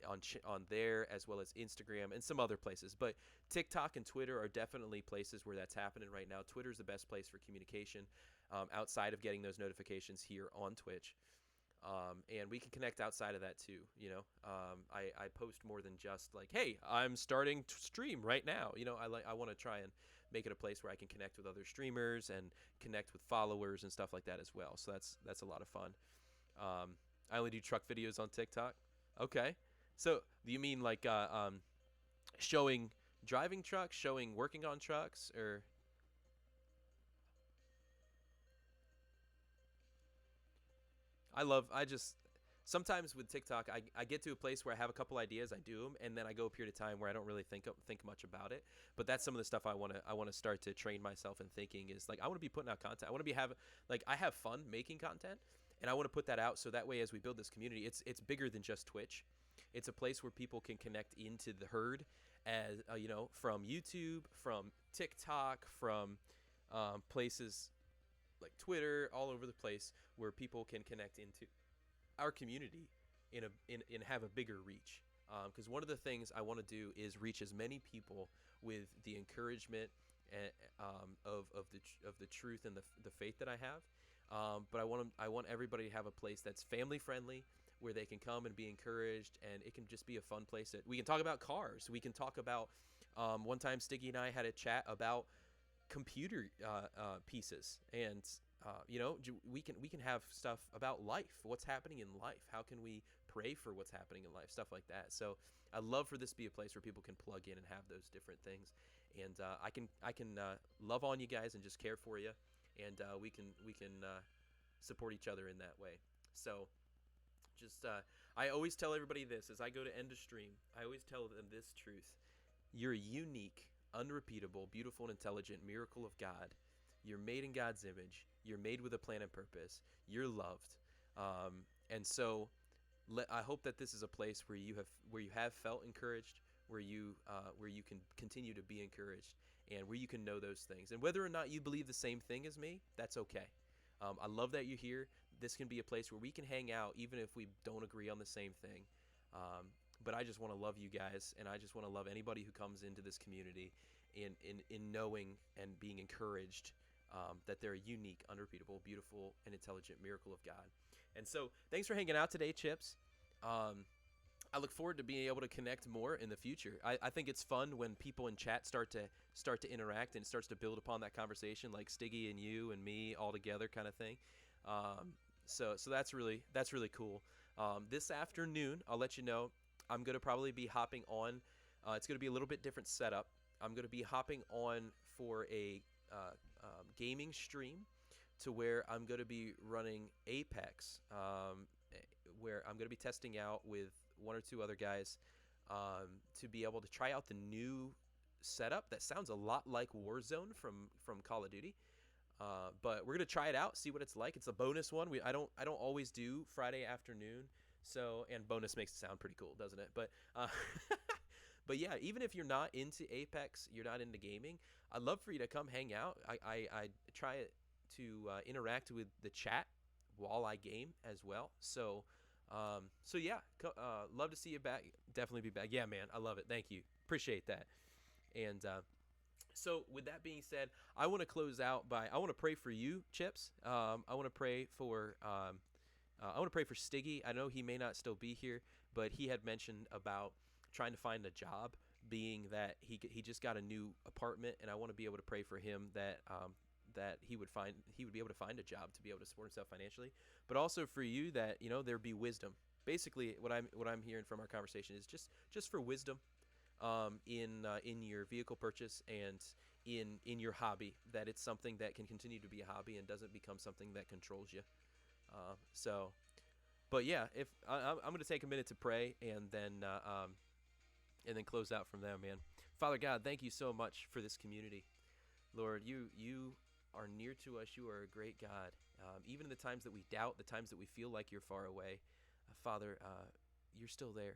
On there, as well as Instagram and some other places. But TikTok and Twitter are definitely places where that's happening right now. Twitter is the best place for communication, outside of getting those notifications here on Twitch. And we can connect outside of that too. I post more than just like, hey, I'm starting to stream right now. I want to try and make it a place where I can connect with other streamers and connect with followers and stuff like that as well. So that's a lot of fun. I only do truck videos on TikTok. Okay. So do you mean like showing driving trucks, showing working on trucks, or I just sometimes with TikTok, I get to a place where I have a couple ideas, I do them, and then I go a period of time where I don't really think much about it. But that's some of the stuff I want to start to train myself in thinking is like I want to be putting out content. I want to be have like I have fun making content, and I want to put that out so that way as we build this community, it's bigger than just Twitch. It's a place where people can connect into the herd, as from YouTube, from TikTok, from places like Twitter, all over the place where people can connect into our community in have a bigger reach. Because one of the things I want to do is reach as many people with the encouragement and, of the truth and the faith that I have. But I want everybody to have a place that's family friendly, where they can come and be encouraged, and it can just be a fun place that we can talk about cars. We can talk about one time Stiggy and I had a chat about computer pieces, and we can have stuff about life, what's happening in life, how can we pray for what's happening in life, stuff like that. So I love for this to be a place where people can plug in and have those different things, and I can love on you guys and just care for you, and we can support each other in that way. So just I always tell everybody this as I go to end a stream. I always tell them this truth: you're a unique, unrepeatable, beautiful, and intelligent miracle of God. You're made in God's image. You're made with a plan and purpose. You're loved, and so I hope that this is a place where you have felt encouraged, where you can continue to be encouraged, and where you can know those things. And whether or not you believe the same thing as me, that's okay. I love that you're here. This can be a place where we can hang out, even if we don't agree on the same thing. But I just want to love you guys, and I just want to love anybody who comes into this community in knowing and being encouraged that they're a unique, unrepeatable, beautiful, and intelligent miracle of God. And so thanks for hanging out today, Chips. I look forward to being able to connect more in the future. I think it's fun when people in chat start to interact and it starts to build upon that conversation, like Stiggy and you and me all together kind of thing. So that's really cool. This afternoon, I'll let you know, I'm going to probably be hopping on. It's going to be a little bit different setup. I'm going to be hopping on for a gaming stream to where I'm going to be running Apex, where I'm going to be testing out with one or two other guys to be able to try out the new setup that sounds a lot like Warzone from Call of Duty. But we're gonna try it out, see what it's like. It's a bonus one. I don't always do Friday afternoon, so and bonus makes it sound pretty cool, doesn't it? But but yeah, even if you're not into Apex, you're not into gaming, I'd love for you to come hang out. I try to interact with the chat while I game as well. So yeah, love to see you back. Definitely be back. Yeah, man, I love it. Thank you. Appreciate that. And so with that being said, I want to close out by I want to pray for you, Chips. I want to pray for Stiggy. I know he may not still be here, but he had mentioned about trying to find a job, being that he just got a new apartment, and I want to be able to pray for him that that he would be able to find a job to be able to support himself financially, but also for you that there be wisdom. Basically, what I'm hearing from our conversation is just for wisdom in your vehicle purchase and in your hobby, that it's something that can continue to be a hobby and doesn't become something that controls you. But yeah, if I'm going to take a minute to pray and then close out from there, man. Father God, thank you so much for this community. Lord, you are near to us. You are a great God. Even in the times that we doubt, the times that we feel like you're far away, Father, you're still there.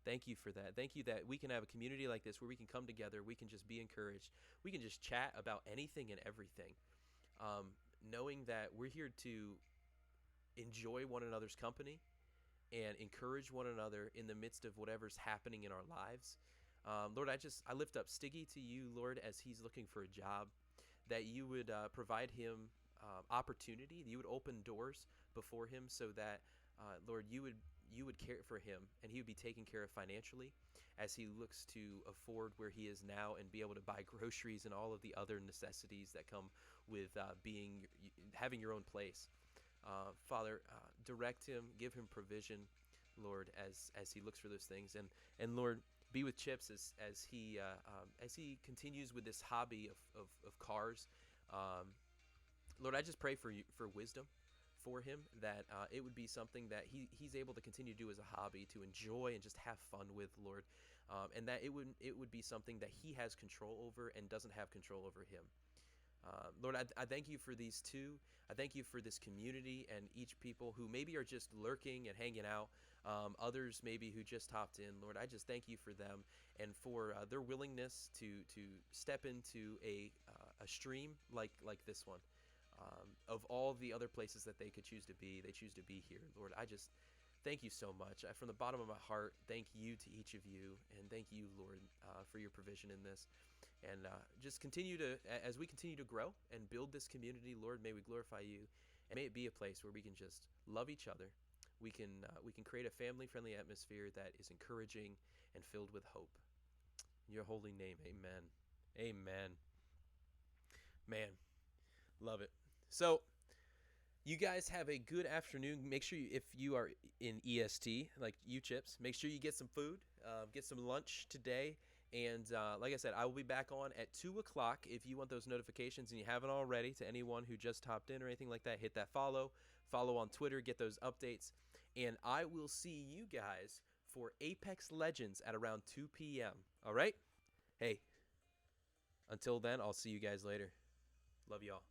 Thank you for that. Thank you that we can have a community like this where we can come together. We can just be encouraged. We can just chat about anything and everything. knowing that we're here to enjoy one another's company and encourage one another in the midst of whatever's happening in our lives. Lord, I lift up Stiggy to you, Lord, as he's looking for a job, that you would provide him opportunity, that you would open doors before him, so that Lord, you would care for him, and he would be taken care of financially as he looks to afford where he is now and be able to buy groceries and all of the other necessities that come with having your own place. Father, direct him, give him provision, Lord, as he looks for those things, and Lord, be with Chips as he continues with this hobby of cars. Lord, I just pray for wisdom for him, that it would be something that he's able to continue to do as a hobby, to enjoy and just have fun with, Lord, and that it would be something that he has control over and doesn't have control over him. Lord, I thank you for these two. I thank you for this community and each people who maybe are just lurking and hanging out. Others maybe who just hopped in. Lord, I just thank you for them and for their willingness to step into a stream like this one. Of all the other places that they could choose to be, they choose to be here. Lord, I just thank you so much. From the bottom of my heart, thank you to each of you, and thank you, Lord, for your provision in this. And just continue to, as we continue to grow and build this community, Lord, may we glorify you, and may it be a place where we can just love each other. We can create a family-friendly atmosphere that is encouraging and filled with hope. In your holy name, amen. Amen. Man, love it. So, you guys have a good afternoon. Make sure if you are in EST, like you, Chips, make sure you get some food, get some lunch today. And like I said, I will be back on at 2 o'clock. If you want those notifications and you haven't already, to anyone who just hopped in or anything like that, hit that follow on Twitter, get those updates. And I will see you guys for Apex Legends at around 2 p.m. All right? Hey, until then, I'll see you guys later. Love y'all.